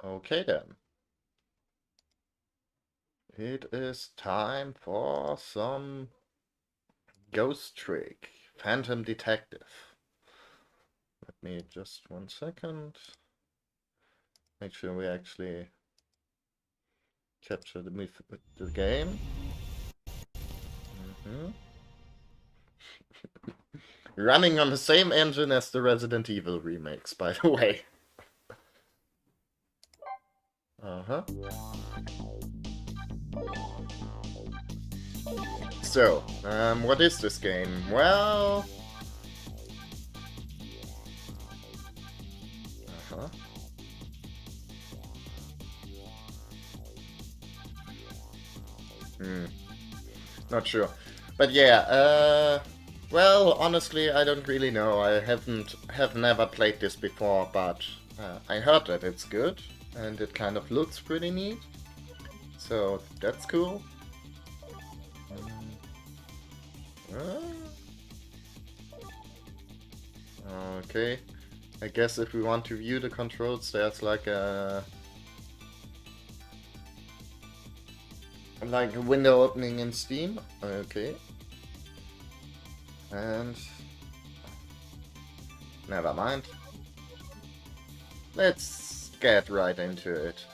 Okay then. It is time for some Ghost Trick. Phantom Detective. Let me just 1 second. Make sure we actually capture the game. Mhm. Running on the same engine as the Resident Evil remakes, by the way. Uh-huh. So, what is this game? Well... Uh-huh. Hmm. Not sure. But yeah, well, honestly, I don't really know. I have never played this before, but I heard that it's good and it kind of looks pretty neat. So that's cool. Okay. I guess if we want to view the controls, there's like a window opening in Steam. Okay. And never mind. Let's get right into it.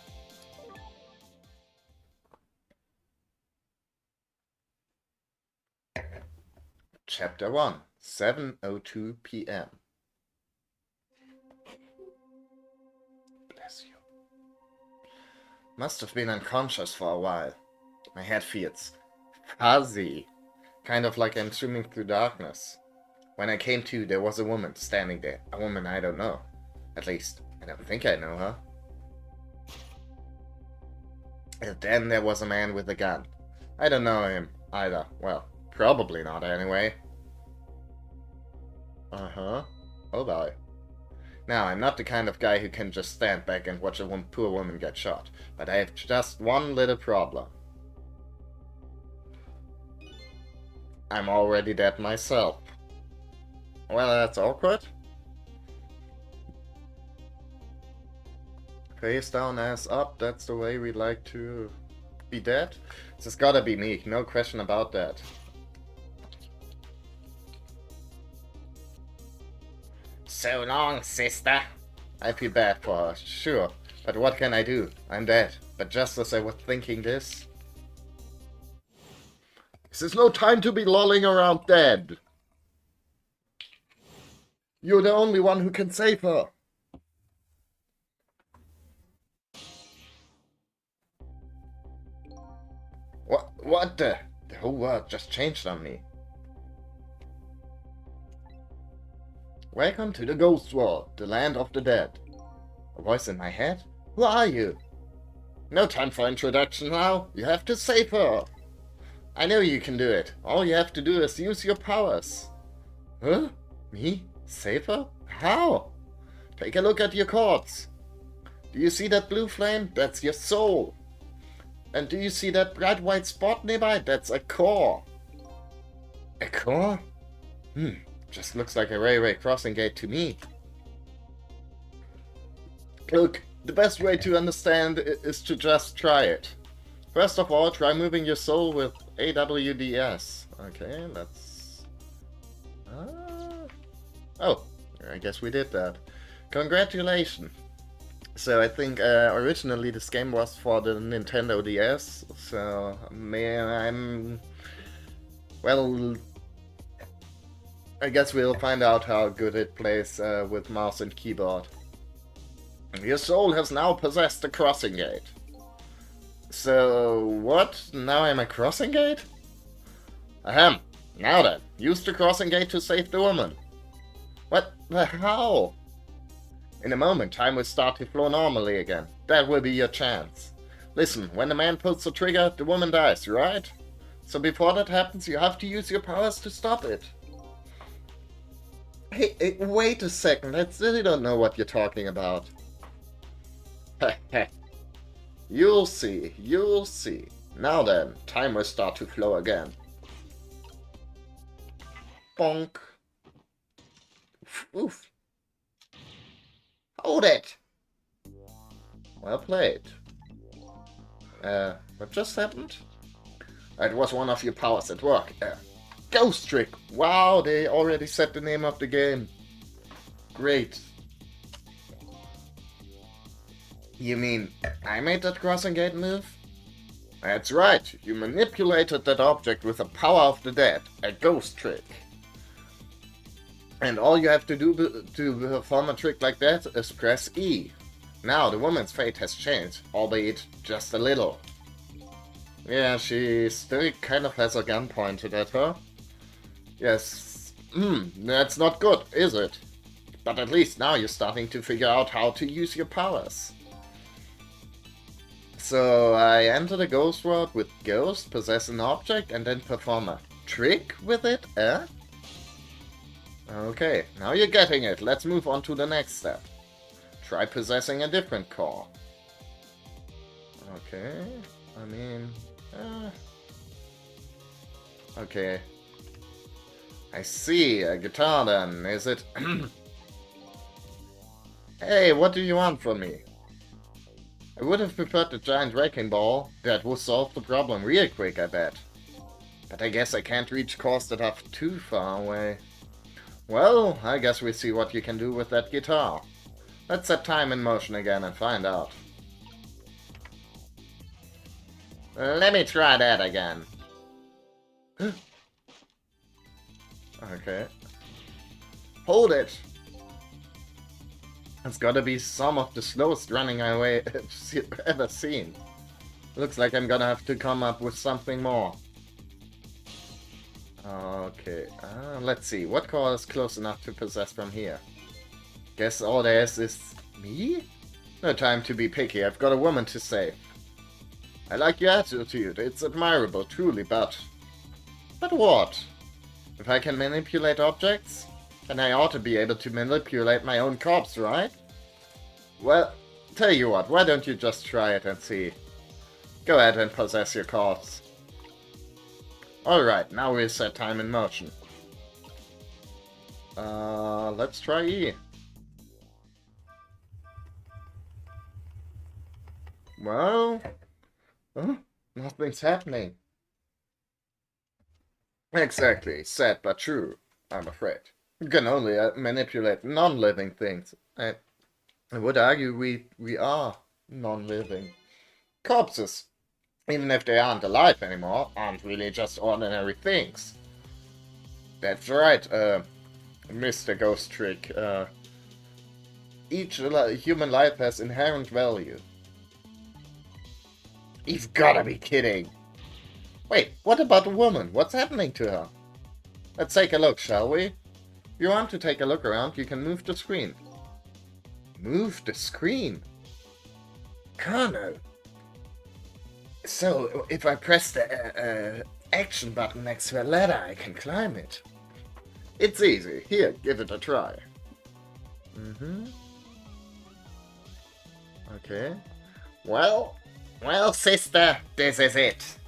Chapter 1, 7:02 p.m. Bless you. Must have been unconscious for a while. My head feels fuzzy, kind of like I'm swimming through darkness. When I came to, there was a woman standing there. A woman I don't know. At least, I don't think I know her. And then there was a man with a gun. I don't know him either. Well, probably not anyway. Uh-huh. Oh boy. Now, I'm not the kind of guy who can just stand back and watch a poor woman get shot. But I have just one little problem. I'm already dead myself. Well, that's awkward. Face down, ass up, that's the way we like to be dead. This has gotta be me, no question about that. So long, sister. I feel bad for her, sure. But what can I do? I'm dead. But just as I was thinking this... This is no time to be lolling around dead. You're the only one who can save her. What the? The whole world just changed on me. Welcome to the Ghost World, the land of the dead. A voice in my head? Who are you? No time for introduction now. You have to save her. I know you can do it. All you have to do is use your powers. Huh? Me? Save her? How? Take a look at your cords. Do you see that blue flame? That's your soul. And do you see that bright white spot nearby? That's a core. A core? Just looks like a railway crossing gate to me. Look, the best way to understand is to just try it. First of all, try moving your soul with AWDS. Okay, let's... Oh, I guess we did that. Congratulations. So I think originally this game was for the Nintendo DS, so I'm... Well, I guess we'll find out how good it plays with mouse and keyboard. Your soul has now possessed the crossing gate. So, what? Now I'm a crossing gate? Ahem. Now then, use the crossing gate to save the woman. What the hell? In a moment, time will start to flow normally again. That will be your chance. Listen, when the man pulls the trigger, the woman dies, right? So before that happens, you have to use your powers to stop it. Hey, wait a second. I really don't know what you're talking about. You'll see, you'll see. Now then, time will start to flow again. Bonk. Oof. Hold it! Well played. What just happened? It was one of your powers at work. Ghost Trick! Wow, they already set the name of the game. Great. You mean I made that crossing gate move? That's right, you manipulated that object with the power of the dead, a ghost trick. And all you have to do to perform a trick like that is press E. Now the woman's fate has changed, albeit just a little. Yeah, she still kind of has a gun pointed at her. Yes, that's not good, is it? But at least now you're starting to figure out how to use your powers. So I enter the ghost world with ghost, possess an object, and then perform a trick with it, eh? Okay, now you're getting it. Let's move on to the next step. Try possessing a different core. Okay, I mean... okay. I see, a guitar then, is it? Hey, what do you want from me? I would have preferred the giant wrecking ball. That would solve the problem real quick, I bet. But I guess I can't reach cores that are too far away. Well, I guess we'll see what you can do with that guitar. Let's set time in motion again and find out. Let me try that again. Okay. Hold it! It's gotta be some of the slowest running away I've ever seen. Looks like I'm gonna have to come up with something more. Okay, let's see. What core is close enough to possess from here? Guess all there is me? No time to be picky, I've got a woman to save. I like your attitude, it's admirable, truly, but... But what? If I can manipulate objects, then I ought to be able to manipulate my own corpse, right? Well, tell you what, why don't you just try it and see? Go ahead and possess your corpse. Alright, now we'll set time in motion. Let's try E. Well... Huh? Nothing's happening. Exactly, sad but true, I'm afraid. You can only manipulate non-living things. I would argue we are non-living. Corpses, even if they aren't alive anymore, aren't really just ordinary things. That's right, Mr. Ghost Trick. Each human life has inherent value. You've gotta be kidding! Wait, what about the woman? What's happening to her? Let's take a look, shall we? If you want to take a look around, you can move the screen. Move the screen? Colonel! So, if I press the action button next to a ladder, I can climb it. It's easy. Here, give it a try. Okay. Well, sister, this is it.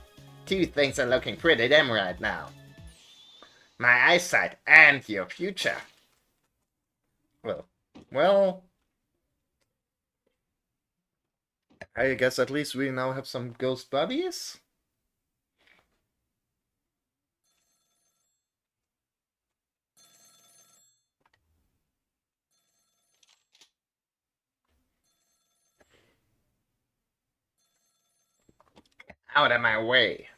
Two things are looking pretty dim right now. My eyesight and your future. Well, I guess at least we now have some ghost buddies? Out of my way.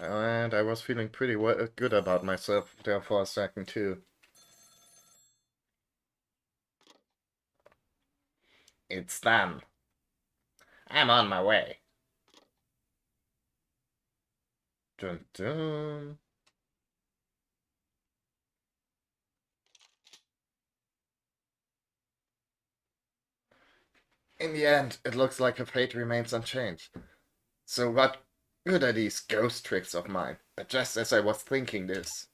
And I was feeling pretty good about myself there for a second too. It's done. I'm on my way. Dun dun. In the end, it looks like her fate remains unchanged. So what good are these ghost tricks of mine? But just as I was thinking this.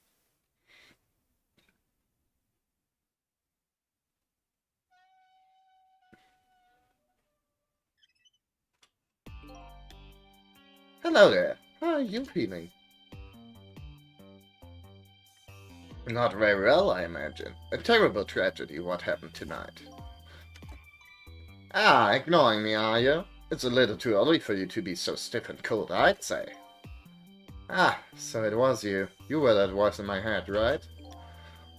Hello there. How are you feeling? Not very well, I imagine. A terrible tragedy what happened tonight. Ah, ignoring me, are you? It's a little too early for you to be so stiff and cold, I'd say. Ah, so it was you. You were that voice in my head, right?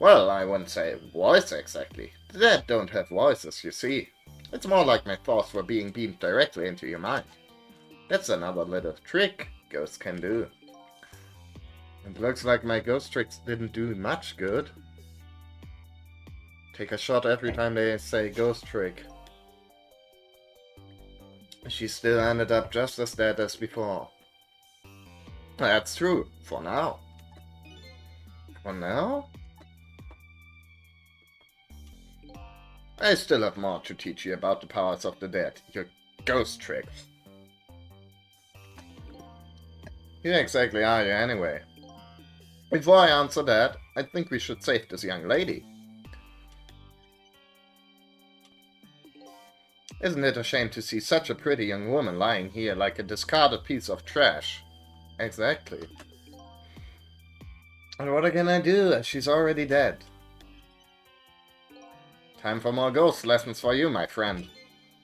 Well, I wouldn't say voice exactly. The dead don't have voices, you see. It's more like my thoughts were being beamed directly into your mind. That's another little trick ghosts can do. It looks like my ghost tricks didn't do much good. Take a shot every time they say ghost trick. She still ended up just as dead as before. That's true, for now. For now? I still have more to teach you about the powers of the dead, your ghost tricks. Who exactly are you anyway? Before I answer that, I think we should save this young lady. Isn't it a shame to see such a pretty young woman lying here like a discarded piece of trash? Exactly. And what can I do? She's already dead. Time for more ghost lessons for you, my friend.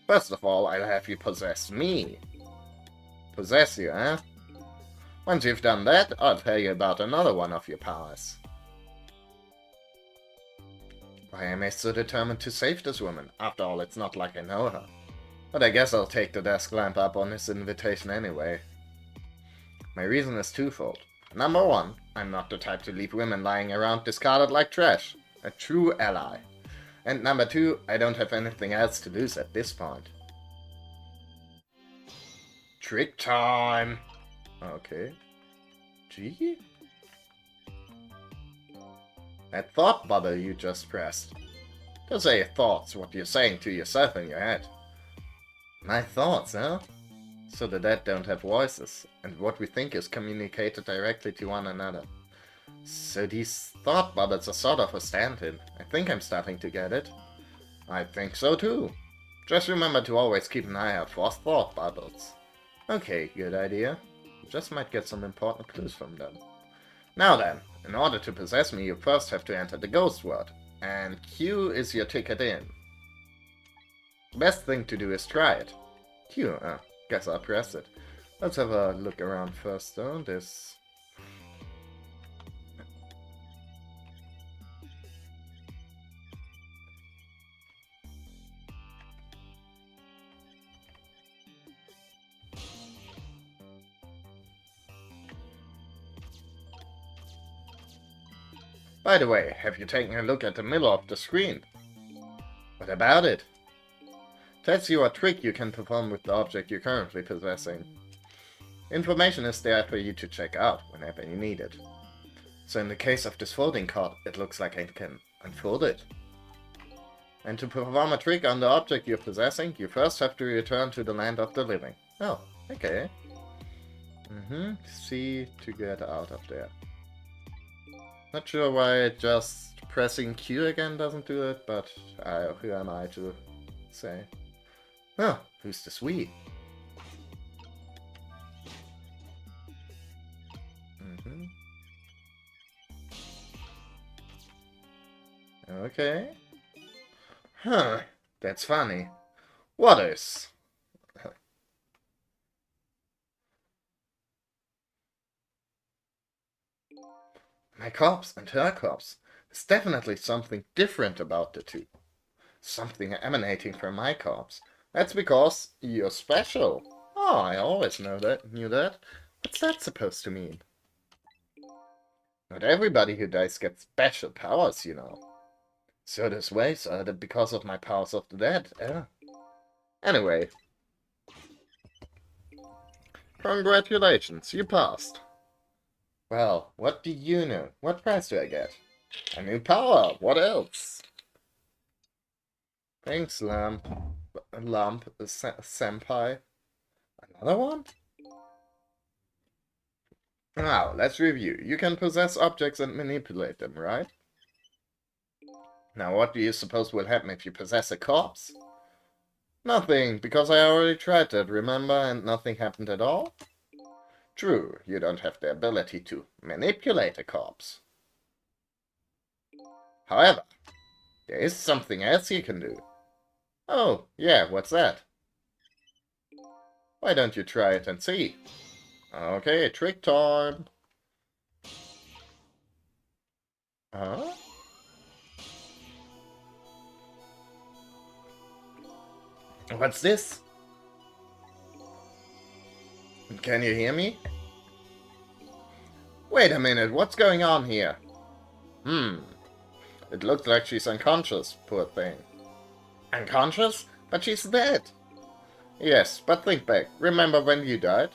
First of all, I'll have you possess me. Possess you, eh? Once you've done that, I'll tell you about another one of your powers. Why am I so determined to save this woman? After all, it's not like I know her. But I guess I'll take the desk lamp up on his invitation anyway. My reason is twofold. Number one, I'm not the type to leave women lying around discarded like trash. A true ally. And number two, I don't have anything else to lose at this point. Trick time! Okay. Gee? That thought bubble you just pressed. Those are your thoughts, what you're saying to yourself in your head. My thoughts, huh? So the dead don't have voices, and what we think is communicated directly to one another. So these thought bubbles are sort of a stand-in. I think I'm starting to get it. I think so too. Just remember to always keep an eye out for thought bubbles. Okay, good idea. Just might get some important clues from them. Now then, in order to possess me, you first have to enter the ghost word. And Q is your ticket in. The best thing to do is try it. Q, guess I'll press it. Let's have a look around first though. This... By the way, have you taken a look at the middle of the screen? What about it? Tells you a trick you can perform with the object you're currently possessing. Information is there for you to check out whenever you need it. So in the case of this folding card, it looks like I can unfold it. And to perform a trick on the object you're possessing, you first have to return to the land of the living. Oh, okay. C to get out of there. Not sure why just pressing Q again doesn't do it, but who am I to say? Oh, who's this we? Okay. Huh, that's funny. What is? My corpse and her corpse. There's definitely something different about the two. Something emanating from my corpse. That's because you're special. Oh, I always knew that. What's that supposed to mean? Not everybody who dies gets special powers, you know. So this way, so that because of my powers of the dead, Anyway. Congratulations, you passed. Well, what do you know? What prize do I get? A new power, what else? Thanks, Senpai. Another one? Now, let's review. You can possess objects and manipulate them, right? Now, what do you suppose will happen if you possess a corpse? Nothing, because I already tried that, remember? And nothing happened at all? True, you don't have the ability to manipulate a corpse. However, there is something else you can do. Oh, yeah, what's that? Why don't you try it and see? Okay, trick time. Huh? What's this? Can you hear me? Wait a minute, what's going on here? It looks like she's unconscious, poor thing. Unconscious? But she's dead. Yes, but think back. Remember when you died?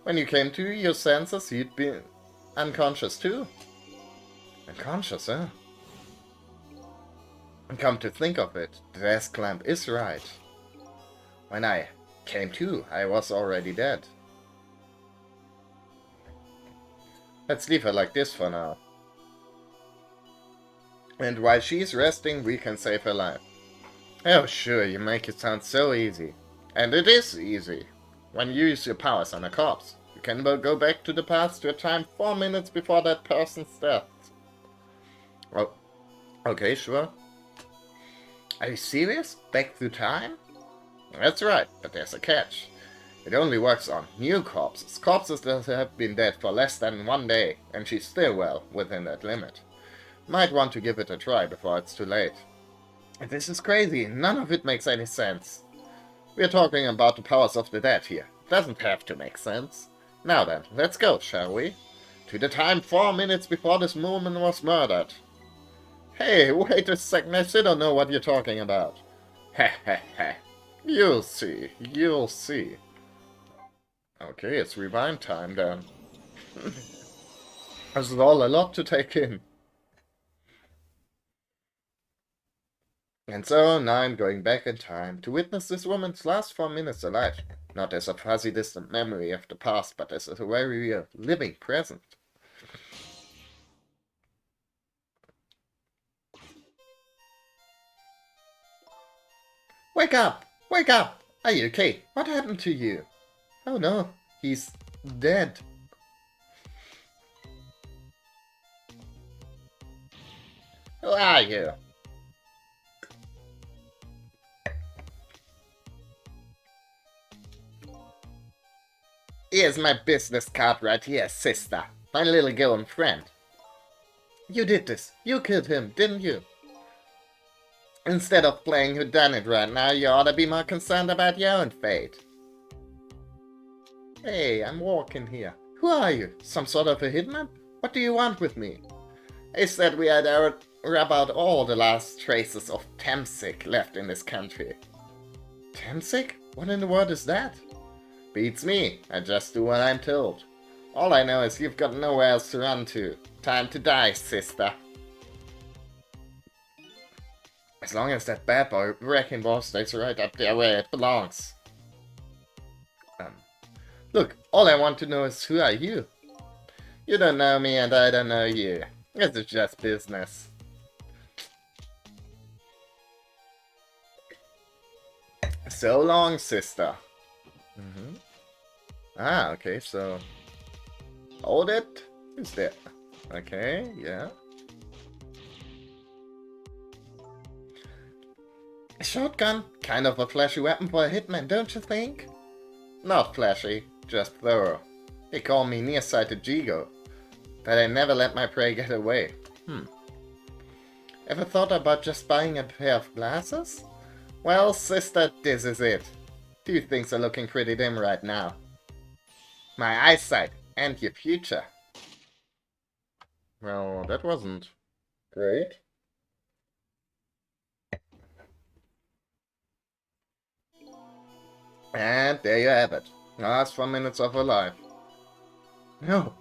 When you came to your senses, you'd be unconscious too. Unconscious, huh? And come to think of it, the desk clamp is right. When I came to, I was already dead. Let's leave her like this for now. And while she's resting, we can save her life. Oh sure, you make it sound so easy. And it is easy. When you use your powers on a corpse, you can go back to the past to a time 4 minutes before that person's death. Oh, okay, sure. Are you serious? Back through time? That's right, but there's a catch. It only works on new corpses. Corpses that have been dead for less than 1 day, and she's still well within that limit. Might want to give it a try before it's too late. This is crazy. None of it makes any sense. We're talking about the powers of the dead here. Doesn't have to make sense. Now then, let's go, shall we? To the time 4 minutes before this woman was murdered. Hey, wait a second, I still don't know what you're talking about. Heh heh heh. You'll see, you'll see. Okay, it's rewind time then. This is all a lot to take in. And so, now I'm going back in time to witness this woman's last 4 minutes alive. Not as a fuzzy distant memory of the past, but as a very real, living present. Wake up! Wake up! Are you okay? What happened to you? Oh no, he's dead. Who are you? Here's my business card right here, sister. My little girl and friend. You did this. You killed him, didn't you? Instead of playing whodunit right now, you ought to be more concerned about your own fate. Hey, I'm walking here. Who are you? Some sort of a hitman? What do you want with me? I said we had about all the last traces of Temsik left in this country. Temsik? What in the world is that? Beats me. I just do what I'm told. All I know is you've got nowhere else to run to. Time to die, sister. As long as that bad boy wrecking ball stays right up there where it belongs. Look, all I want to know is who are you? You don't know me and I don't know you. This is just business. So long, sister. Ah, okay, so... Hold it. Who's there? Okay, yeah. A shotgun? Kind of a flashy weapon for a hitman, don't you think? Not flashy, just thorough. They call me nearsighted Jigo. But I never let my prey get away. Ever thought about just buying a pair of glasses? Well, sister, this is it. 2 things are looking pretty dim right now. My eyesight and your future. Well, that wasn't great. And there you have it. Last 4 minutes of her life. No.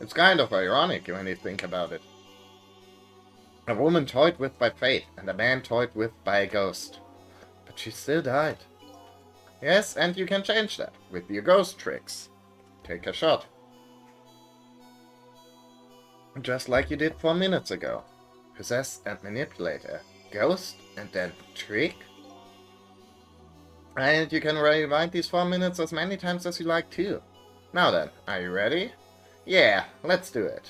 It's kind of ironic when you think about it. A woman toyed with by fate, and a man toyed with by a ghost. But she still died. Yes, and you can change that with your ghost tricks. Take a shot. Just like you did 4 minutes ago. Possess and manipulate a ghost, and then trick. And you can rewind these 4 minutes as many times as you like too. Now then, are you ready? Yeah, let's do it.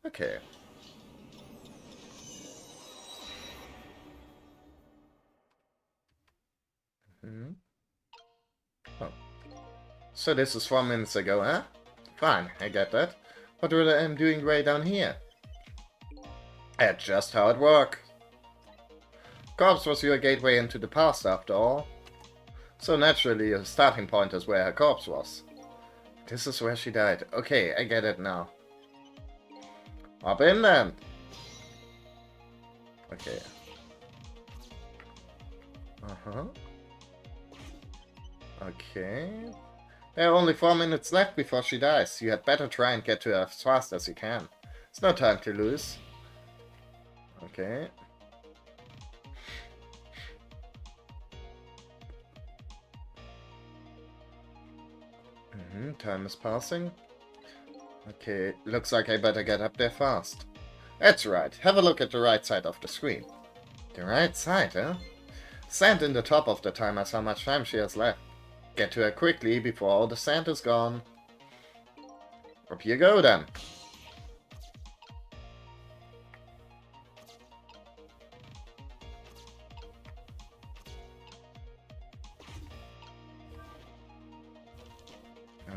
Okay. Oh. So this is 4 minutes ago, huh? Fine, I get that. What were I doing way down here? That's just how it works. Corpse was your gateway into the past, after all. So naturally, a starting point is where her corpse was. This is where she died. Okay, I get it now. Hop in then. Okay. Uh-huh. Okay. There are only 4 minutes left before she dies. You had better try and get to her as fast as you can. It's no time to lose. Okay. Time is passing. Okay, looks like I better get up there fast. That's right, have a look at the right side of the screen. The right side, huh? Sand in the top of the timer has how much time she has left. Get to her quickly before all the sand is gone. Up you go then.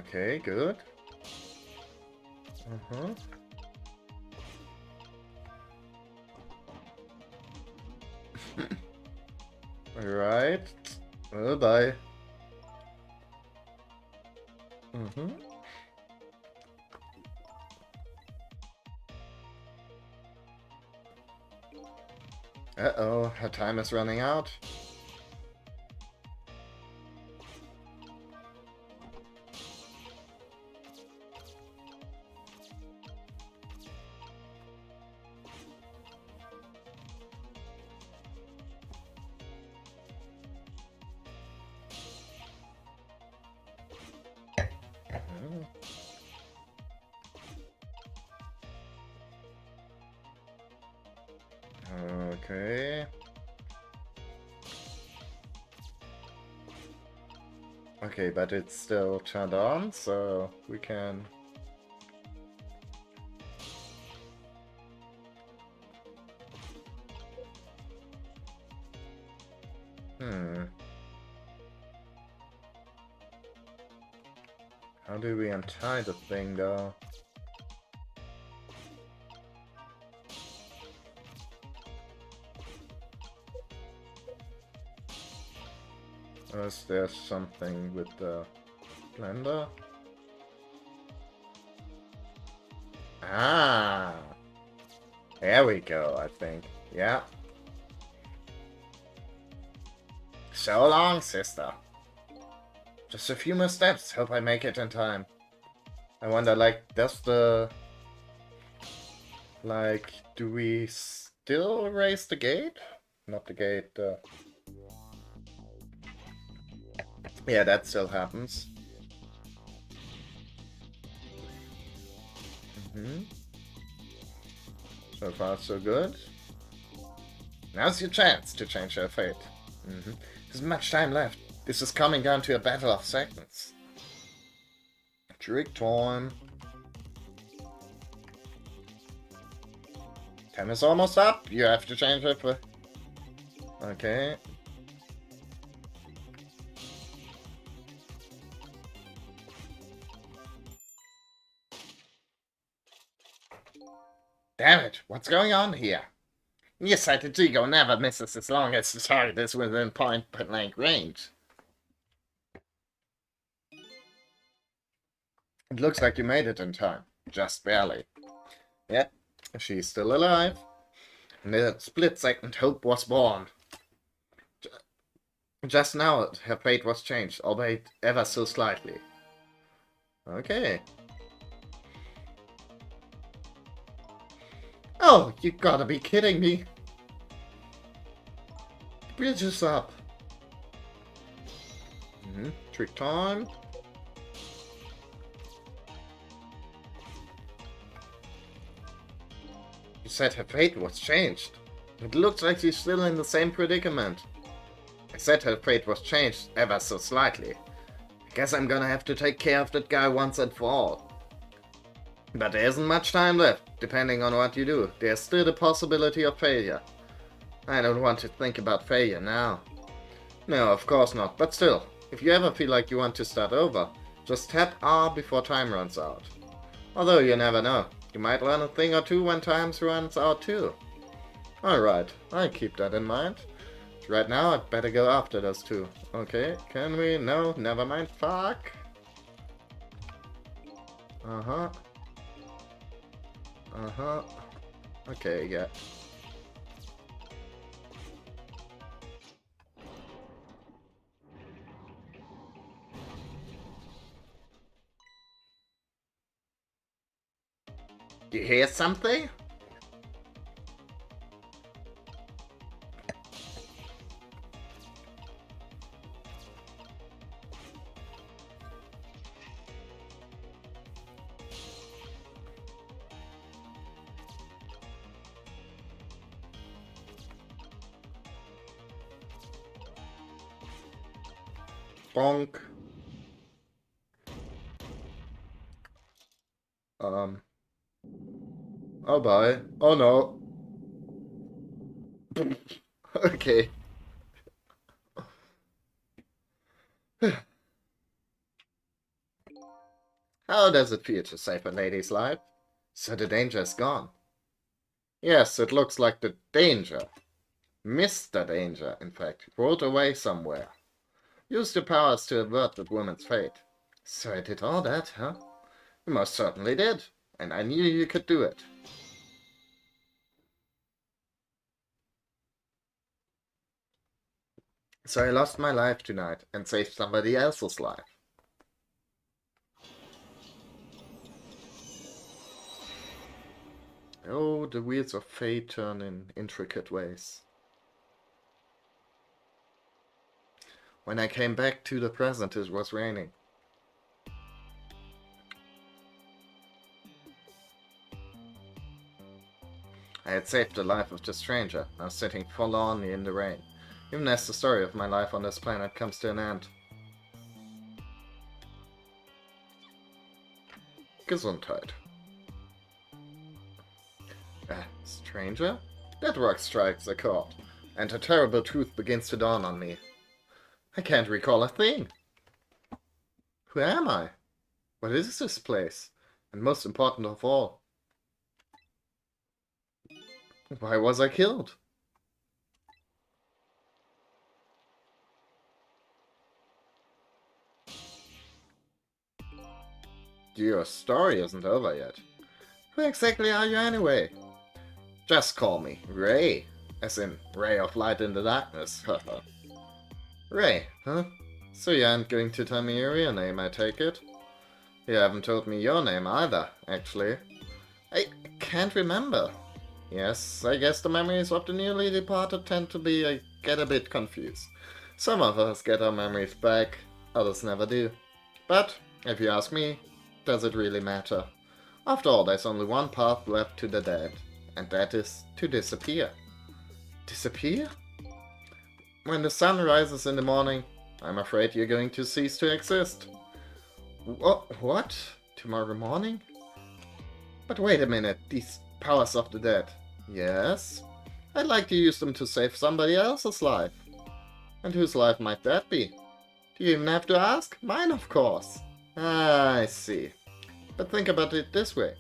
Okay, good. Alright. Oh, bye. Uh-oh, her time is running out. Okay. Okay, but it's still turned on, so we can... How do we untie the thing, though? Or is there something with the blender? Ah! There we go, I think. Yeah. So long, sister. Just a few more steps. Hope I make it in time. I wonder, like, does the... Like, do we still raise the gate? Not the gate, Yeah, that still happens. So far, so good. Now's your chance to change your fate. There's much time left. This is coming down to a battle of seconds. Trick time. Time is almost up. You have to change it for... Okay. Damn it, what's going on here? Your sighted Jigo never misses as long as the target is within point-blank range. It looks like you made it in time. Just barely. Yep, she's still alive. In a split second, hope was born. Just now, her fate was changed, albeit ever so slightly. Okay. Oh, you gotta be kidding me. Bridge is up. Trick time. You said her fate was changed. It looks like she's still in the same predicament. I said her fate was changed ever so slightly. Guess I'm gonna have to take care of that guy once and for all. But there isn't much time left, depending on what you do. There's still the possibility of failure. I don't want to think about failure now. No, of course not, but still, if you ever feel like you want to start over, just tap R before time runs out. Although you never know, you might learn a thing or two when time runs out too. Alright, I'll keep that in mind. Right now, I'd better go after those two. Okay, can we? No, never mind. Fuck. Uh-huh. Uh-huh. Okay, yeah. You hear something? Bonk. Oh boy. Oh no. Okay. How does it feel to save a lady's life? So the danger is gone. Yes, it looks like the danger, Mr. Danger, in fact, rolled away somewhere. Used your powers to avert that woman's fate. So I did all that, huh? You most certainly did. And I knew you could do it. So I lost my life tonight and saved somebody else's life. Oh, the wheels of fate turn in intricate ways. When I came back to the present, it was raining. I had saved the life of the stranger, now sitting forlornly in the rain, even as the story of my life on this planet comes to an end. Gesundheit. Stranger? That rock strikes a chord, and a terrible truth begins to dawn on me. I can't recall a thing. Who am I? What is this place? And most important of all, why was I killed? Your story isn't over yet. Who exactly are you anyway? Just call me Ray, as in ray of light in the darkness, haha. Ray, huh? So you aren't going to tell me your real name, I take it? You haven't told me your name either, actually. I can't remember. Yes, I guess the memories of the newly departed tend to get a bit confused. Some of us get our memories back, others never do. But, if you ask me, does it really matter? After all, there's only one path left to the dead, and that is to disappear. Disappear? When the sun rises in the morning, I'm afraid you're going to cease to exist. What? Tomorrow morning? But wait a minute, these powers of the dead. Yes? I'd like to use them to save somebody else's life. And whose life might that be? Do you even have to ask? Mine, of course. Ah, I see. But think about it this way.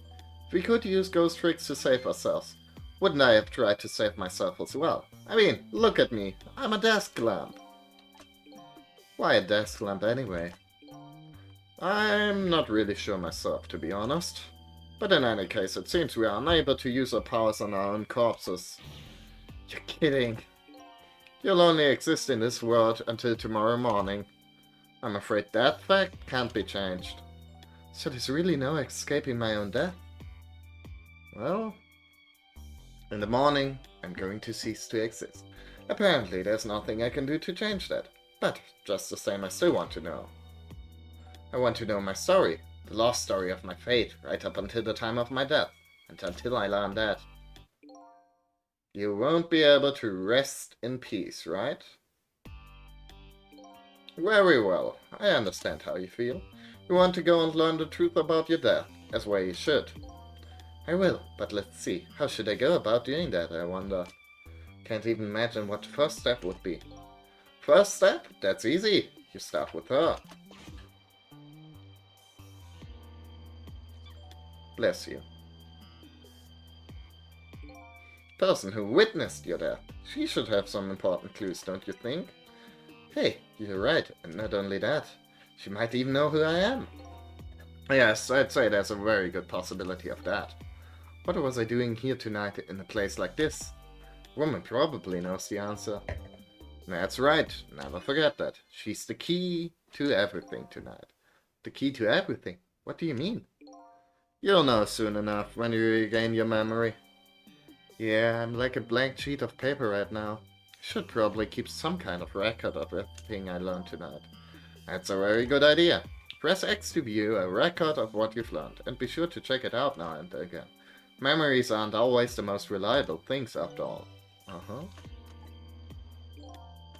If we could use ghost tricks to save ourselves, wouldn't I have tried to save myself as well? I mean, look at me. I'm a desk lamp. Why a desk lamp anyway? I'm not really sure myself, to be honest. But in any case, it seems we are unable to use our powers on our own corpses. You're kidding. You'll only exist in this world until tomorrow morning. I'm afraid that fact can't be changed. So there's really no escaping my own death? Well, in the morning, I'm going to cease to exist. Apparently, there's nothing I can do to change that. But just the same, I still want to know. I want to know my story, the lost story of my fate, right up until the time of my death, and until I learn that. You won't be able to rest in peace, right? Very well. I understand how you feel. You want to go and learn the truth about your death, as well you should. I will, but let's see. How should I go about doing that, I wonder? Can't even imagine what the first step would be. First step? That's easy. You start with her. Bless you. Person who witnessed your death. She should have some important clues, don't you think? Hey, you're right, and not only that, she might even know who I am. Yes, I'd say there's a very good possibility of that. What was I doing here tonight in a place like this? Woman probably knows the answer. That's right, never forget that. She's the key to everything tonight. The key to everything? What do you mean? You'll know soon enough when you regain your memory. Yeah, I'm like a blank sheet of paper right now. Should probably keep some kind of record of everything I learned tonight. That's a very good idea. Press X to view a record of what you've learned, and be sure to check it out now and again. Memories aren't always the most reliable things after all. Uh-huh.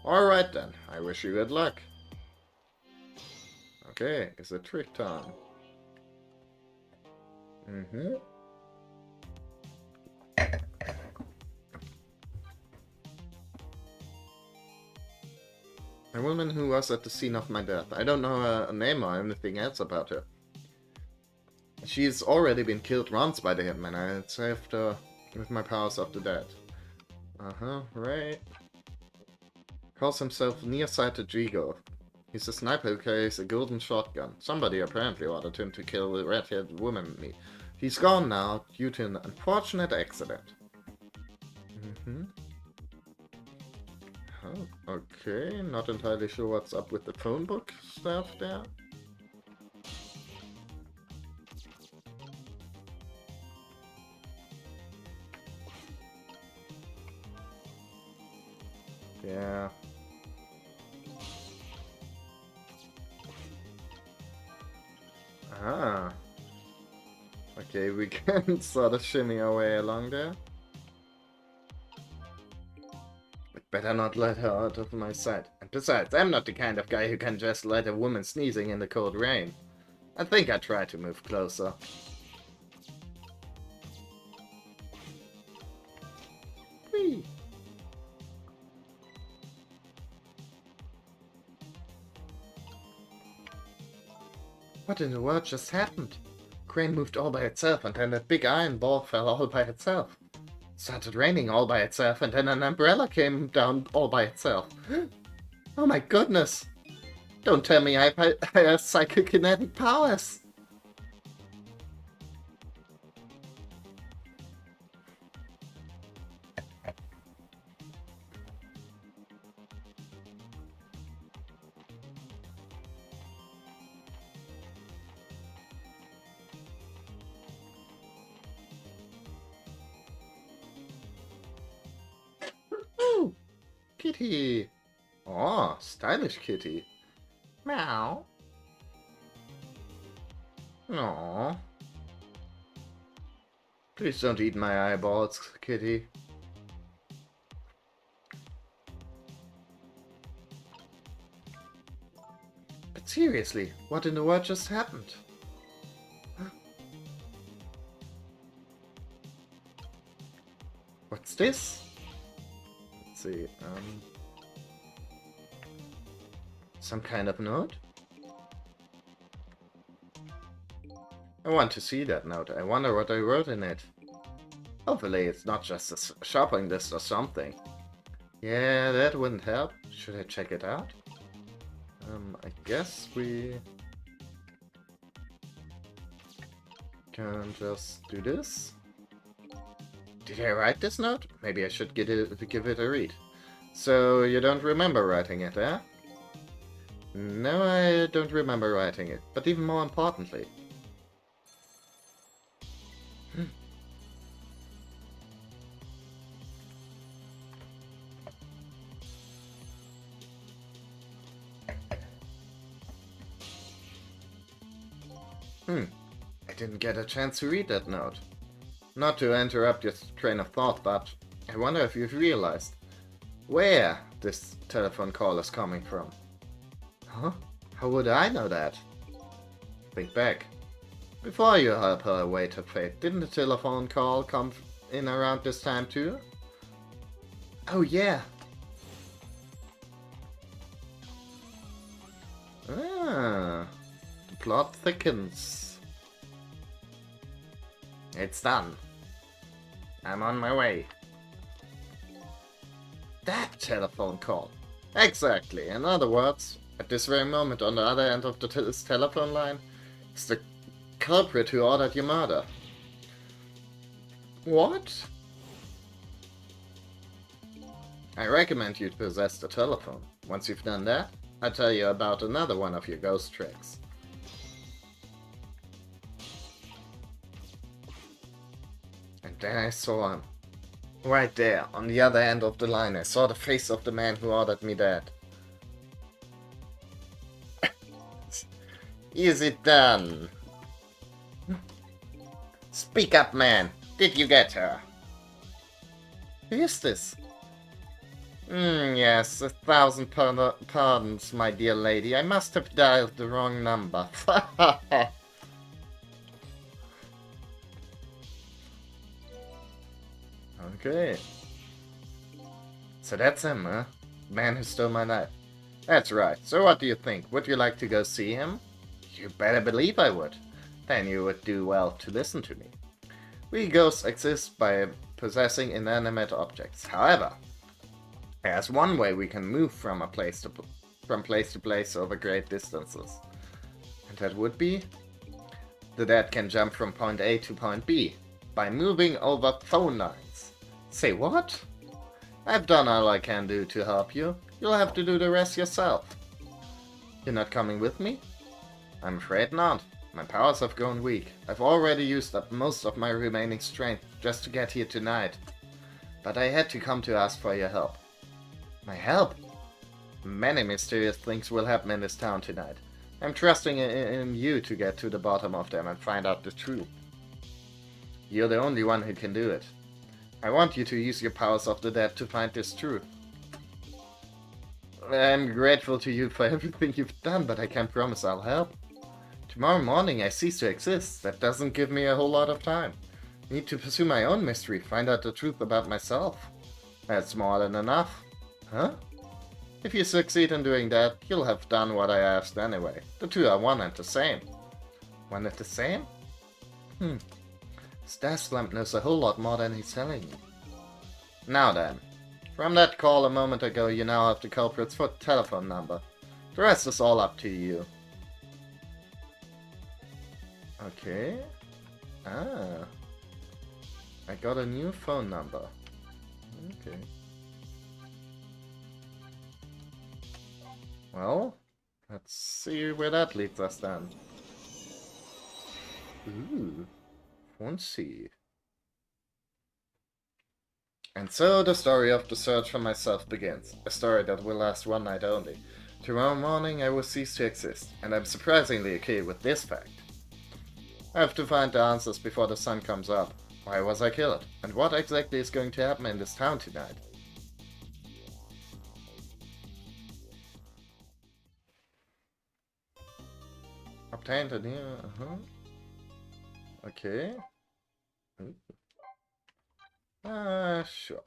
Alright then, I wish you good luck. Okay, it's a trick time. Mm-hmm. A woman who was at the scene of my death. I don't know her name or anything else about her. She's already been killed once by the hitman. I saved her with my powers of the dead. Uh-huh, right. Calls himself Nearsighted Jigo. He's a sniper who carries a golden shotgun. Somebody apparently ordered him to kill the red-haired woman. He's gone now due to an unfortunate accident. Mm-hmm. Oh, okay, not entirely sure what's up with the phone book stuff there. Yeah. Ah. Okay, we can sort of shimmy our way along there. But better not let her out of my sight. And besides, I'm not the kind of guy who can just let a woman sneezing in the cold rain. I think I try to move closer. Whee! What in the world just happened? Crane moved all by itself, and then that big iron ball fell all by itself. It started raining all by itself, and then an umbrella came down all by itself. Oh my goodness! Don't tell me I have psychokinetic powers! Ooh! Kitty! Oh, stylish kitty. Meow. Aww. Please don't eat my eyeballs, kitty. But seriously, what in the world just happened? What's this? Let's see, some kind of note? I want to see that note. I wonder what I wrote in it. Hopefully it's not just a shopping list or something. Yeah, that wouldn't help. Should I check it out? I guess we can just do this. Did I write this note? Maybe I should give it a read. So you don't remember writing it, eh? No, I don't remember writing it. But even more importantly... I didn't get a chance to read that note. Not to interrupt your train of thought, but I wonder if you've realized where this telephone call is coming from. Huh? How would I know that? Think back. Before you help her await her fate, didn't the telephone call come in around this time too? Oh yeah. Ah, the plot thickens. It's done. I'm on my way. That telephone call. Exactly. In other words, at this very moment on the other end of this telephone line is the culprit who ordered your murder. What? I recommend you possess the telephone. Once you've done that, I'll tell you about another one of your ghost tricks. And then I saw him. Right there, on the other end of the line, I saw the face of the man who ordered me that. Is it done? Speak up, man. Did you get her? Who is this? Yes, 1,000 pardons, my dear lady. I must have dialed the wrong number. Okay. So that's him, huh? Man who stole my knife. That's right. So what do you think? Would you like to go see him? You better believe I would. Then you would do well to listen to me. We ghosts exist by possessing inanimate objects. However, there's one way we can move from place to place over great distances. And that would be the dead can jump from point A to point B by moving over phone lines. Say what? I've done all I can do to help you. You'll have to do the rest yourself. You're not coming with me? I'm afraid not. My powers have grown weak. I've already used up most of my remaining strength just to get here tonight. But I had to come to ask for your help. My help? Many mysterious things will happen in this town tonight. I'm trusting in you to get to the bottom of them and find out the truth. You're the only one who can do it. I want you to use your powers of the dead to find this truth. I'm grateful to you for everything you've done, but I can't promise I'll help. Tomorrow morning I cease to exist. That doesn't give me a whole lot of time. I need to pursue my own mystery, find out the truth about myself. That's more than enough. Huh? If you succeed in doing that, you'll have done what I asked anyway. The two are one and the same. One and the same? Staslamp knows a whole lot more than he's telling me. Now then. From that call a moment ago, you now have the culprit's telephone number. The rest is all up to you. Okay. Ah. I got a new phone number. Okay. Well, let's see where that leads us then. Ooh. Fancy. And so the story of the search for myself begins. A story that will last one night only. Tomorrow morning I will cease to exist, and I'm surprisingly okay with this fact. I have to find the answers before the sun comes up. Why was I killed? And what exactly is going to happen in this town tonight? Obtained a new... Okay. Sure.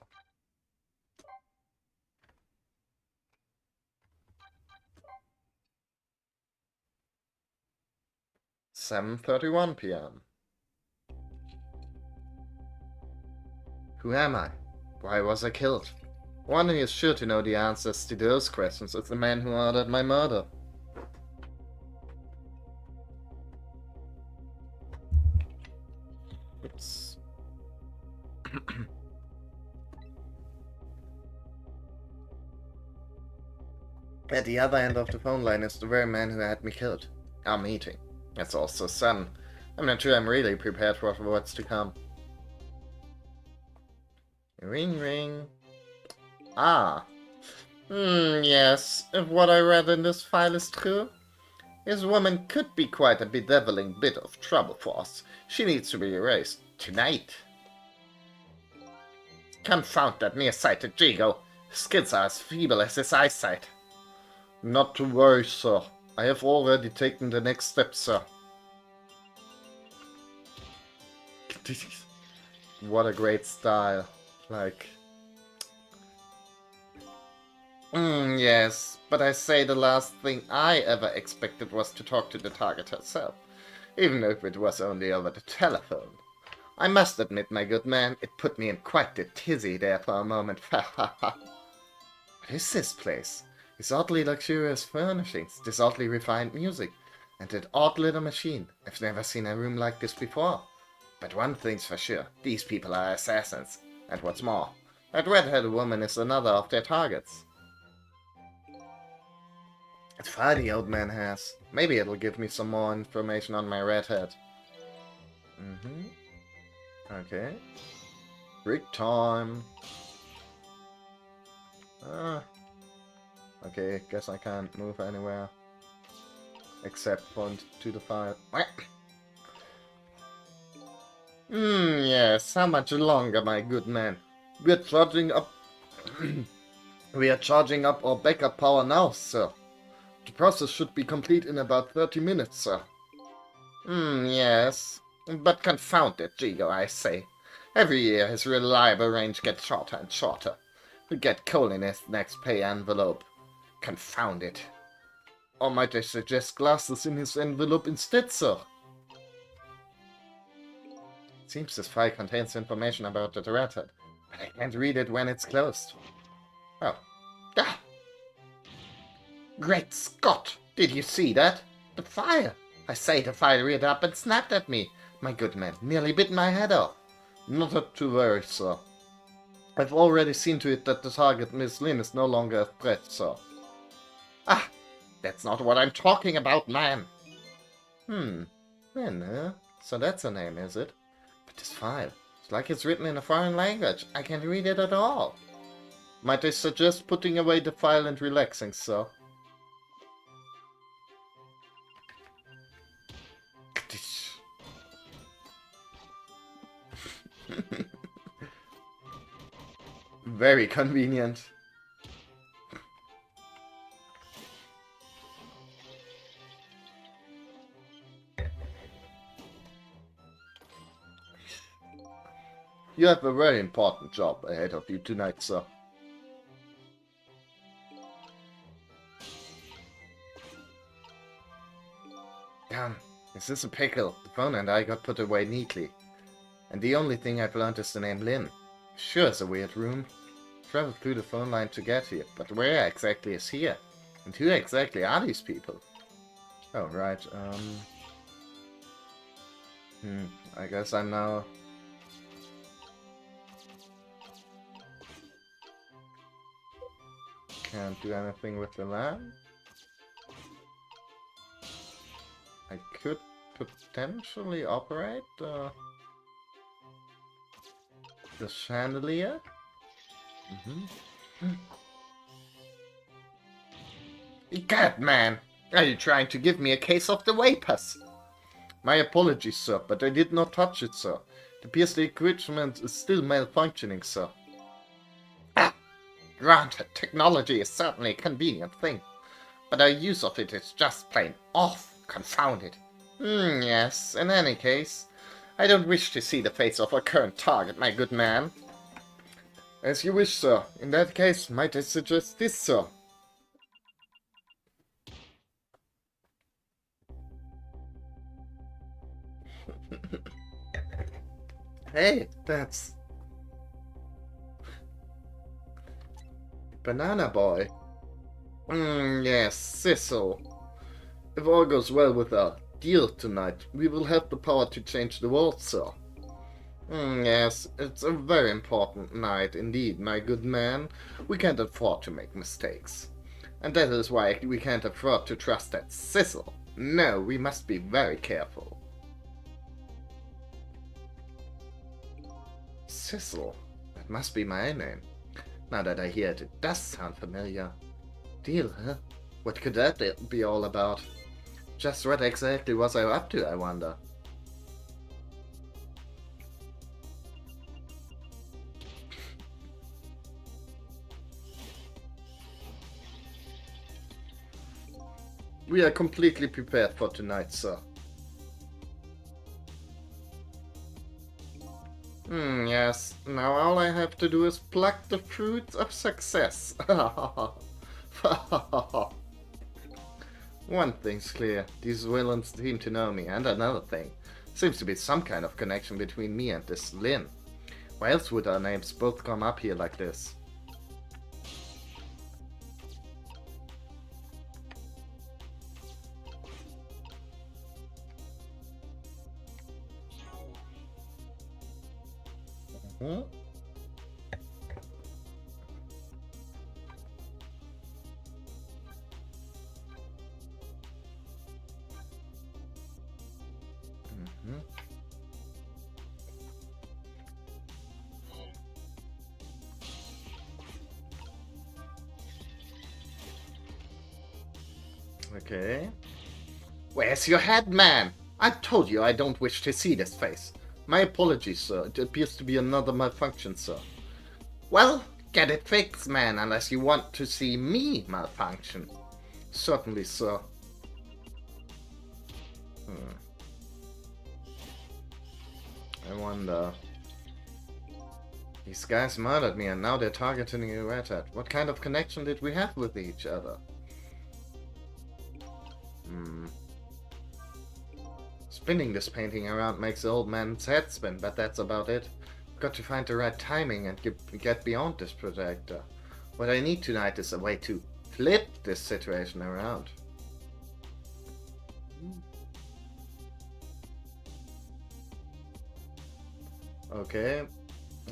"7:31 p.m. Who am I? Why was I killed? One who is sure to know the answers to those questions is the man who ordered my murder. Oops. At the other end of the phone line is the very man who had me killed. Our meeting. It's also sudden. I'm not sure I'm really prepared for what's to come. Ring ring. Ah. Yes. If what I read in this file is true, this woman could be quite a bedeviling bit of trouble for us. She needs to be erased. Tonight. Confound that nearsighted Jigo. His skills are as feeble as his eyesight. Not to worry, sir. I have already taken the next step, sir. What a great style. Like... yes, but I say the last thing I ever expected was to talk to the target herself, even if it was only over the telephone. I must admit, my good man, it put me in quite the tizzy there for a moment. What is this place? Its oddly luxurious furnishings, this oddly refined music, and that odd little machine. I've never seen a room like this before. But one thing's for sure, these people are assassins. And what's more, that red-haired woman is another of their targets. It's fire the old man has. Maybe it'll give me some more information on my redhead. Okay. Break time. Okay, guess I can't move anywhere. Except point to the fire. Yes, how much longer, my good man? We're charging up... We are charging up our backup power now, sir. The process should be complete in about 30 minutes, sir. Yes. But confound it, Jigo, I say. Every year his reliable range gets shorter and shorter. We get coal in his next pay envelope. Confound it. Or might I suggest glasses in his envelope instead, sir? It seems this file contains information about the redhead, but I can't read it when it's closed. Oh. Ah! Great Scott! Did you see that? The fire! I say the fire reared up and snapped at me. My good man nearly bit my head off. Not to worry, sir. I've already seen to it that the target, Miss Lin, is no longer a threat, sir. Ah! That's not what I'm talking about, man! Lin, so that's her name, is it? But this file, it's like it's written in a foreign language. I can't read it at all. Might I suggest putting away the file and relaxing, sir? Very convenient. You have a very important job ahead of you tonight, sir. Damn, is this a pickle? The phone and I got put away neatly. And the only thing I've learned is the name Lin. Sure, it's a weird room. Traveled through the phone line to get here, but where exactly is here? And who exactly are these people? Oh, right, I guess I'm now... Can't do anything with the lamp. I could potentially operate the chandelier. God, man! Are you trying to give me a case of the vapors? My apologies, sir, but I did not touch it, sir. It appears the equipment is still malfunctioning, sir. Ah! Granted, technology is certainly a convenient thing, but our use of it is just plain off. Confound it. Yes, in any case, I don't wish to see the face of our current target, my good man. As you wish, sir. In that case, might I suggest this, sir? Hey, that's... Banana Boy. Yes, Cecil. If all goes well with our deal tonight, we will have the power to change the world, sir. Yes, it's a very important night indeed, my good man. We can't afford to make mistakes. And that is why we can't afford to trust that Cecil. No, we must be very careful. Cecil? That must be my name. Now that I hear it, it does sound familiar. Deal, huh? What could that be all about? Just what exactly was I up to, I wonder? We are completely prepared for tonight, sir. Yes. Now all I have to do is pluck the fruits of success. One thing's clear. These villains seem to know me, and another thing. Seems to be some kind of connection between me and this Lin. Why else would our names both come up here like this? Hmm? Mm-hmm. Okay. Where's your head, man? I told you I don't wish to see this face. My apologies, sir. It appears to be another malfunction, sir. Well, get it fixed, man, unless you want to see me malfunction. Certainly, sir. I wonder. These guys murdered me and now they're targeting you at it. What kind of connection did we have with each other? Spinning this painting around makes the old man's head spin, but that's about it. I've got to find the right timing and get beyond this projector. What I need tonight is a way to flip this situation around. Okay.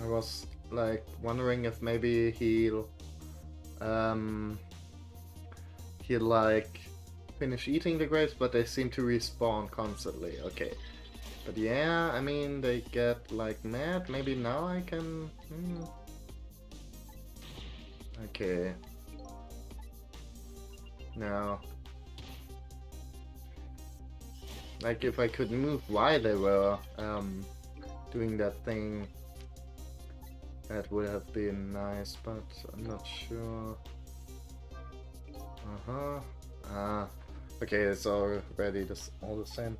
I was like wondering if maybe he'll like finish eating the grapes, but they seem to respawn constantly. Okay. But yeah, I mean, they get like mad. Maybe now I can... Okay. No. Like if I could move while they were doing that thing, that would have been nice, but I'm not sure. Okay, it's already all the same.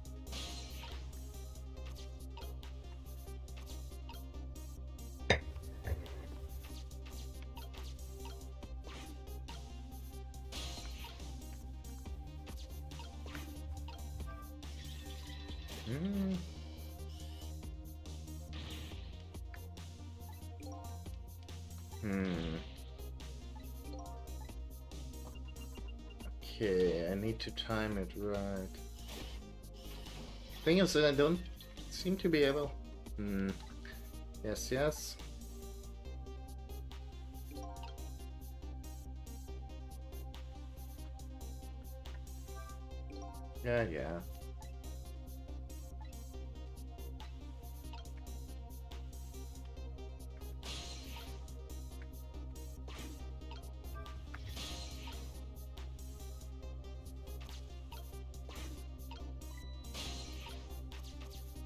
Okay, I need to time it right. Thing is that I don't seem to be able... Yes, yes. Yeah.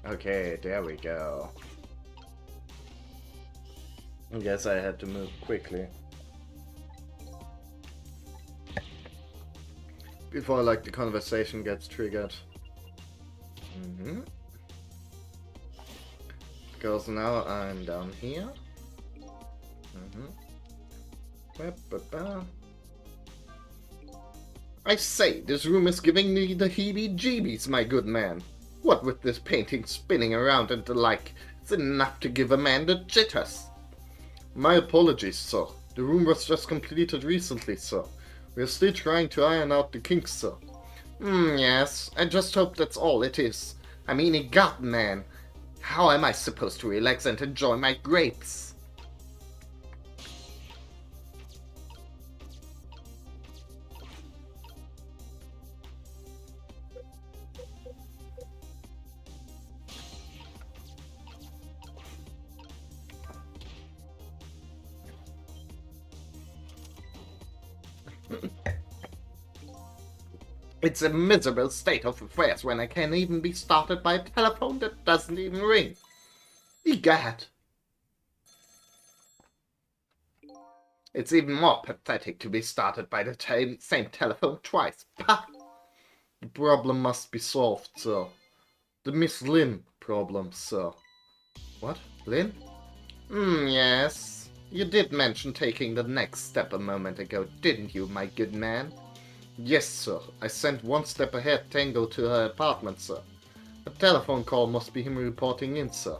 Okay, there we go. I guess I had to move quickly. Before, like, the conversation gets triggered. Because now I'm down here. I say, this room is giving me the heebie-jeebies, my good man. What with this painting spinning around and the like, it's enough to give a man the jitters. My apologies, sir. The room was just completed recently, sir. We're still trying to iron out the kinks, sir. Yes. I just hope that's all it is. I mean, God, man. How am I supposed to relax and enjoy my grapes? It's a miserable state of affairs when I can't even be started by a telephone that doesn't even ring. Egad! It's even more pathetic to be started by the same telephone twice. Pah! The problem must be solved, sir. The Miss Lin problem, sir. What? Lin? Yes. You did mention taking the next step a moment ago, didn't you, my good man? Yes, sir. I sent one step ahead Tango to her apartment, sir. A telephone call must be him reporting in, sir.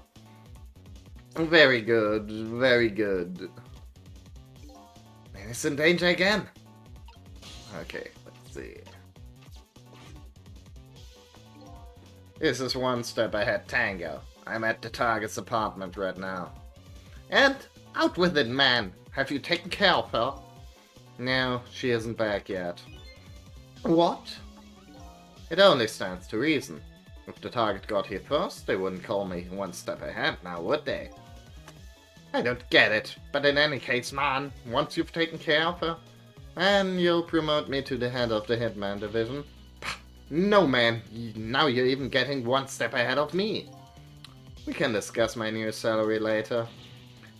Very good, very good. Man is in danger again. Okay, let's see. This is one step ahead Tango. I'm at the target's apartment right now. And out with it, man. Have you taken care of her? No, she isn't back yet. What? It only stands to reason. If the target got here first, they wouldn't call me one step ahead now, would they? I don't get it, but in any case, man, once you've taken care of her, then you'll promote me to the head of the Hitman division. No, man, now you're even getting one step ahead of me. We can discuss my new salary later.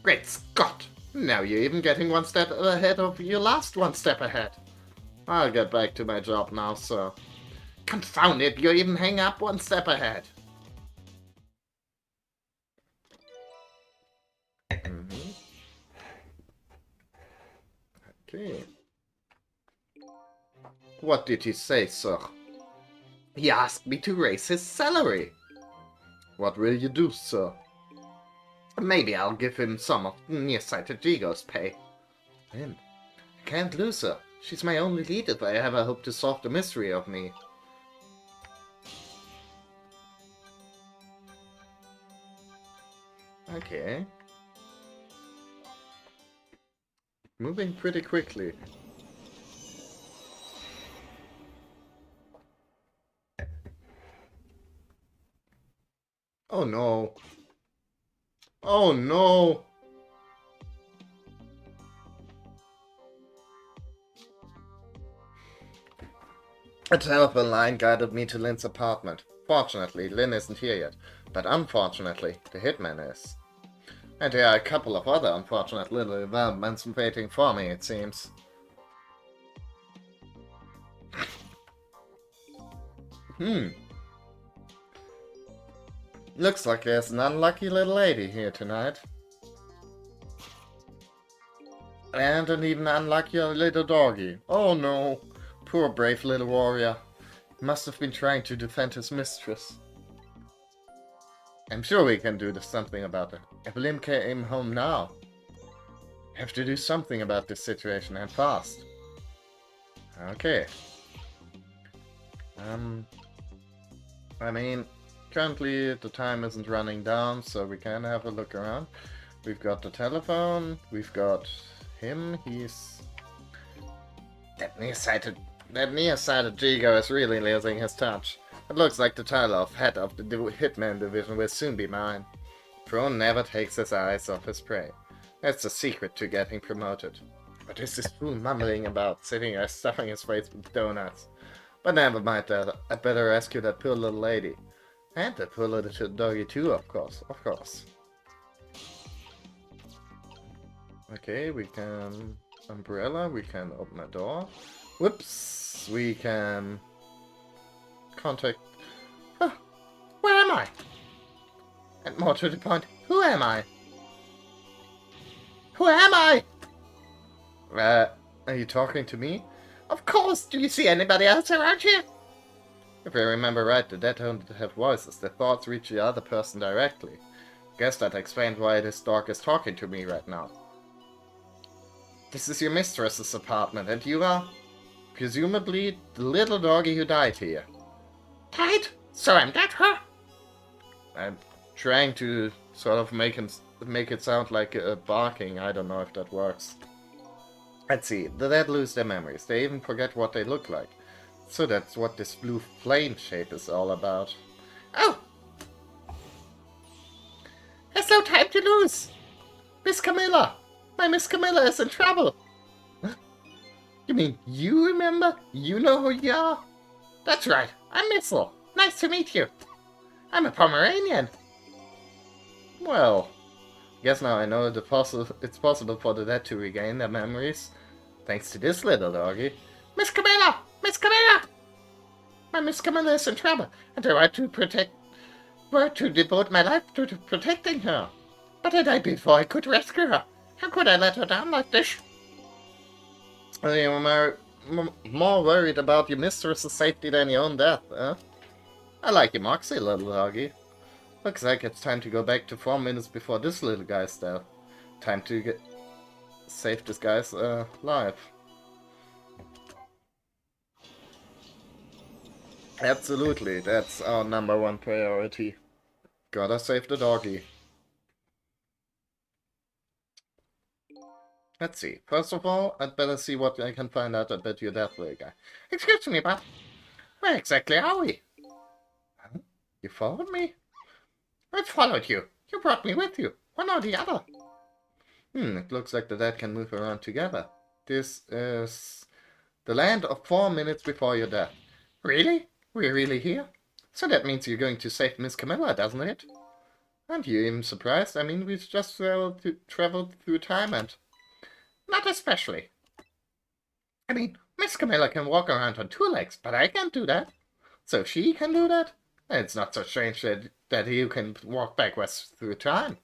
Great Scott! Now you're even getting one step ahead of your last one step ahead. I'll get back to my job now, sir. Confound it, you even hang up one step ahead. Okay. What did he say, sir? He asked me to raise his salary. What will you do, sir? Maybe I'll give him some of nearsighted Jigo's pay. Lin, I can't lose her. She's my only lead if I ever hope to solve the mystery of me. Okay. Moving pretty quickly. Oh no. Oh no! A telephone line guided me to Lin's apartment. Fortunately, Lin isn't here yet, but unfortunately, the hitman is. And there are a couple of other unfortunate little developments waiting for me, it seems. Looks like there's an unlucky little lady here tonight. And an even unluckier little doggy. Oh no! Poor brave little warrior. He must have been trying to defend his mistress. I'm sure we can do something about it. Evelyn came home now. Have to do something about this situation, and fast. Okay. I mean, currently the time isn't running down, so we can have a look around. We've got the telephone, we've got him, he's... That nearsighted Jigo is really losing his touch. It looks like the title of head of the Hitman division will soon be mine. Pro never takes his eyes off his prey. That's the secret to getting promoted. What is this fool mumbling about, sitting there stuffing his face with donuts? But never mind that, I'd better rescue that poor little lady. And that poor little doggy too, of course. Okay, we can... Umbrella, we can open a door. Whoops! We can... Contact... Huh. Where am I? And more to the point, who am I? Who am I? Are you talking to me? Of course! Do you see anybody else around here? If I remember right, the dead don't have voices. Their thoughts reach the other person directly. Guess that explains why this dog is talking to me right now. This is your mistress's apartment, and you are, presumably, the little doggy who died here. Died? So I'm not her? I'm trying to sort of make it sound like barking. I don't know if that works. Let's see. The dead lose their memories. They even forget what they look like. So that's what this blue flame shape is all about. Oh! There's no time to lose! Miss Camilla! My Miss Camilla is in trouble! You mean you remember? You know who you are? That's right, I'm Missile. Nice to meet you. I'm a Pomeranian. Well, guess now I know it's possible for the dead to regain their memories. Thanks to this little doggy. Miss Camilla! Miss Camilla! My Miss Camilla is in trouble, and I were to devote my life to protecting her. But I died before I could rescue her. How could I let her down like this? You're more worried about your mistress's safety than your own death, huh? I like your moxie, little doggy. Looks like it's time to go back to 4 minutes before this little guy's death. Time to save this guy's life. Absolutely, that's our #1 priority. Gotta save the doggy. Let's see. First of all, I'd better see what I can find out about your death ray guy. Excuse me, but where exactly are we? Huh? You followed me? I followed you. You brought me with you. One or the other. It looks like the dead can move around together. This is the land of 4 minutes before your death. Really? We're really here? So that means you're going to save Miss Camilla, doesn't it? Aren't you even surprised? I mean, we've just traveled through time and... Not especially. I mean, Miss Camilla can walk around on 2 legs, but I can't do that. So she can do that? It's not so strange that you can walk backwards through time.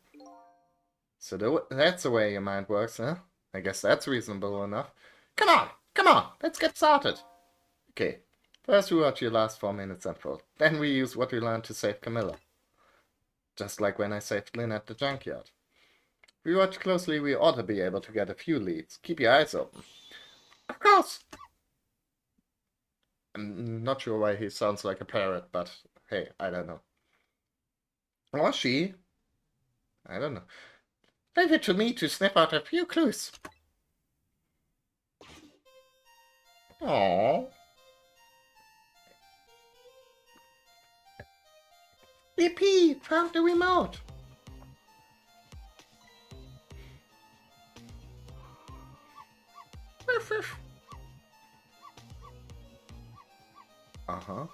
So that's the way your mind works, huh? I guess that's reasonable enough. Come on, let's get started. Okay, first we watch your last 4 minutes unfold. Then we use what we learned to save Camilla. Just like when I saved Lynn at the junkyard. If we watch closely, we ought to be able to get a few leads. Keep your eyes open. Of course! I'm not sure why he sounds like a parrot, but hey, I don't know. Or she. I don't know. Leave it to me to sniff out a few clues. Aww. Yippee! Found the remote! Uh-huh.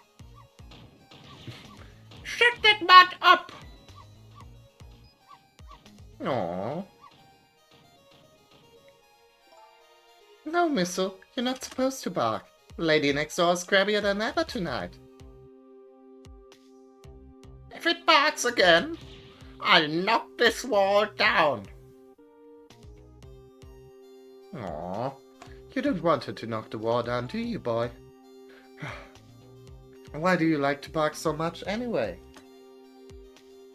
Shut that butt up! Aww. No, Missile, you're not supposed to bark. Lady next door is crabbier than ever tonight. If it barks again, I'll knock this wall down. Aww. You don't want her to knock the wall down, do you, boy? Why do you like to bark so much anyway?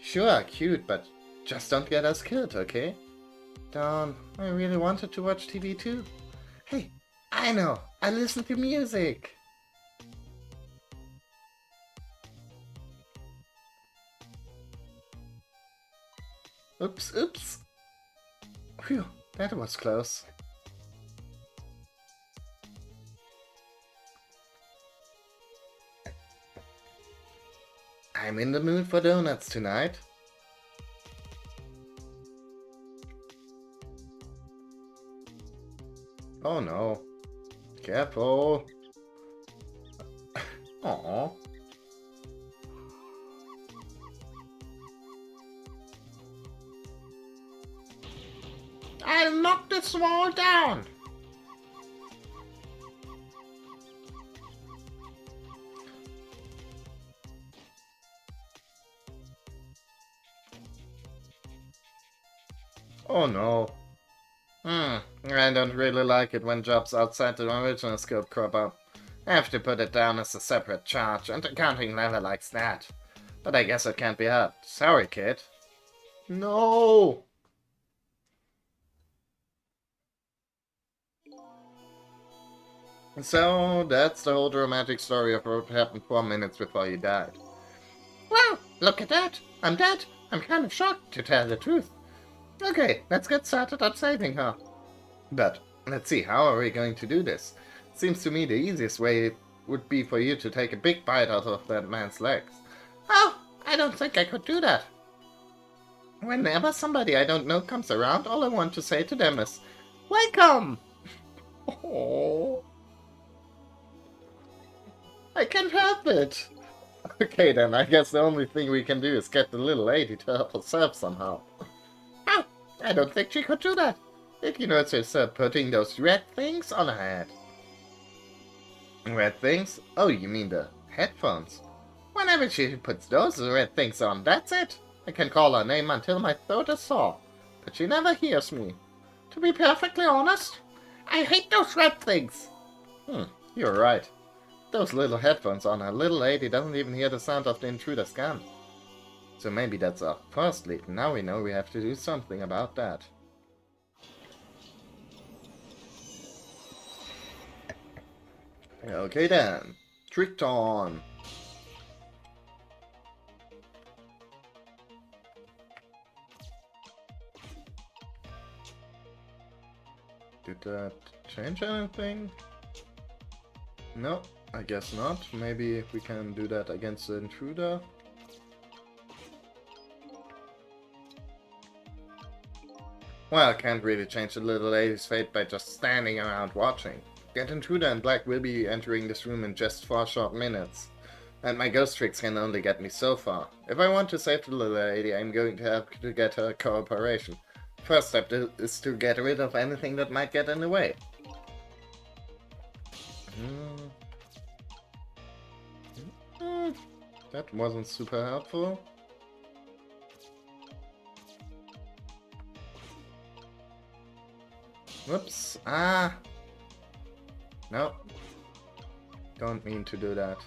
Sure, cute, but just don't get us killed, okay? Darn, I really wanted to watch TV too. Hey, I know, I listen to music. Oops. Phew, that was close. I'm in the mood for donuts tonight. Oh no. Careful. Aww. I'll knock this wall down. Oh no. I don't really like it when jobs outside the original scope crop up. I have to put it down as a separate charge, and accounting never likes that. But I guess it can't be helped. Sorry, kid. No! So, that's the whole dramatic story of what happened 4 minutes before you died. Wow, look at that! I'm dead! I'm kind of shocked, to tell the truth. Okay, let's get started on saving her. But, let's see, how are we going to do this? Seems to me the easiest way would be for you to take a big bite out of that man's legs. Oh, I don't think I could do that. Whenever somebody I don't know comes around, all I want to say to them is, welcome! Oh, I can't help it. Okay then, I guess the only thing we can do is get the little lady to help herself somehow. Oh, I don't think she could do that. If you notice her putting those red things on her head. Red things? Oh, you mean the headphones. Whenever she puts those red things on, that's it. I can call her name until my throat is sore, but she never hears me. To be perfectly honest, I hate those red things. You're right. Those little headphones on, a little lady doesn't even hear the sound of the intruder's gun. So maybe that's our first lead. Now we know we have to do something about that. Okay then. Tricked on. Did that change anything? No, I guess not. Maybe we can do that against the intruder. Well, I can't really change the little lady's fate by just standing around watching. That intruder in black will be entering this room in just 4 short minutes. And my ghost tricks can only get me so far. If I want to save the little lady, I'm going to have to get her cooperation. First step is to get rid of anything that might get in the way. That wasn't super helpful. Whoops. Ah! No. Don't mean to do that.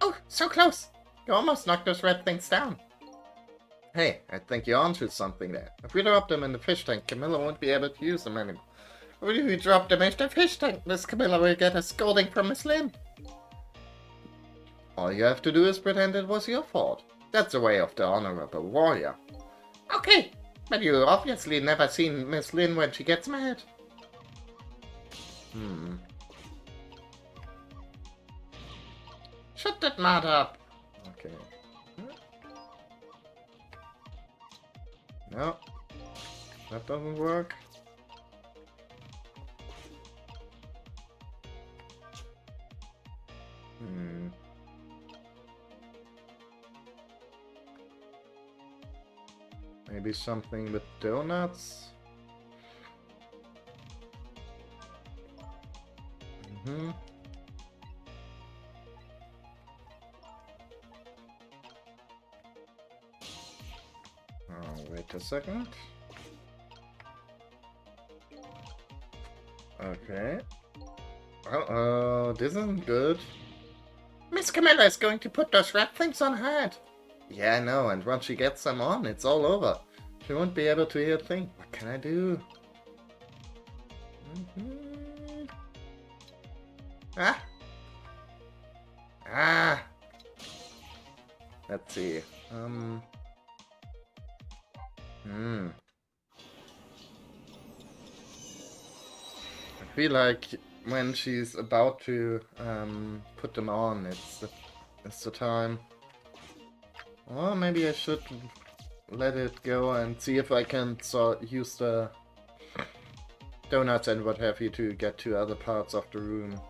Oh, so close! You almost knocked those red things down. Hey, I think you onto something there. If we drop them in the fish tank, Camilla won't be able to use them anymore. Or if we drop them in the fish tank, Miss Camilla will get a scolding from Miss Lynn. All you have to do is pretend it was your fault. That's the way of the honorable warrior. Okay, but you obviously never seen Miss Lynn when she gets mad. Shut that mud up. Okay. No. That doesn't work. Maybe something with donuts? Oh, wait a second. Okay. Uh-oh, this isn't good. Miss Camilla is going to put those red things on her head. Yeah, I know, and once she gets them on, it's all over. She won't be able to hear a thing. What can I do? Ah! Ah! Let's see. I feel like when she's about to put them on, it's the time. Or maybe I should let it go and see if I can use the donuts and what have you to get to other parts of the room.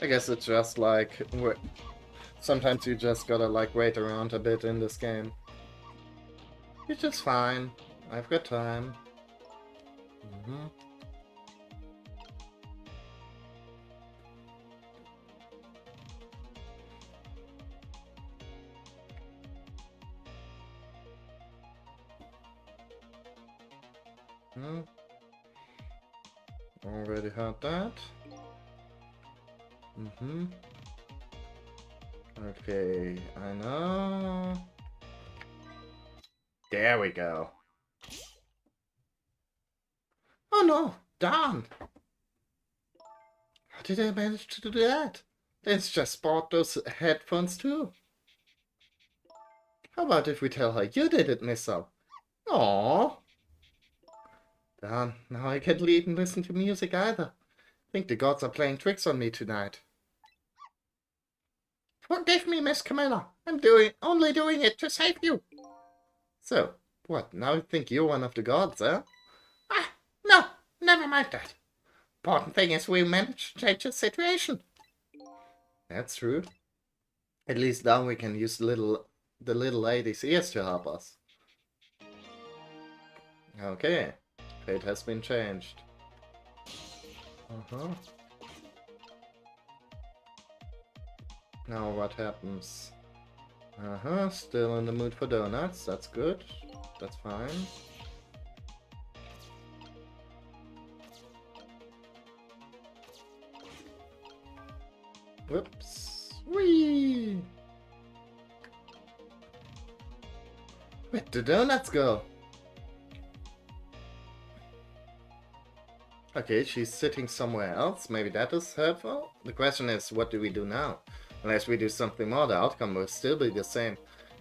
I guess it's just like, sometimes you just gotta like wait around a bit in this game. Which is fine. I've got time. Already had that. Okay, I know. There we go. Oh no, darn! How did I manage to do that? Let's just bought those headphones too. How about if we tell her you did it, Missile? Aww. Darn, now I can't even listen to music either. I think the gods are playing tricks on me tonight. Forgive me, Miss Camilla. I'm only doing it to save you. So, What, now you think you're one of the gods, eh? Ah, no, never mind that. Important thing is we managed to change the situation. That's true. At least now we can use the little lady's ears to help us. Okay. Fate has been changed. Uh-huh. Now what happens? Uh-huh, still in the mood for donuts. That's good. That's fine. Whoops. Whee! Where'd the donuts go? Okay, she's sitting somewhere else. Maybe that is helpful. The question is, what do we do now? Unless we do something more, the outcome will still be the same.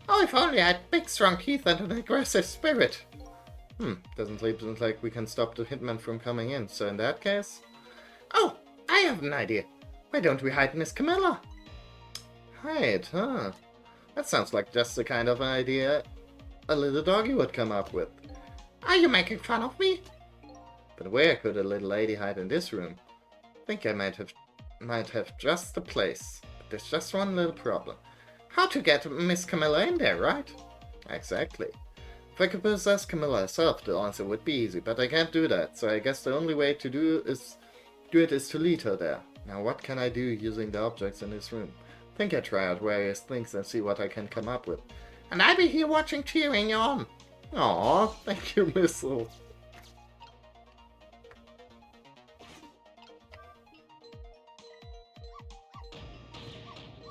Oh, if only I had big strong teeth and an aggressive spirit. Doesn't seem like we can stop the hitman from coming in, so in that case... Oh, I have an idea. Why don't we hide Miss Camilla? Hide, huh? That sounds like just the kind of idea a little doggy would come up with. Are you making fun of me? But where could a little lady hide in this room? I think I might have just the place. But there's just one little problem. How to get Miss Camilla in there, right? Exactly. If I could possess Camilla herself, the answer would be easy, but I can't do that, so I guess the only way to do it is to lead her there. Now what can I do using the objects in this room? I think I try out various things and see what I can come up with. And I'll be here watching, cheering on. Aw, thank you, Missile.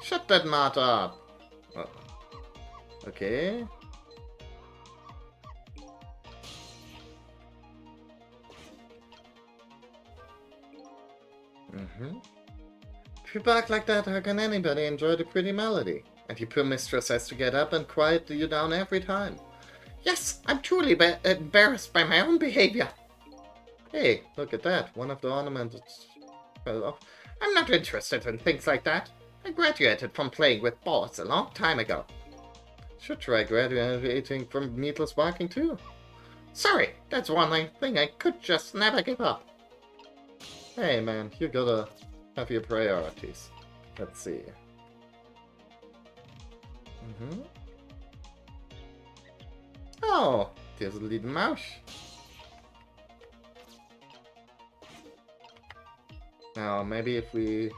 Shut that mouth up. Oh. Okay. If you bark like that, how can anybody enjoy the pretty melody? And your poor mistress has to get up and quiet you down every time. Yes, I'm truly embarrassed by my own behavior. Hey, look at that. One of the ornaments fell off. I'm not interested in things like that. I graduated from playing with balls a long time ago. Should try graduating from needless barking too. Sorry, that's one thing I could just never give up. Hey man, you gotta have your priorities. Let's see. Oh, there's a little mouse. Now, maybe if we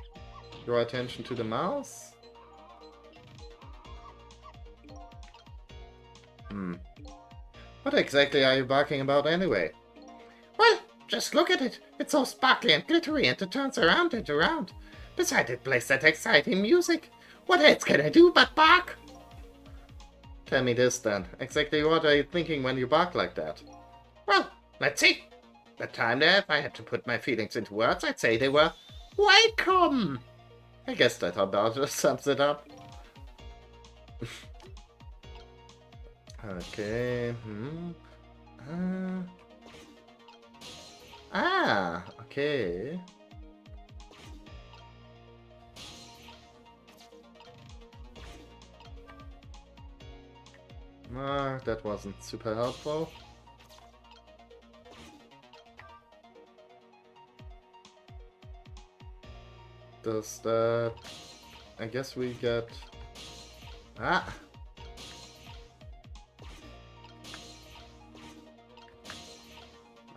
draw attention to the mouse? What exactly are you barking about anyway? Well, just look at it. It's all sparkly and glittery and it turns around and around. Besides, it plays that exciting music. What else can I do but bark? Tell me this then. Exactly what are you thinking when you bark like that? Well, let's see. The time there, if I had to put my feelings into words, I'd say they were welcome. I guess that about just sums it up. Okay. Okay. That wasn't super helpful. Does that... I guess we get...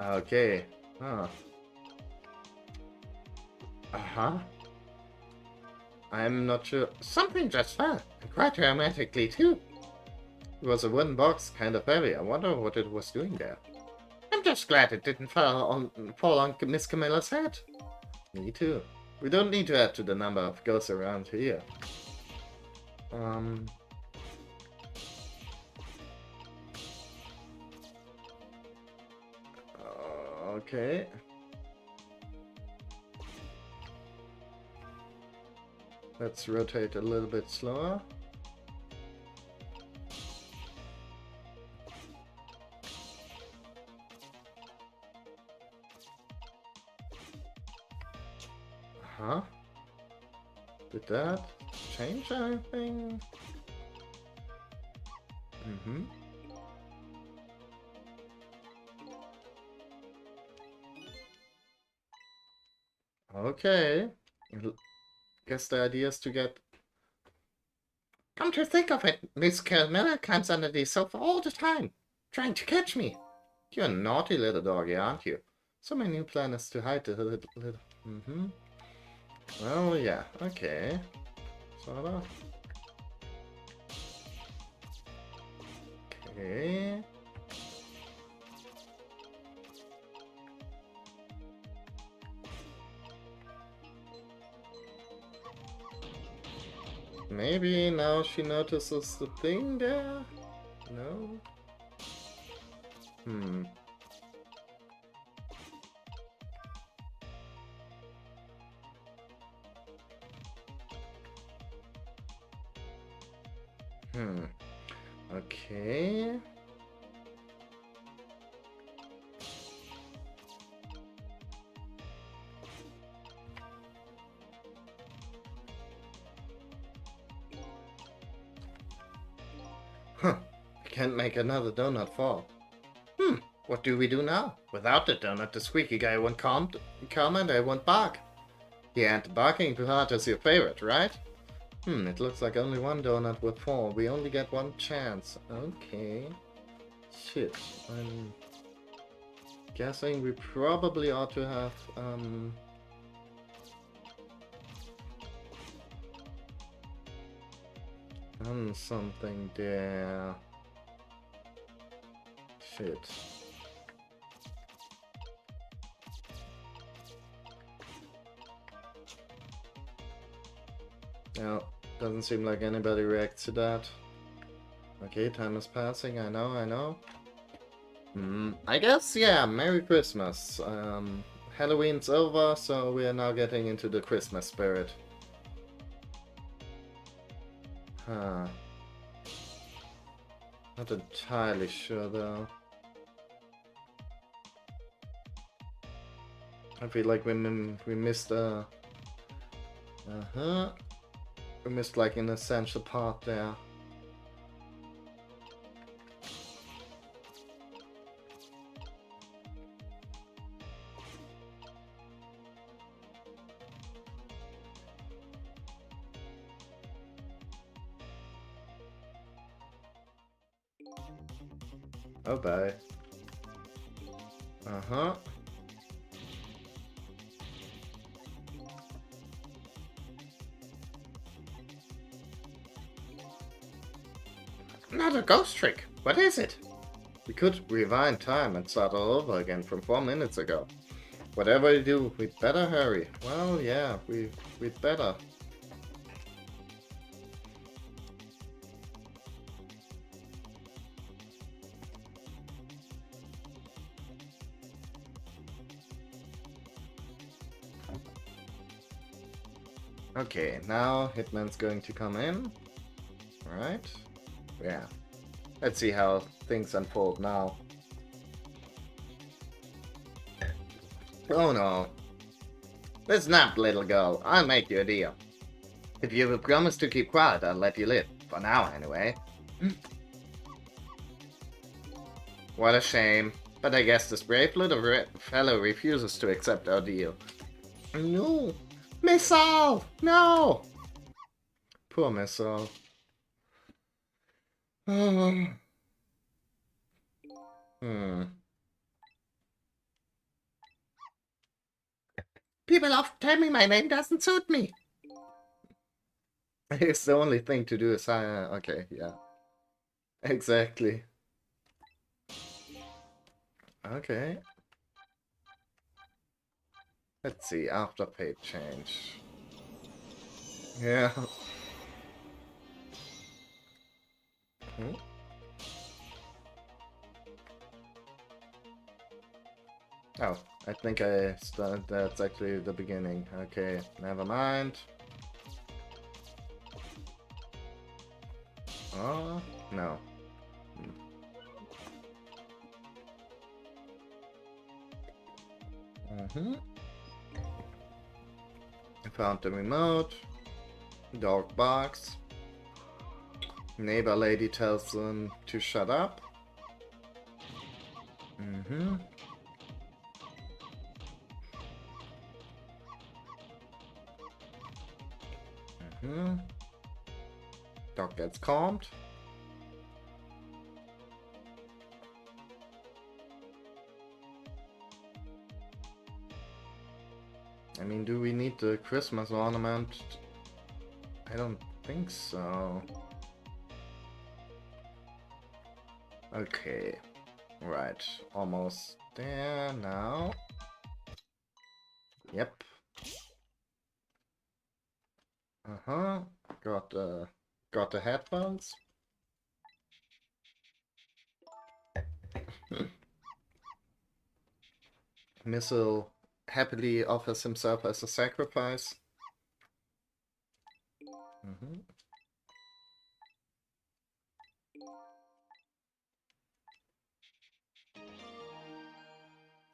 Okay. I'm not sure. Something just fell. And quite dramatically too. It was a wooden box, kind of heavy. I wonder what it was doing there. I'm just glad it didn't fall on Miss Camilla's head. Me too. We don't need to add to the number of ghosts around here. Okay. Let's rotate a little bit slower. Did that change anything? Okay. Guess the idea is to get... Come to think of it, Miss Carmilla climbs under the sofa all the time, trying to catch me. You're a naughty little doggy, aren't you? So my new plan is to hide the little... Mm-hmm. Well, yeah, okay. Sort of. Okay. Maybe now she notices the thing there? No? Hmm. Hmm. Okay. Huh. I can't make another donut fall. What do we do now? Without the donut, the squeaky guy won't comment, I won't bark. Yeah, and the barking part is your favorite, right? It looks like only one donut will fall. We only get one chance. Okay. Shit. I'm guessing we probably ought to have, done something there. Shit. No, doesn't seem like anybody reacts to that. Okay, time is passing, I know. I guess, yeah, Merry Christmas. Halloween's over, so we are now getting into the Christmas spirit. Huh. Not entirely sure, though. I feel like we missed we missed like an essential part there. Oh, bye. Not a ghost trick. What is it? We could rewind time and start all over again from 4 minutes ago. Whatever we do, we'd better hurry. Well, yeah, we'd better. Okay, now Hitman's going to come in. Alright. Yeah. Let's see how things unfold now. Oh no. Listen up, little girl. I'll make you a deal. If you will promise to keep quiet, I'll let you live. For now, anyway. What a shame. But I guess this brave little fellow refuses to accept our deal. No. Missile! No! Poor Missile. People often tell me my name doesn't suit me. It's the only thing to do is okay, yeah. Exactly. Okay. Let's see, after fate change. Yeah. Oh, I think I started, that's actually the beginning. Okay, never mind. Oh, no. I found the remote. Dog barks. Neighbor lady tells them to shut up. Dog gets calmed. I mean, do we need the Christmas ornament? I don't think so. Okay. Right. Almost there now. Yep. Uh-huh. Got the headphones. Missile happily offers himself as a sacrifice.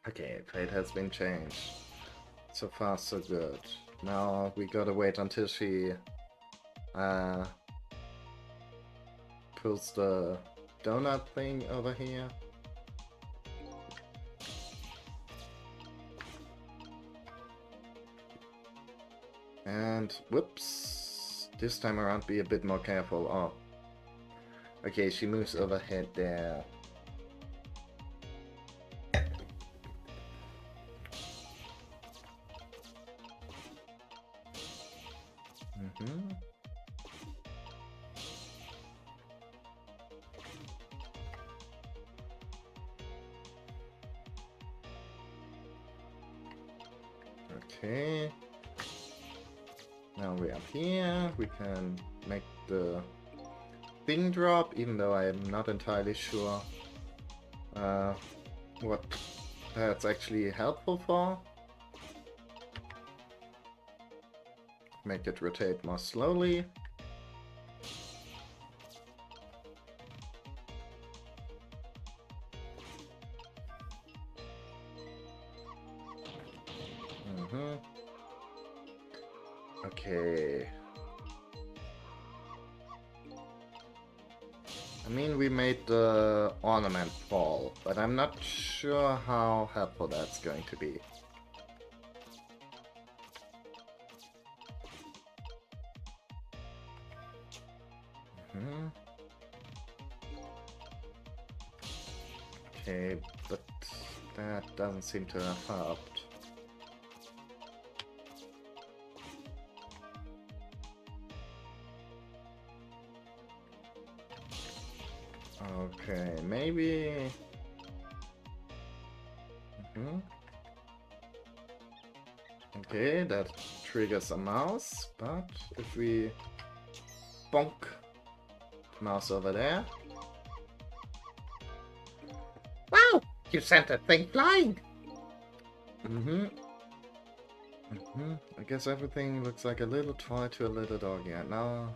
Okay, fate has been changed. So far, so good. Now we gotta wait until she pulls the donut thing over here. And whoops, this time around be a bit more careful. Oh, okay, she moves overhead there. Okay. Now we are here. We can make the thing drop, even though I am not entirely sure what that's actually helpful for. Make it rotate more slowly. Okay. I mean, we made the ornament fall, but I'm not sure how helpful that's going to be. Okay, but that doesn't seem to have helped. Okay, maybe... Okay, that triggers a mouse, but if we bonk mouse over there... Wow! You sent that thing flying! I guess everything looks like a little toy to a little dog yet now.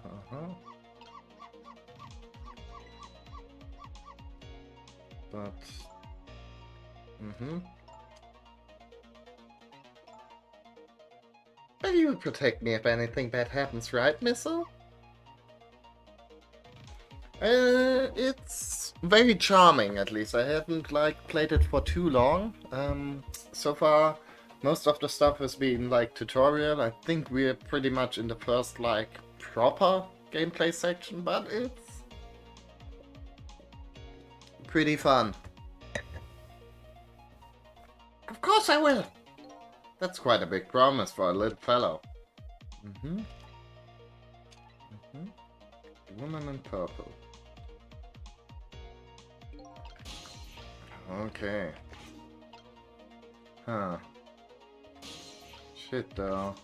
But... But you would protect me if anything bad happens, right, Missile? It's very charming, at least. I haven't, played it for too long. So far, most of the stuff has been, tutorial. I think we're pretty much in the first, proper gameplay section, but it's pretty fun. Of course I will! That's quite a big promise for a little fellow. Woman in purple. Okay. Huh. Shit, though.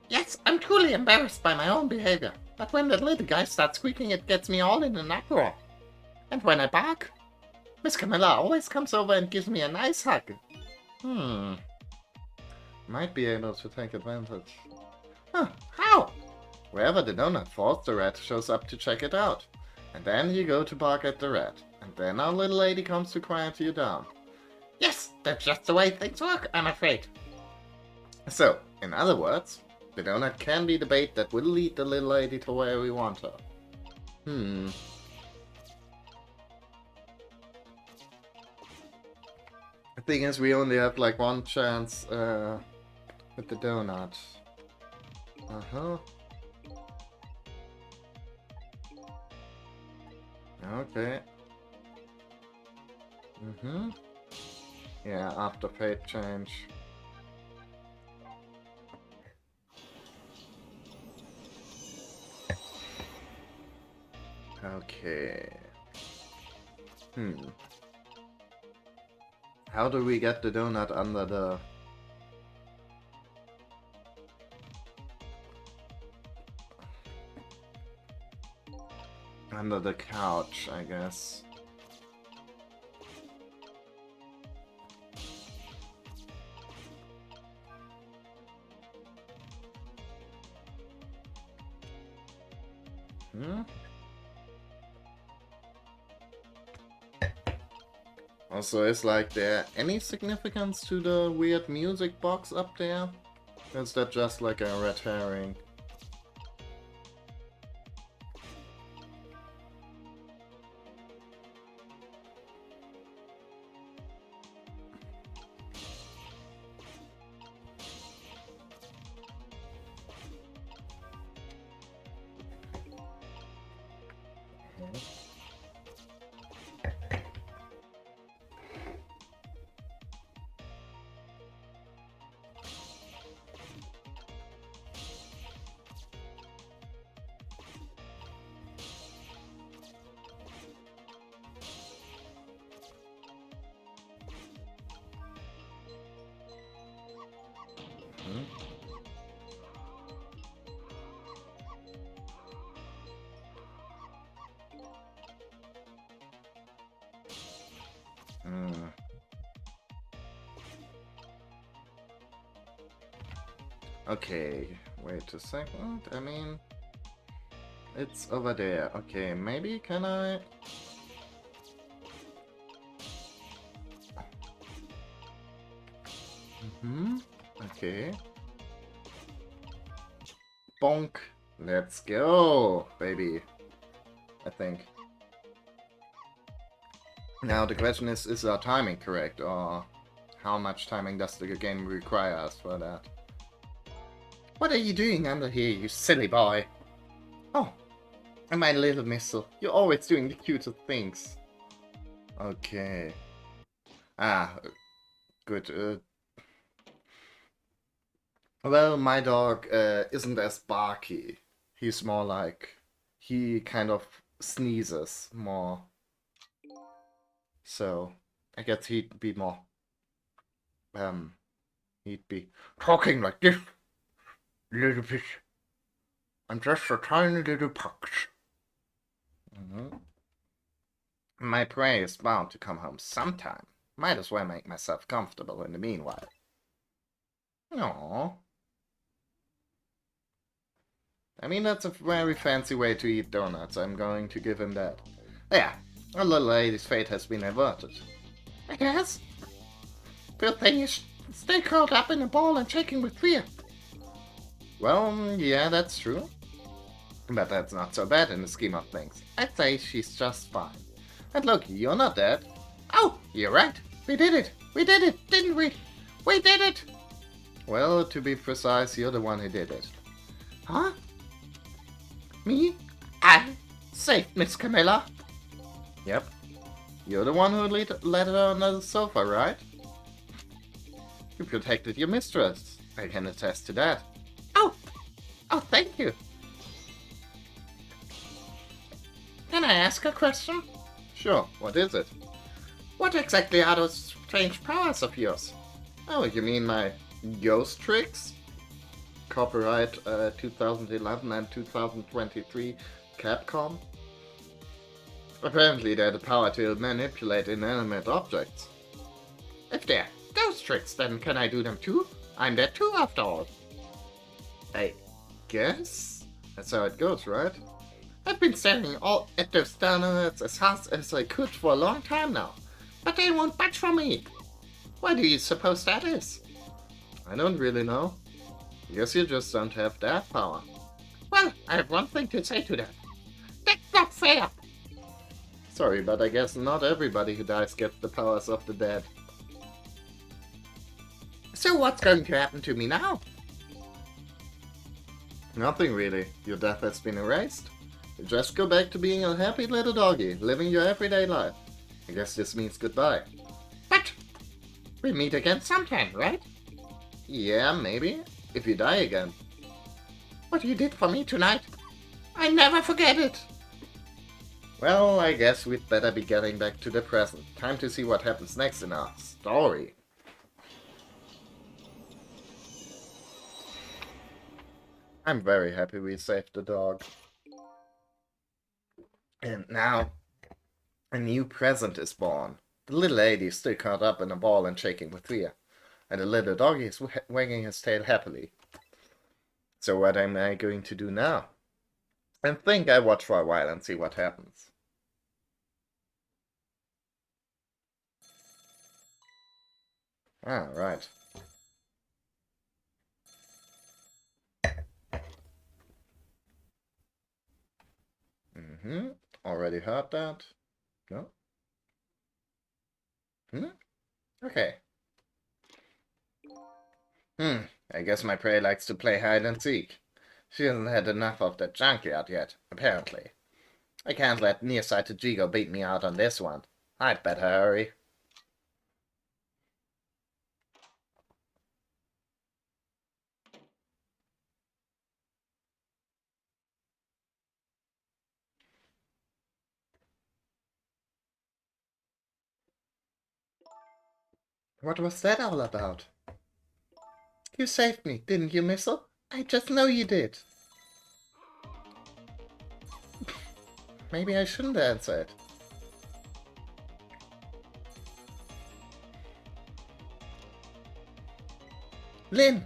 Yes, I'm truly embarrassed by my own behavior. But when the little guy starts squeaking, it gets me all in an uproar. And when I bark, Miss Camilla always comes over and gives me a nice hug. Might be able to take advantage. Huh, how? Wherever the donut falls, the rat shows up to check it out. And then you go to bark at the rat. And then our little lady comes to quiet you down. Yes, that's just the way things work, I'm afraid. So, in other words, the donut can be the bait that will lead the little lady to where we want her. The thing is, we only have one chance with the donut. Uh-huh. Okay. Mm-hmm. Yeah, after fate change. Okay. How do we get the donut under the... under the couch, I guess. Also, is like there any significance to the weird music box up there? Or is that just like a red herring? Okay, wait a second. I mean, it's over there. Okay, maybe can I... Okay. Bonk. Let's go, baby. I think. Now the question is our timing correct, or how much timing does the game require us for that? What are you doing under here, you silly boy? Oh, my little missile. You're always doing the cutest things. Okay. Ah, good. Well, my dog isn't as barky. He's more like... he kind of sneezes more. So, I guess he'd be more... he'd be talking like this. Little bit. I'm just a tiny little pox. My prey is bound to come home sometime. Might as well make myself comfortable in the meanwhile. Aww. I mean, that's a very fancy way to eat donuts. I'm going to give him that. Yeah, our little lady's fate has been averted. I guess. Poor thing is stay curled up in a ball and shaking with fear. Well, yeah, that's true. But that's not so bad in the scheme of things. I'd say she's just fine. And look, you're not dead. Oh, you're right. We did it. We did it, didn't we? We did it! Well, to be precise, you're the one who did it. Huh? Me? I saved Miss Camilla. Yep. You're the one who let her under the sofa, right? You protected your mistress. I can attest to that. Oh, thank you. Can I ask a question? Sure, what is it? What exactly are those strange powers of yours? Oh, you mean my ghost tricks? Copyright 2011 and 2023 Capcom? Apparently they're the power to manipulate inanimate objects. If they're ghost tricks, then can I do them too? I'm dead too, after all. I guess? That's how it goes, right? I've been staring at those donuts as hard as I could for a long time now, but they won't budge from me. Why do you suppose that is? I don't really know. I guess you just don't have that power. Well, I have one thing to say to that. That's not fair! Sorry, but I guess not everybody who dies gets the powers of the dead. So what's going to happen to me now? Nothing really. Your death has been erased. You just go back to being a happy little doggy, living your everyday life. I guess this means goodbye. But we meet again sometime, right? Yeah, maybe. If you die again. What you did for me tonight, I never forget it. Well, I guess we'd better be getting back to the present. Time to see what happens next in our story. I'm very happy we saved the dog. And now, a new present is born. The little lady is still caught up in a ball and shaking with fear. And the little doggy is wagging his tail happily. So what am I going to do now? I think I watch for a while and see what happens. Ah, right. Already heard that? No? Okay. I guess my prey likes to play hide and seek. She hasn't had enough of that junkyard yet, apparently. I can't let nearsighted Jigo beat me out on this one. I'd better hurry. What was that all about? You saved me, didn't you, Missile? I just know you did. Maybe I shouldn't answer it. Lynn!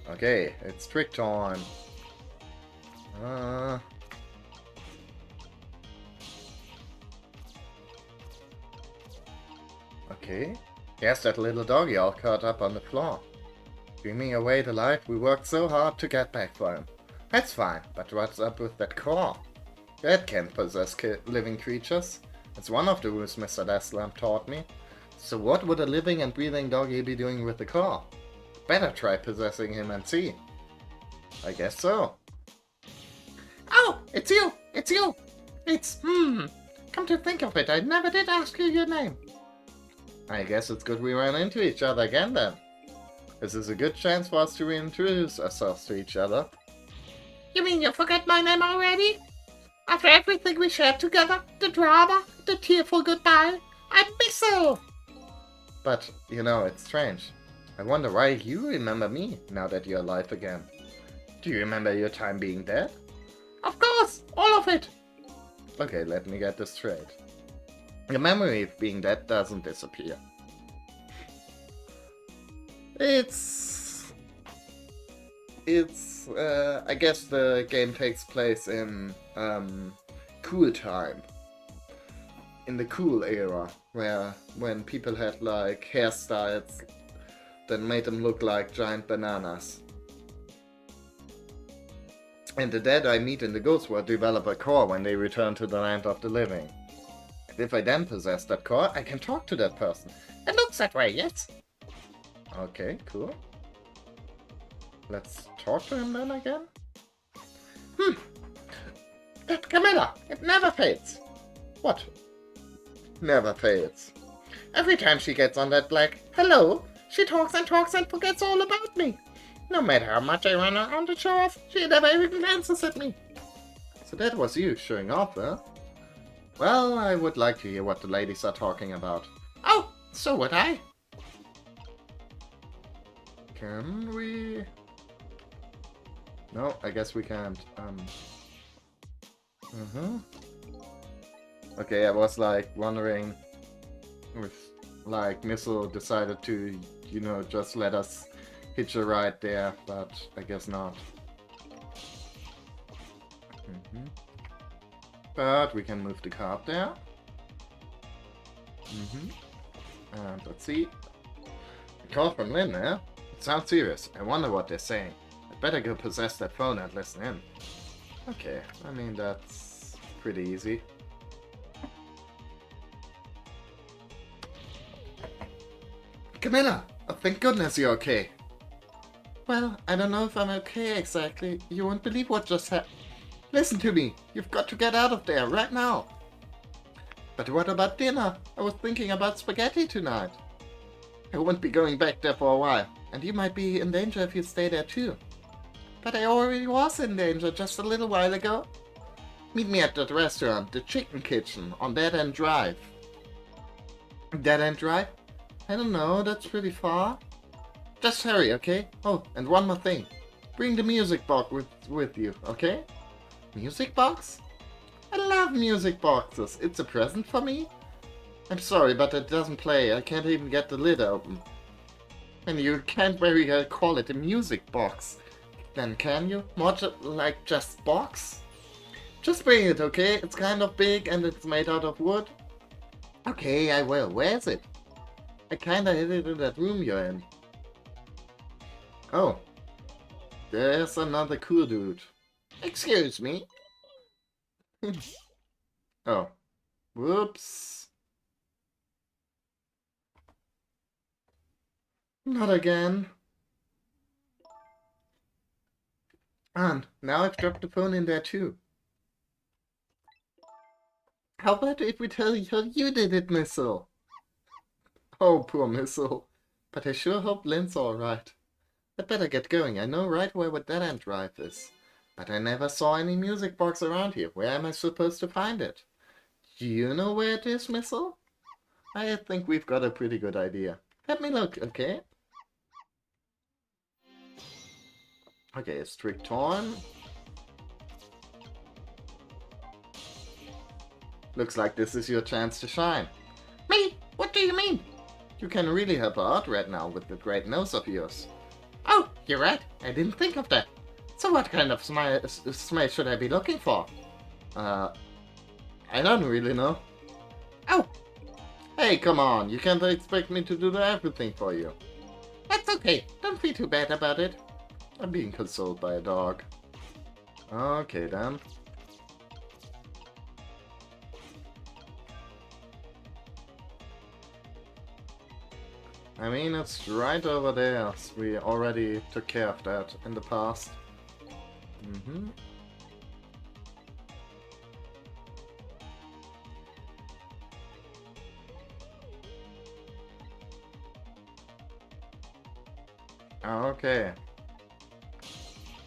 Okay, it's trick time. Okay. Here's that little doggy all caught up on the floor. Screaming away the life we worked so hard to get back for him. That's fine, but what's up with that core? That can't possess living creatures. It's one of the rules Mr. Deslam taught me. So what would a living and breathing doggy be doing with the core? Better try possessing him and see. I guess so. Oh, it's you! It's you! It's, come to think of it, I never did ask you your name. I guess it's good we ran into each other again then. This is a good chance for us to reintroduce ourselves to each other. You mean you forget my name already? After everything we shared together, the drama, the tearful goodbye, I'm Missile! But, you know, it's strange. I wonder why you remember me, now that you're alive again. Do you remember your time being dead? Of course! All of it! Okay, let me get this straight. Your memory of being dead doesn't disappear. I guess the game takes place in, cool time. In the cool era, when people had, like, hairstyles that made them look like giant bananas. And the dead I meet in the Ghost World develop a core when they return to the land of the living. And if I then possess that core, I can talk to that person. It looks that way, yes? Okay, cool. Let's talk to him then again. That Camilla, it never fades. What? Never fades. Every time she gets on that black hello, she talks and forgets all about me. No matter how much I run around to show off, she never even glances at me. So that was you showing off, huh? Well, I would like to hear what the ladies are talking about. Oh, so would I. Can we? No, I guess we can't. Okay, I was like wondering if like Missile decided to, you know, just let us hitch a ride there, but I guess not. But we can move the car up there. And let's see. A call from Lynn, eh? It sounds serious. I wonder what they're saying. I'd better go possess that phone and listen in. Okay, I mean that's pretty easy. Camilla! Oh, thank goodness you're okay. Well, I don't know if I'm okay exactly. You won't believe what just happened. Listen to me. You've got to get out of there right now. But what about dinner? I was thinking about spaghetti tonight. I won't be going back there for a while, and you might be in danger if you stay there too. But I already was in danger just a little while ago. Meet me at that restaurant, the Chicken Kitchen, on Dead End Drive. Dead End Drive? I don't know, that's pretty far. Just hurry, okay? Oh, and one more thing. Bring the music box with you, okay? Music box? I love music boxes. It's a present for me? I'm sorry, but it doesn't play. I can't even get the lid open. And you can't very well call it a music box. Then can you? More like just box? Just bring it, okay? It's kind of big and it's made out of wood. Okay, I will. Where is it? I kinda hid it in that room you're in. Oh. There's another cool dude. Excuse me. Oh. Whoops. Not again. And now I've dropped the phone in there too. How about if we tell you did it, Missile? Oh, poor Missile. But I sure hope Lynn's alright. I'd better get going. I know right where Dead End Drive is. But I never saw any music box around here. Where am I supposed to find it? Do you know where it is, Missile? I think we've got a pretty good idea. Let me look, okay? Okay, strict time. Looks like this is your chance to shine. Me? What do you mean? You can really help her out right now with the great nose of yours. Oh, you're right. I didn't think of that. So what kind of smile should I be looking for? I don't really know. Oh! Hey, come on. You can't expect me to do everything for you. That's okay. Don't feel too bad about it. I'm being consoled by a dog. Okay, then. I mean, it's right over there. So we already took care of that in the past. Okay.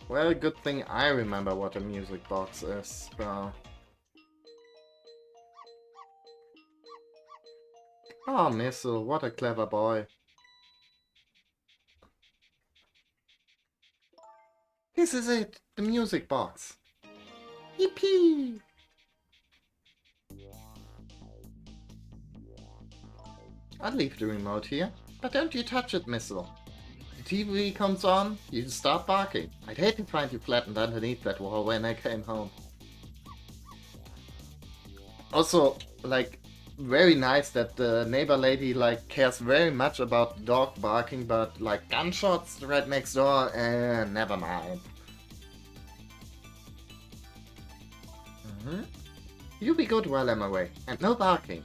Well, good thing I remember what a music box is, so... Oh, Missile, what a clever boy. This is it, the music box. Yippee! I'll leave the remote here, but don't you touch it, Missile. The TV comes on, you start barking. I'd hate to find you flattened underneath that wall when I came home. Also, like, very nice that the neighbor lady, like, cares very much about dog barking, but, like, gunshots right next door, never mind. You be good while I'm away, and no barking.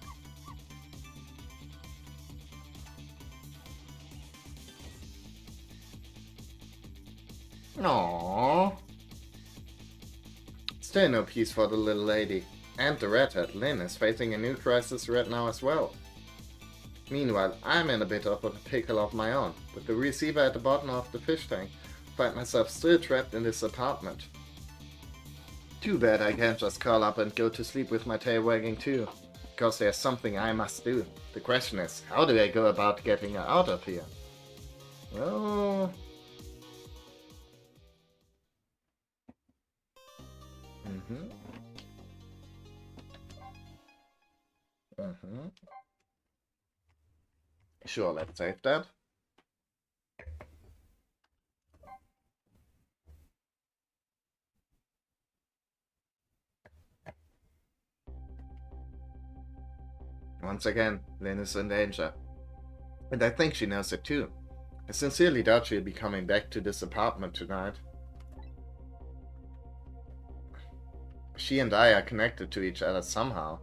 Aww. Still no peace for the little lady. And the redhead, Lynn, is facing a new crisis right now as well. Meanwhile, I'm in a bit of a pickle of my own. With the receiver at the bottom of the fish tank, find myself still trapped in this apartment. Too bad I can't just curl up and go to sleep with my tail wagging too. Because there's something I must do. The question is, how do I go about getting her out of here? Well... Sure, let's save that. Once again, Lynn is in danger. And I think she knows it too. I sincerely doubt she'll be coming back to this apartment tonight. She and I are connected to each other somehow.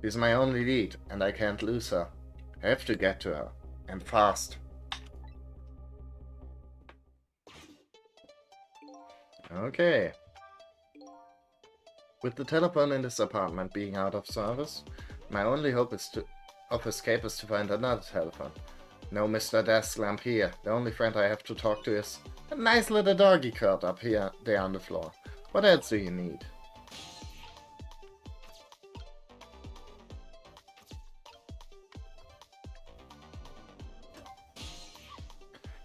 She's my only lead, and I can't lose her. I have to get to her. And fast. Okay. With the telephone in this apartment being out of service, my only hope of escape is to find another telephone. No Mr. Desk Lamp here. The only friend I have to talk to is a nice little doggy curled up there on the floor. What else do you need?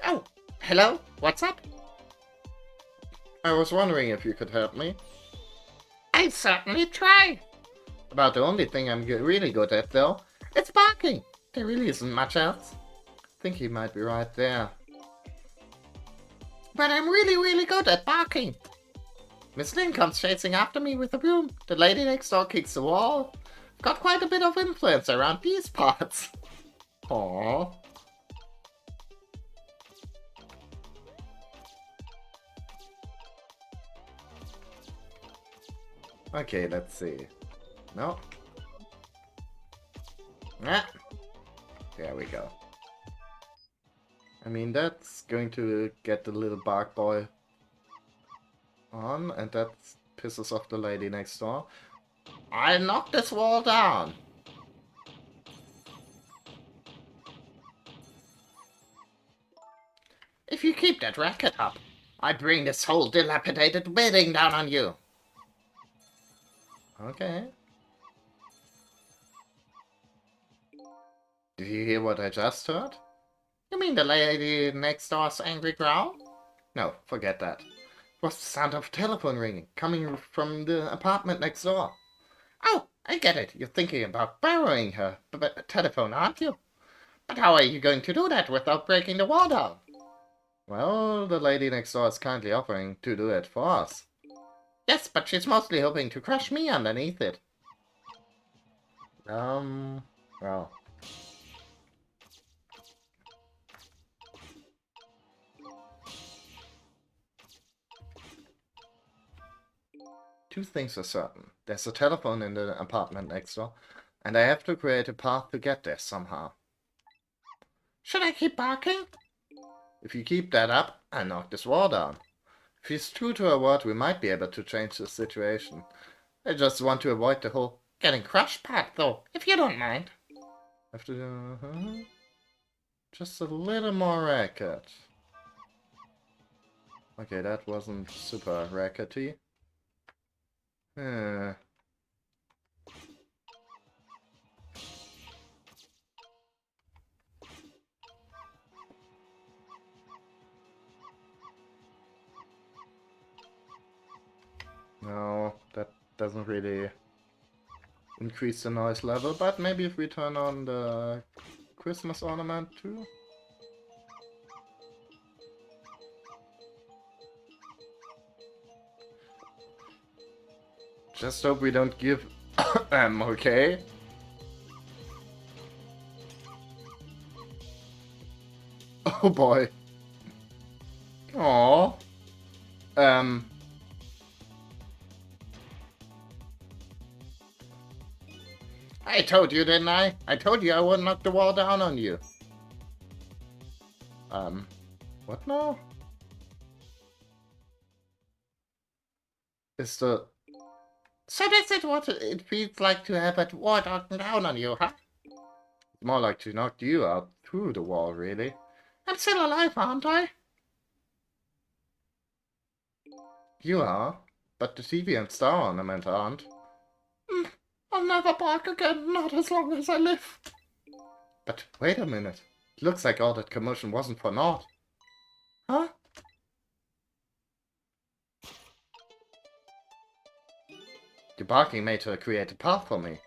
Oh, hello? What's up? I was wondering if you could help me. I'll certainly try. About the only thing I'm really good at, though, it's barking. There really isn't much else. I think he might be right there. But I'm really good at barking. Miss Lin comes chasing after me with a broom. The lady next door kicks the wall. Got quite a bit of influence around these parts. Aww. Okay, let's see. No. Ah. There we go. I mean, that's going to get the little bark boy on, and that pisses off the lady next door. I'll knock this wall down. If you keep that racket up, I bring this whole dilapidated building down on you. Okay. Did you hear what I just heard? You mean the lady next door's angry growl? No, forget that. It was the sound of a telephone ringing, coming from the apartment next door. Oh, I get it. You're thinking about borrowing her telephone, aren't you? But how are you going to do that without breaking the wall down? Well, the lady next door is kindly offering to do it for us. Yes, but she's mostly hoping to crush me underneath it. Well. Two things are certain. There's a telephone in the apartment next door, and I have to create a path to get there somehow. Should I keep barking? If you keep that up, I'll knock this wall down. If she's true to her word, we might be able to change the situation. I just want to avoid the whole getting crushed part, though, if you don't mind. Have to do... just a little more racket. Okay, that wasn't super rackety. No, that doesn't really increase the noise level, but maybe if we turn on the Christmas ornament too. Just hope we don't give okay? Oh boy. Aww. I told you, didn't I? I told you I would knock the wall down on you. What now? Is the... So this is what it feels like to have a wall knocked down on you, huh? It's more like to knock you out through the wall, really. I'm still alive, aren't I? You are, but the TV and star ornament aren't. I'll never bark again, not as long as I live. But wait a minute. It looks like all that commotion wasn't for naught. Huh? The barking made her create a path for me.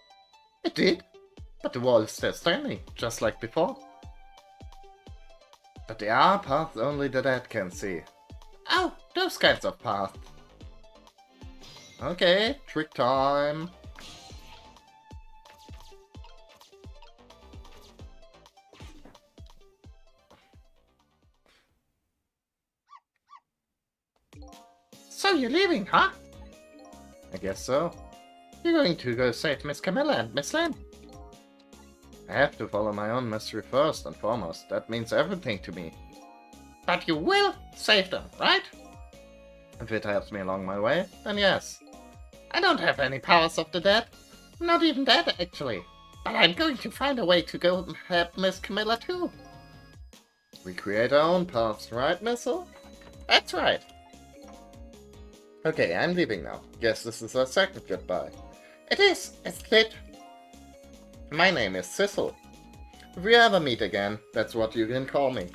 It did, but the wall is still standing, just like before. But there are paths only the dead can see. Oh, those kinds of paths. Okay, trick time. So you're leaving, huh? I guess so. You're going to go save Miss Camilla and Miss Lin. I have to follow my own mystery first and foremost. That means everything to me. But you will save them, right? If it helps me along my way, then yes. I don't have any powers of the dead. Not even that, actually. But I'm going to find a way to go and help Miss Camilla too. We create our own paths, right, Missile? That's right. Okay, I'm leaving now. Guess this is our second goodbye. It is, isn't it? My name is Sissel. If we ever meet again, that's what you can call me.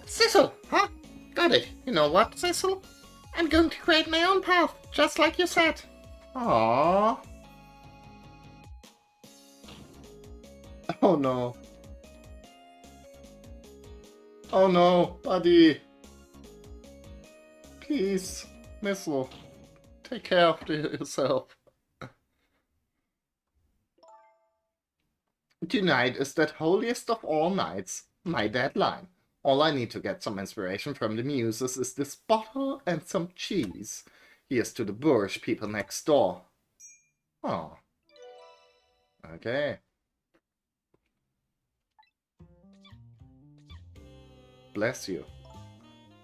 Sissel, huh? Got it. You know what, Sissel? I'm going to create my own path, just like you said. Aww. Oh no. Oh no, buddy. Please, Missile, take care of yourself. Tonight is that holiest of all nights, my deadline. All I need to get some inspiration from the muses is this bottle and some cheese. Here's to the boorish people next door. Oh. Okay. Bless you.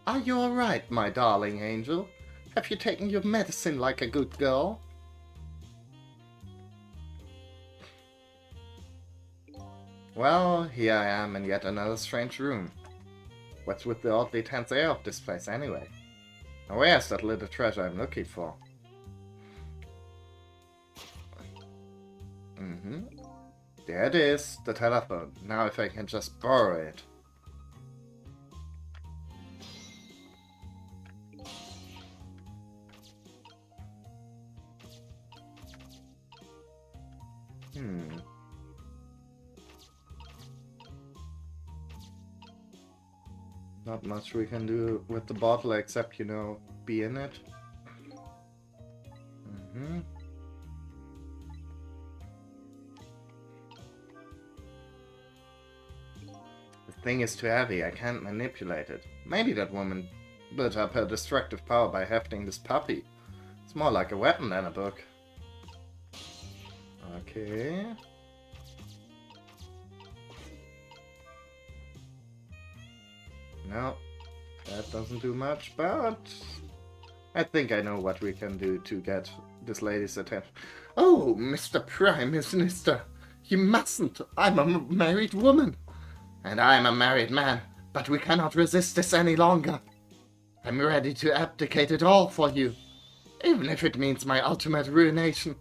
Are you alright, my darling angel? Have you taken your medicine like a good girl? Well, here I am in yet another strange room. What's with the oddly tense air of this place anyway? Now where's that little treasure I'm looking for? There it is, the telephone. Now if I can just borrow it. Not much we can do with the bottle except, you know, be in it. The thing is too heavy, I can't manipulate it. Maybe that woman built up her destructive power by hefting this puppy. It's more like a weapon than a book. Okay. No, that doesn't do much, but I think I know what we can do to get this lady's attention. Oh, Mr. Prime Minister, you mustn't. I'm a married woman. And I'm a married man, but we cannot resist this any longer. I'm ready to abdicate it all for you, even if it means my ultimate ruination.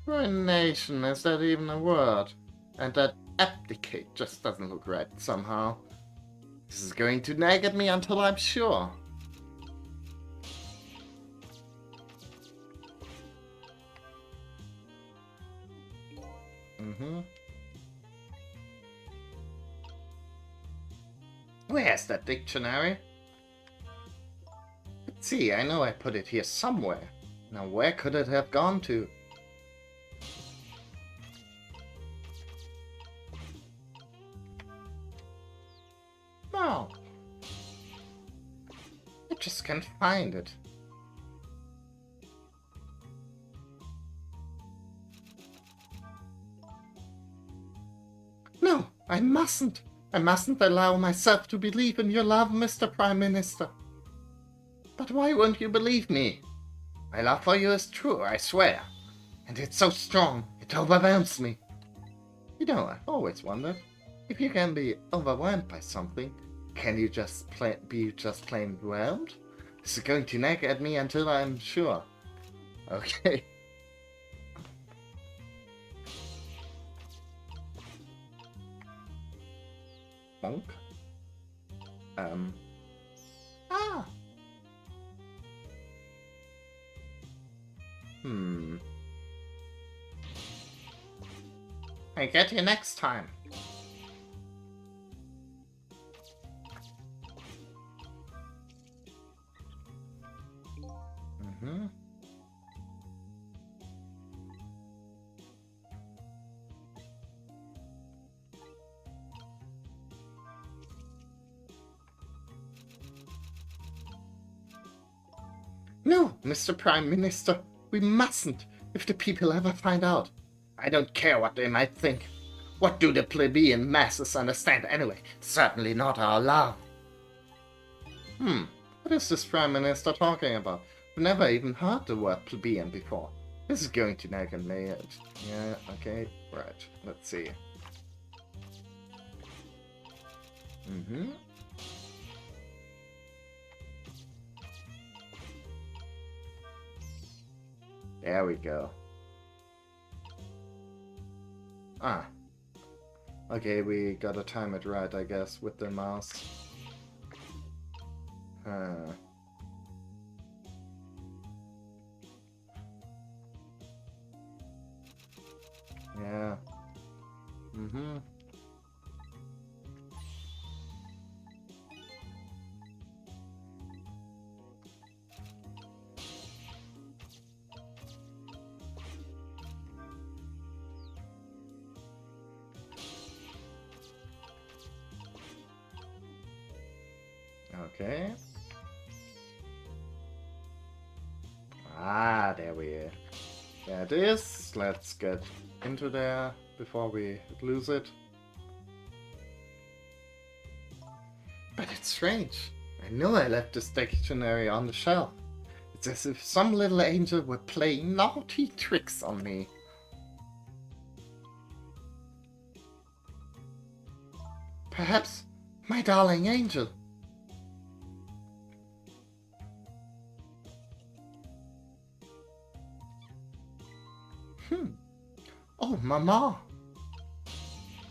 Ruination, is that even a word? And that abdicate just doesn't look right somehow. This is going to nag at me until I'm sure. Where's that dictionary? Let's see, I know I put it here somewhere. Now where could it have gone to? No. I just can't find it. No, I mustn't. I mustn't allow myself to believe in your love, Mr. Prime Minister. But why won't you believe me? My love for you is true, I swear. And it's so strong, it overwhelms me. You know, I've always wondered, if you can be overwhelmed by something, can you just be plain overwhelmed? This is going to nag at me until I'm sure. Okay. Bonk. I get you next time. No, Mr. Prime Minister, we mustn't, if the people ever find out. I don't care what they might think. What do the plebeian masses understand anyway? Certainly not our love. What is this Prime Minister talking about? I've never even heard the word plebeian before. This is going to nag and lay it. Yeah, okay, right. Let's see. There we go. Ah. Okay, we gotta time it right, I guess, with the mouse. Yeah. Okay. Ah, there it is. Let's get into there before we lose it. But it's strange. I know I left this dictionary on the shelf. It's as if some little angel were playing naughty tricks on me. Perhaps my darling angel. Oh, Mama!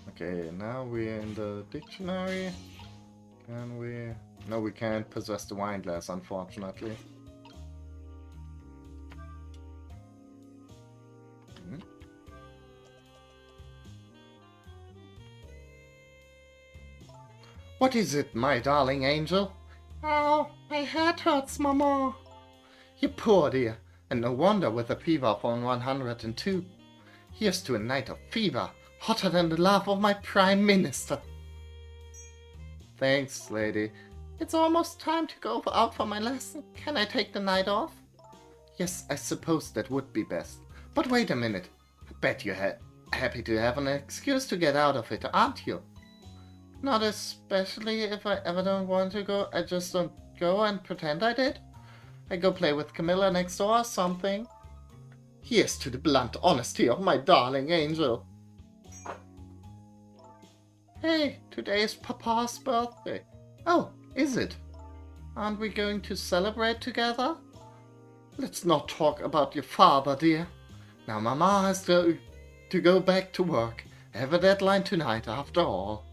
Okay, now we're in the dictionary. Can we... No, we can't possess the wine glass, unfortunately. What is it, my darling angel? Oh, my head hurts, Mama. You poor dear, and no wonder with a fever of 102. Here's to a night of fever, hotter than the love of my Prime Minister. Thanks, lady. It's almost time to go out for my lesson. Can I take the night off? Yes, I suppose that would be best. But wait a minute. I bet you're happy to have an excuse to get out of it, aren't you? Not especially if I ever don't want to go. I just don't go and pretend I did. I go play with Camilla next door or something. Here's to the blunt honesty of my darling angel. Hey, today is Papa's birthday. Oh, is it? Aren't we going to celebrate together? Let's not talk about your father, dear. Now Mama has to go back to work. I have a deadline tonight, after all.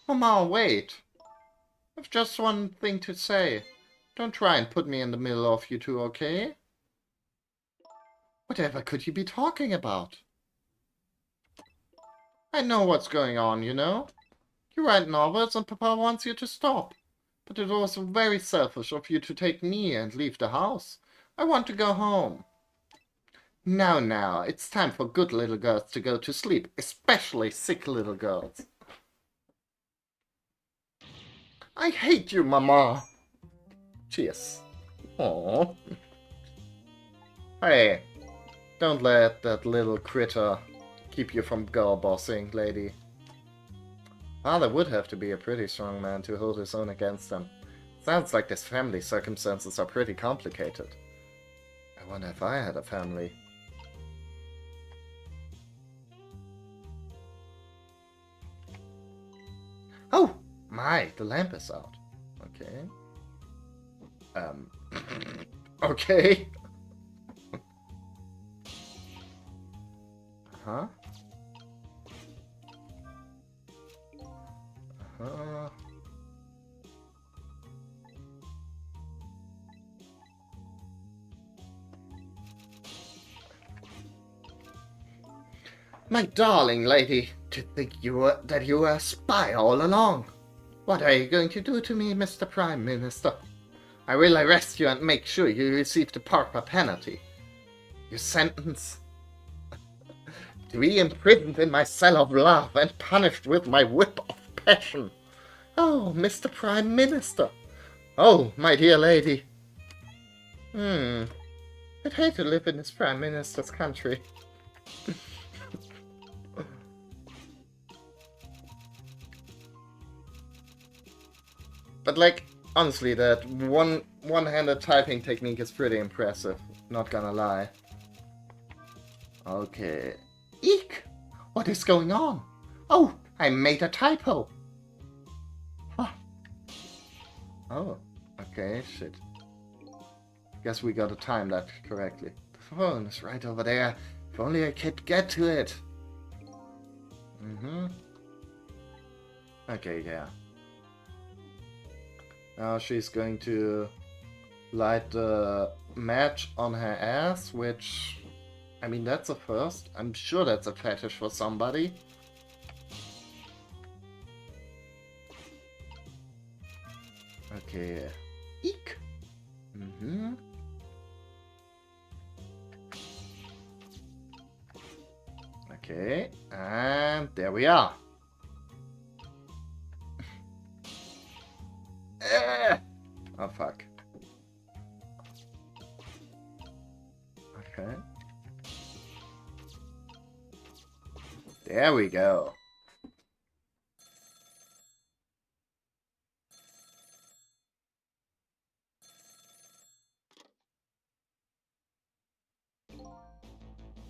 Mama, wait. I've just one thing to say. Don't try and put me in the middle of you two, okay? Whatever could you be talking about? I know what's going on, you know. You write novels and Papa wants you to stop. But it was very selfish of you to take me and leave the house. I want to go home. Now, it's time for good little girls to go to sleep, especially sick little girls. I hate you, Mama. Cheers. Aww. Hey, don't let that little critter keep you from girl bossing, lady. Father would have to be a pretty strong man to hold his own against them. Sounds like this family circumstances are pretty complicated. I wonder if I had a family. Oh! My, the lamp is out. Okay. Okay. Huh? My darling lady, to think that you were a spy all along. What are you going to do to me, Mr. Prime Minister? I will arrest you and make sure you receive the proper penalty. Your sentence? To be imprisoned in my cell of love and punished with my whip of passion. Oh, Mr. Prime Minister. Oh, my dear lady. I'd hate to live in this Prime Minister's country. But like, honestly, that one-handed typing technique is pretty impressive. Not gonna lie. Okay. Eek! What is going on? Oh, I made a typo. Huh. Oh, okay, shit. Guess we gotta time that correctly. The phone is right over there. If only I could get to it. Okay, yeah. Now she's going to light the match on her ass, which... I mean, that's a first. I'm sure that's a fetish for somebody. Okay. Eek! Okay, and there we are. Oh, fuck. Okay. There we go.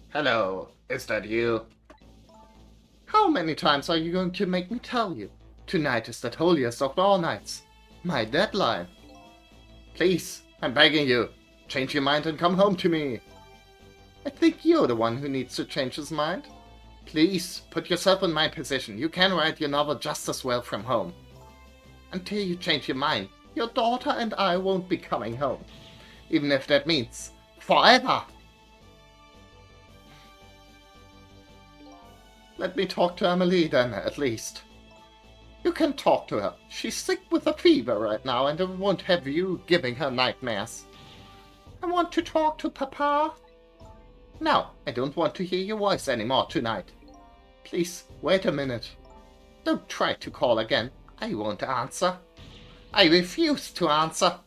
Hello, is that you? How many times are you going to make me tell you? Tonight is the holiest of all nights. My deadline. Please, I'm begging you. Change your mind and come home to me. I think you're the one who needs to change his mind. Please, put yourself in my position. You can write your novel just as well from home. Until you change your mind, your daughter and I won't be coming home. Even if that means forever. Let me talk to Emily then, at least. You can talk to her. She's sick with a fever right now and I won't have you giving her nightmares. I want to talk to Papa. No, I don't want to hear your voice anymore tonight. Please, wait a minute. Don't try to call again. I won't answer. I refuse to answer.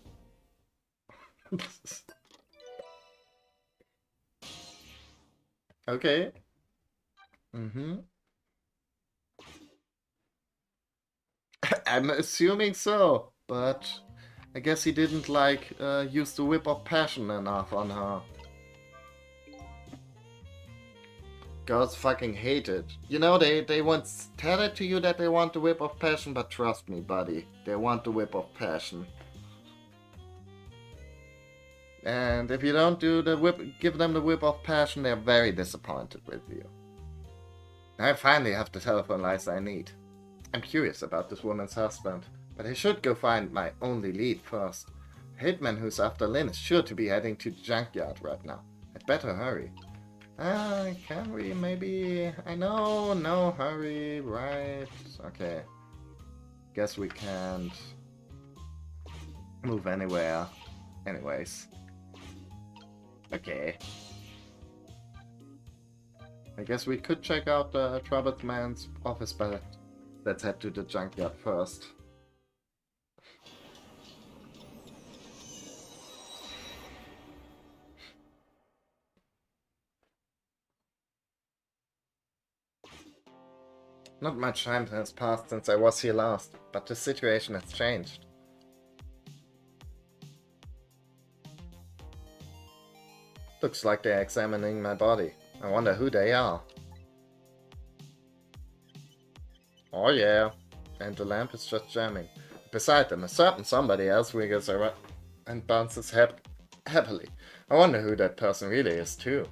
Okay. I'm assuming so, but I guess he didn't use the whip of passion enough on her. Girls fucking hate it. You know, they once tell it to you that they want the whip of passion, but trust me, buddy, they want the whip of passion. And if you don't give them the whip of passion, they're very disappointed with you. I finally have the telephone lines I need. I'm curious about this woman's husband, but I should go find my only lead first. The hitman who's after Lynn is sure to be heading to the junkyard right now. I'd better hurry. Can we maybe... I know, no hurry, right? Okay. Guess we can't move anywhere. Anyways. Okay. I guess we could check out the troubled man's office, but let's head to the junkyard first. Not much time has passed since I was here last, but the situation has changed. Looks like they're examining my body. I wonder who they are. Oh yeah, and the lamp is just jamming. Beside them, a certain somebody else wiggles around and bounces happily. I wonder who that person really is too.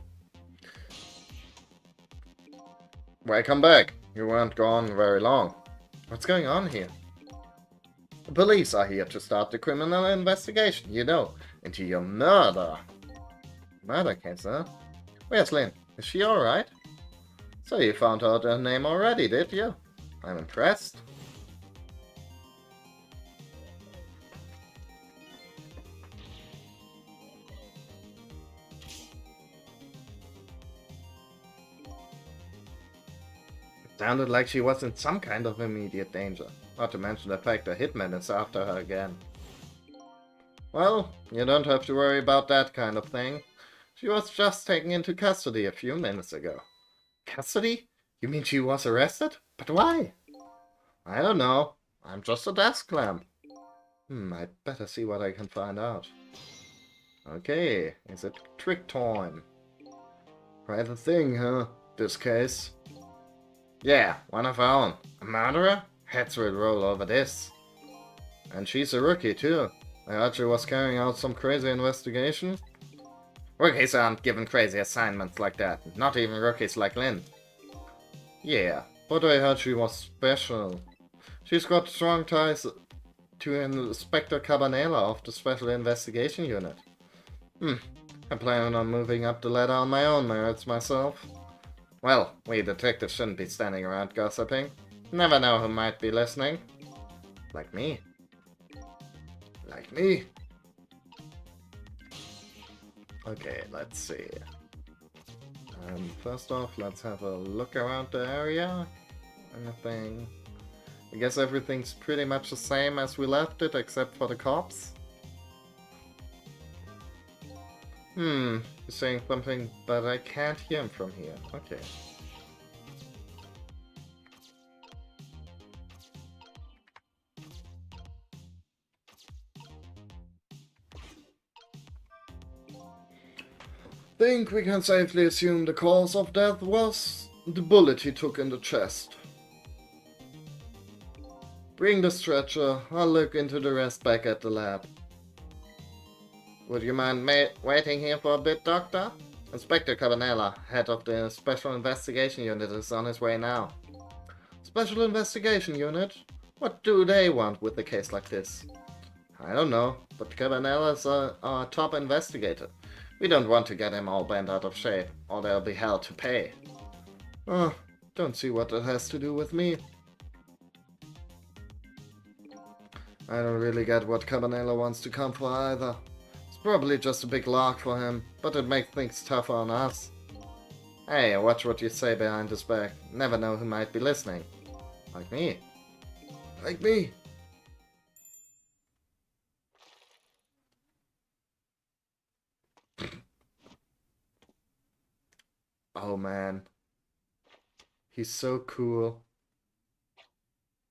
Welcome back. You weren't gone very long. What's going on here? The police are here to start the criminal investigation, you know, into your murder. Murder case, huh? Where's Lynn? Is she alright? So you found out her name already, did you? I'm impressed. It sounded like she was in some kind of immediate danger. Not to mention the fact the hitman is after her again. Well, you don't have to worry about that kind of thing. She was just taken into custody a few minutes ago. Custody? You mean she was arrested? But why? I don't know. I'm just a desk lamp. I'd better see what I can find out. Okay, is it trick time? Quite a thing, huh? This case. Yeah, one of our own. A murderer? Heads will roll over this. And she's a rookie, too. I heard she was carrying out some crazy investigation. Rookies aren't given crazy assignments like that. Not even rookies like Lynn. Yeah, but I heard she was special. She's got strong ties to Inspector Cabanela of the Special Investigation Unit. I'm planning on moving up the ladder on my own merits myself. Well, we detectives shouldn't be standing around gossiping. Never know who might be listening. Like me. Like me. Okay, let's see. First off, let's have a look around the area. Anything? I guess everything's pretty much the same as we left it, except for the cops. He's saying something, but I can't hear him from here. Okay. Think we can safely assume the cause of death was the bullet he took in the chest. Bring the stretcher, I'll look into the rest back at the lab. Would you mind waiting here for a bit, Doctor? Inspector Cabanela, head of the Special Investigation Unit, is on his way now. Special Investigation Unit? What do they want with a case like this? I don't know, but Cabanela's our top investigator. We don't want to get him all bent out of shape, or there'll be hell to pay. Oh, don't see what that has to do with me. I don't really get what Cabanela wants to come for either. It's probably just a big lark for him, but it makes things tougher on us. Hey, watch what you say behind his back. Never know who might be listening. Like me. Like me. Oh man. He's so cool.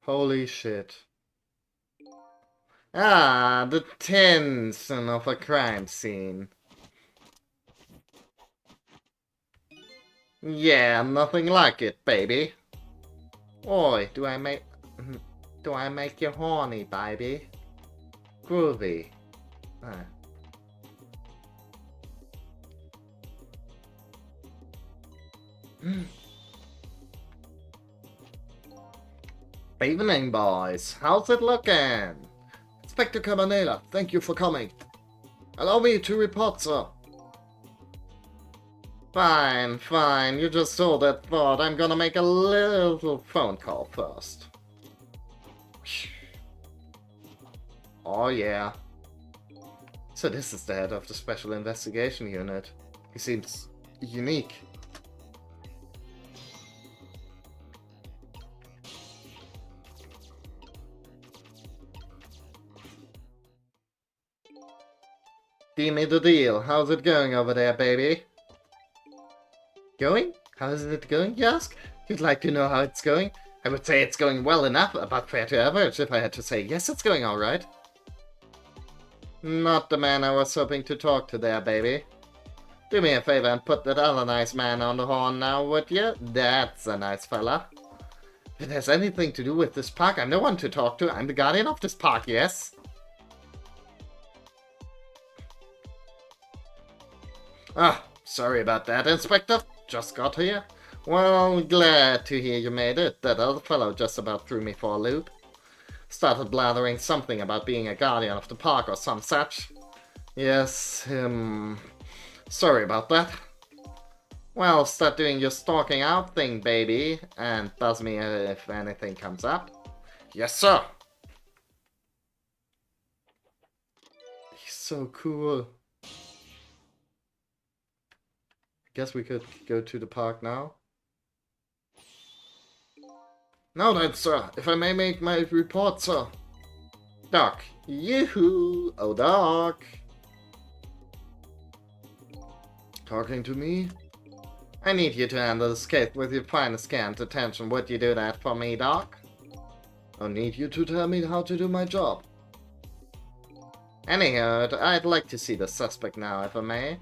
Holy shit. Ah, the tension of a crime scene. Yeah, nothing like it, baby. Oi, do I make you horny, baby? Groovy. Ah. Evening, boys. How's it looking? Inspector Cabanela, thank you for coming. Allow me to report, sir. Fine, fine. You just told that thought. I'm gonna make a little phone call first. Oh, yeah. So this is the head of the Special Investigation Unit. He seems unique. Give me the deal. How's it going over there, baby? Going? How is it going, you ask? You'd like to know how it's going? I would say it's going well enough, about fair to average, if I had to say yes, it's going alright. Not the man I was hoping to talk to there, baby. Do me a favor and put that other nice man on the horn now, would you? That's a nice fella. If it has anything to do with this park, I'm no one to talk to. I'm the guardian of this park, yes? Ah, sorry about that, Inspector. Just got here. Well, glad to hear you made it. That other fellow just about threw me for a loop. Started blathering something about being a guardian of the park or some such. Yes, sorry about that. Well, start doing your stalking out thing, baby, and buzz me if anything comes up. Yes, sir. He's so cool. Guess we could go to the park now. Now then, sir, if I may make my report, sir. Doc. Yoo-hoo! Oh, Doc. Talking to me? I need you to handle this case with your finest canned attention. Would you do that for me, Doc? I need you to tell me how to do my job. Anyhow, I'd like to see the suspect now, if I may.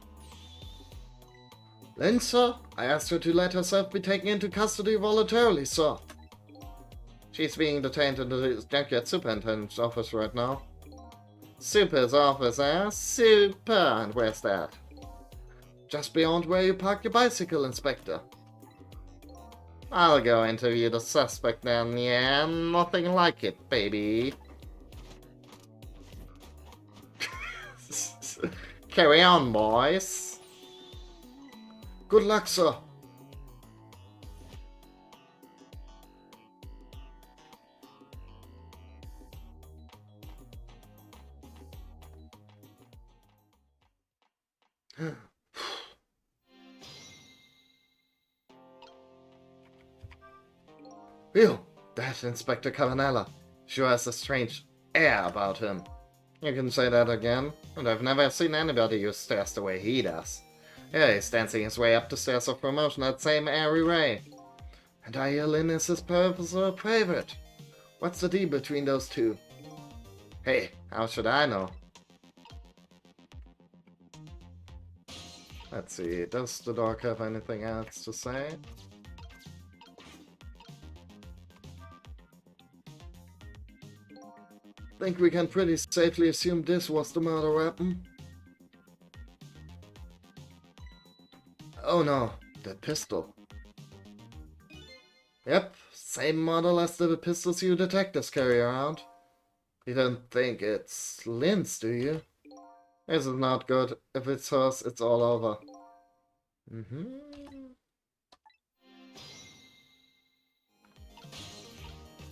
Then, sir, I asked her to let herself be taken into custody voluntarily, sir. She's being detained in the Junkyard Superintendent's office right now. Super's office, eh? Super! And where's that? Just beyond where you park your bicycle, Inspector. I'll go interview the suspect then, yeah? Nothing like it, baby. Carry on, boys. Good luck, sir. Phew, that Inspector Cavanella sure has a strange air about him. You can say that again, and I've never seen anybody who stares the way he does. Yeah, he's dancing his way up the stairs of promotion that same airy way. And Ayelin is his personal favorite. What's the deal between those two? Hey, how should I know? Let's see, does the dog have anything else to say? Think we can pretty safely assume this was the murder weapon? Oh no, the pistol. Yep, same model as the pistols you detectives carry around. You don't think it's Lynn's, do you? This is not good. If it's hers, it's all over.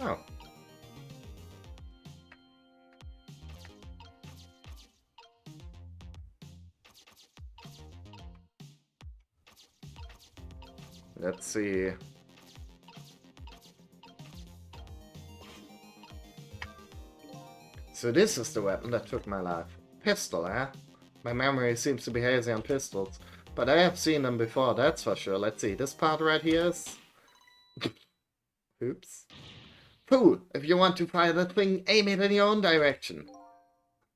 Oh. Let's see. So this is the weapon that took my life. Pistol, eh? My memory seems to be hazy on pistols, but I have seen them before, that's for sure. Let's see, this part right here is... Oops. Fool! If you want to fire that thing, aim it in your own direction.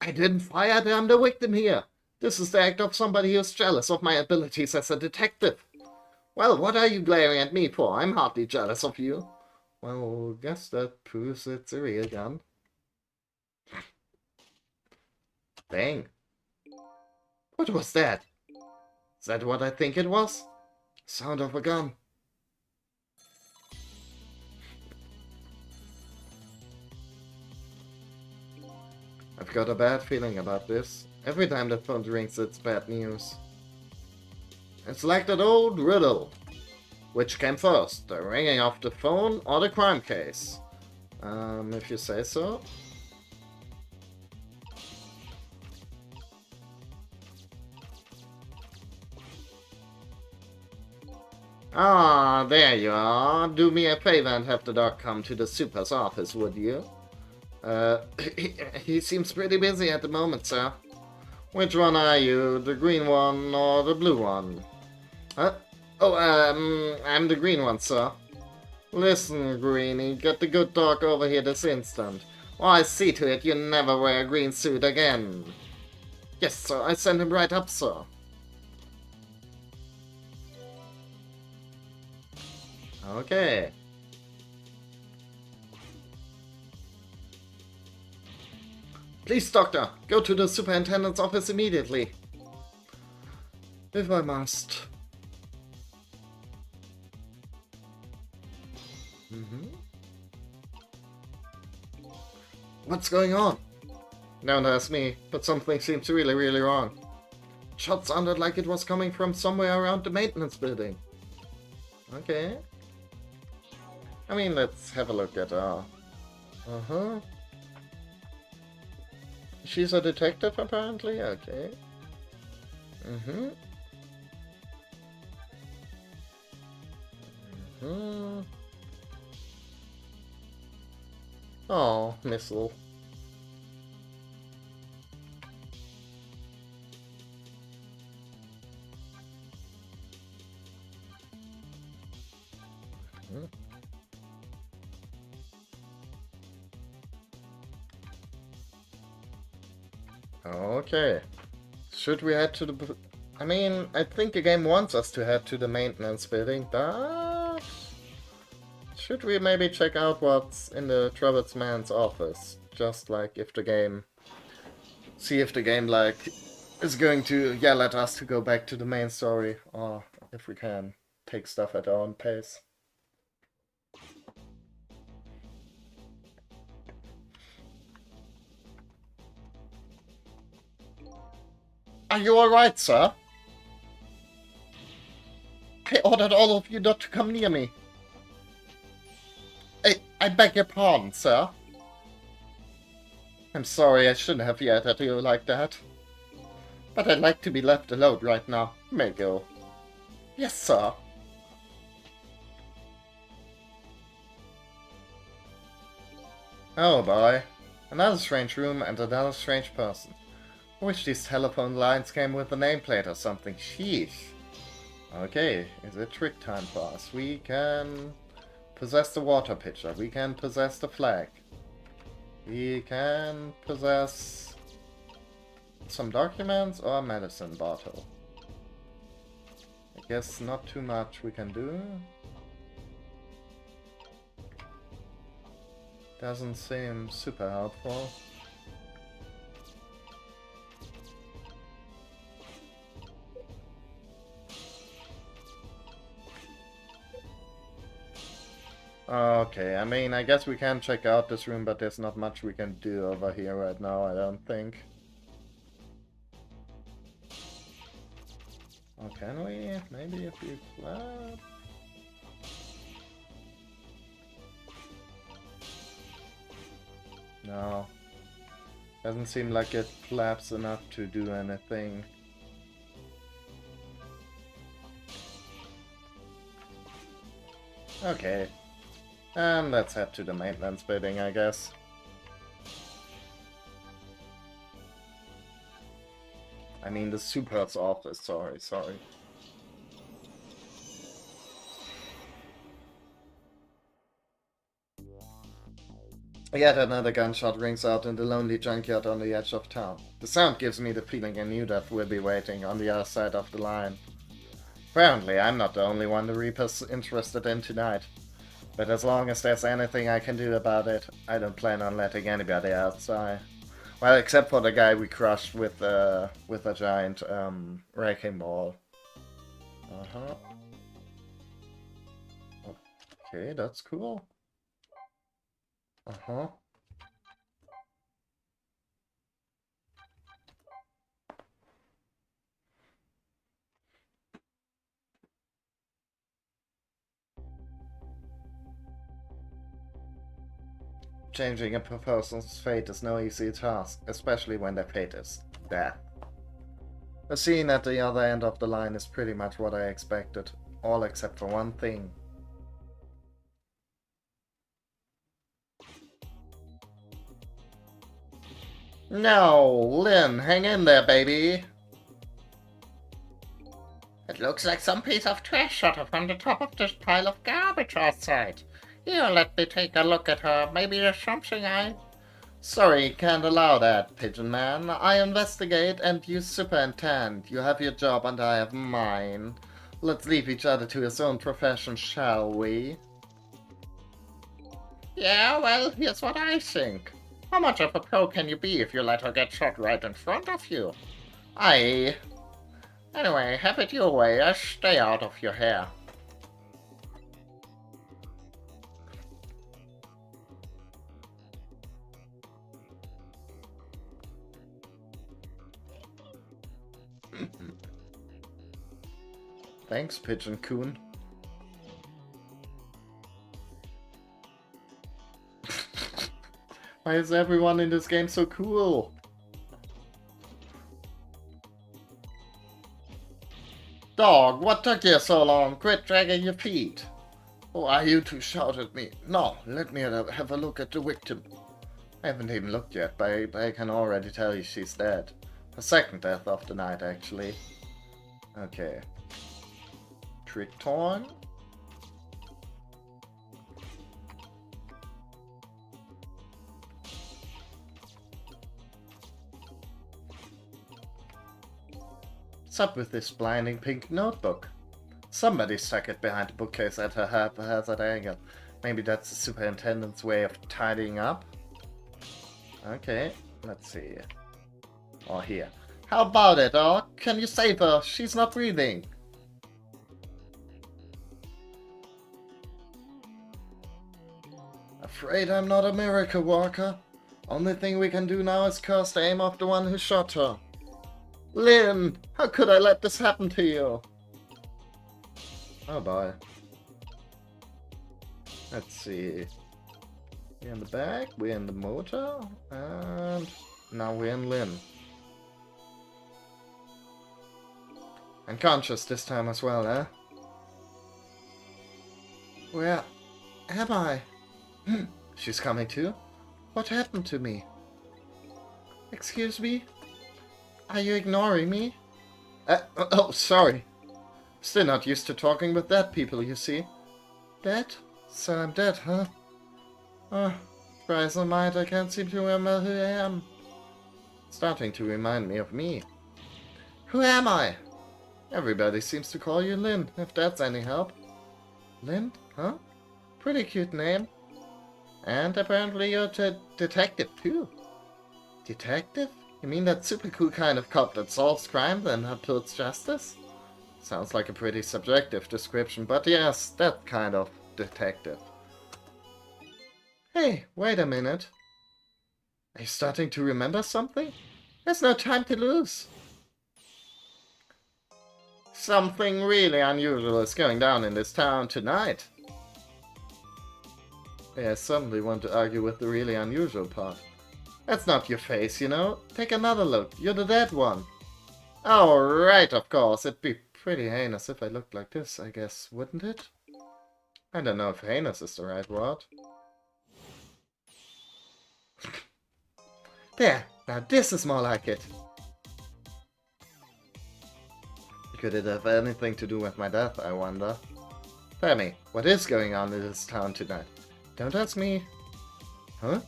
I didn't fire it, I'm the victim here. This is the act of somebody who's jealous of my abilities as a detective. Well, what are you glaring at me for? I'm hardly jealous of you. Well, guess that proves it's a real gun. Dang. What was that? Is that what I think it was? Sound of a gun. I've got a bad feeling about this. Every time the phone rings, it's bad news. It's like that old riddle. Which came first, the ringing of the phone or the crime case? If you say so. Ah, there you are. Do me a favor and have the dog come to the super's office, would you? He seems pretty busy at the moment, sir. Which one are you? The green one or the blue one? Huh? Oh, I'm the green one, sir. Listen, Greenie, get the good dog over here this instant. Or I see to it you never wear a green suit again. Yes, sir, I send him right up, sir. Okay. Please, Doctor, go to the superintendent's office immediately. If I must. What's going on? Don't ask me, but something seems really, really wrong. Shot sounded like it was coming from somewhere around the maintenance building. Okay. I mean, let's have a look at her. Uh-huh. She's a detective, apparently? Okay. Mm-hmm. Mm-hmm. Oh, missile. Okay. Should we head to the... I mean, I think the game wants us to head to the maintenance building, but... Should we maybe check out what's in the Trevor man's office? Just like if the game... See if the game, like, is going to yell at us to go back to the main story, or if we can take stuff at our own pace. Are you alright, sir? I ordered all of you not to come near me. I beg your pardon, sir. I'm sorry, I shouldn't have yelled at you like that. But I'd like to be left alone right now. May I go? Yes, sir. Oh boy. Another strange room and another strange person. I wish these telephone lines came with a nameplate or something. Sheesh. Okay, is it trick time for us? We can possess the water pitcher. We can possess the flag. We can possess some documents or a medicine bottle. I guess not too much we can do. Doesn't seem super helpful. Okay, I mean, I guess we can check out this room, but there's not much we can do over here right now, I don't think. Or can we? Maybe if we flap? No. Doesn't seem like it flaps enough to do anything. Okay. And let's head to the maintenance building, I guess. I mean the Super's office, sorry. Yet another gunshot rings out in the lonely junkyard on the edge of town. The sound gives me the feeling a new death will be waiting on the other side of the line. Apparently, I'm not the only one the Reaper's interested in tonight. But as long as there's anything I can do about it, I don't plan on letting anybody else die. Well, except for the guy we crushed with a giant wrecking ball. Uh-huh. Okay, that's cool. Uh-huh. Changing a person's fate is no easy task, especially when their fate is death. The scene at the other end of the line is pretty much what I expected, all except for one thing. No, Lynn, hang in there, baby. It looks like some piece of trash shot her from the top of this pile of garbage outside. Here, let me take a look at her. Maybe there's something I... Sorry, can't allow that, Pigeon Man. I investigate and you superintend. You have your job and I have mine. Let's leave each other to his own profession, shall we? Yeah, well, here's what I think. How much of a pro can you be if you let her get shot right in front of you? Anyway, have it your way. I stay out of your hair. Thanks, Pigeon Coon. Why is everyone in this game so cool? Dog, what took you so long? Quit dragging your feet. Who are you to shout at me? No, let me have a look at the victim. I haven't even looked yet, but I can already tell you she's dead. Her second death of the night, actually. Okay. Trick time? What's up with this blinding pink notebook? Somebody stuck it behind the bookcase at a haphazard angle. Maybe that's the superintendent's way of tidying up? Okay, let's see. Or here. How about it, or can you save her? She's not breathing. Afraid I'm not a miracle worker. Only thing we can do now is curse the aim of the one who shot her. Lynn, how could I let this happen to you? Oh boy. Let's see. We're in the back, we're in the motor, and now we're in Lynn. Unconscious this time as well, eh? Where am I? She's coming too? What happened to me? Excuse me? Are you ignoring me? Oh, sorry. Still not used to talking with dead people, you see. Dead? So I'm dead, huh? Oh, try as I might, I can't seem to remember who I am. Starting to remind me of me. Who am I? Everybody seems to call you Lynn, if that's any help. Lynn? Huh? Pretty cute name. And apparently you're a detective too. Detective? You mean that super cool kind of cop that solves crime and upholds justice? Sounds like a pretty subjective description, but yes, that kind of detective. Hey, wait a minute. Are you starting to remember something? There's no time to lose. Something really unusual is going down in this town tonight. Yeah, I suddenly want to argue with the really unusual part. That's not your face, you know. Take another look. You're the dead one. Oh, right, of course. It'd be pretty heinous if I looked like this, I guess, wouldn't it? I don't know if heinous is the right word. There, now this is more like it. Could it have anything to do with my death, I wonder? Tell me, what is going on in this town tonight? Don't ask me. Huh?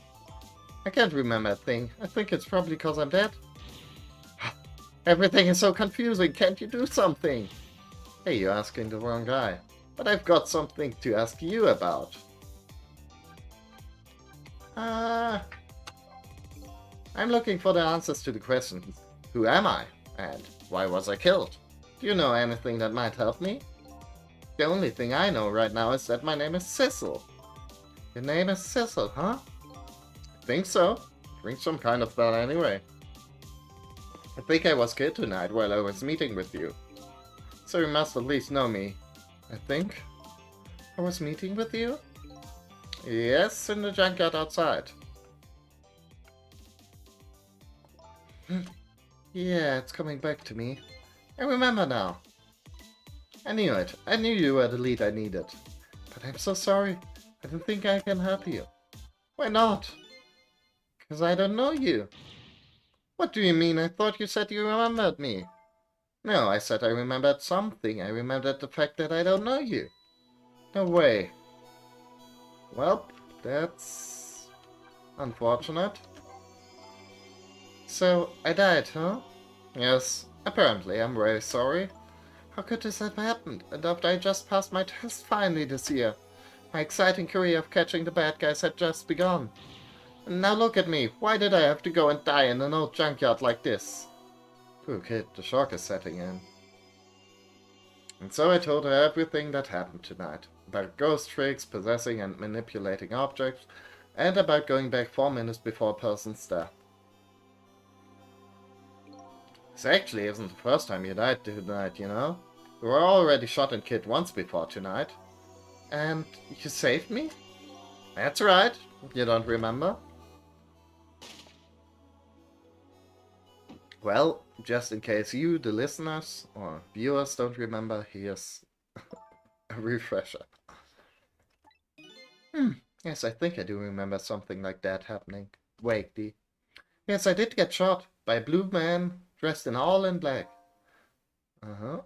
I can't remember a thing. I think it's probably because I'm dead. Everything is so confusing. Can't you do something? Hey, you're asking the wrong guy. But I've got something to ask you about. I'm looking for the answers to the questions. Who am I? And why was I killed? Do you know anything that might help me? The only thing I know right now is that my name is Cecil. Your name is Cecil, huh? I think so. Drink some kind of bell anyway. I think I was killed tonight while I was meeting with you. So you must at least know me. I think. I was meeting with you? Yes, in the junkyard outside. Yeah, it's coming back to me. I remember now. I knew it. I knew you were the lead I needed. But I'm so sorry. I don't think I can help you. Why not? Because I don't know you. What do you mean? I thought you said you remembered me. No, I said I remembered something. I remembered the fact that I don't know you. No way. Well, that's unfortunate. So, I died, huh? Yes, apparently. I'm very sorry. How could this have happened? And after I just passed my test finally this year. My exciting career of catching the bad guys had just begun. And now look at me. Why did I have to go and die in an old junkyard like this? Poor kid, the shock is setting in. And so I told her everything that happened tonight. About ghost tricks, possessing and manipulating objects, and about going back 4 minutes before a person's death. This actually isn't the first time you died tonight, you know? You were already shot and killed once before tonight. And you saved me? That's right. You don't remember? Well, just in case you, the listeners or viewers, don't remember, here's a refresher. Yes, I think I do remember something like that happening. Vaguely. Yes, I did get shot by a blue man dressed in all in black. Uh-huh.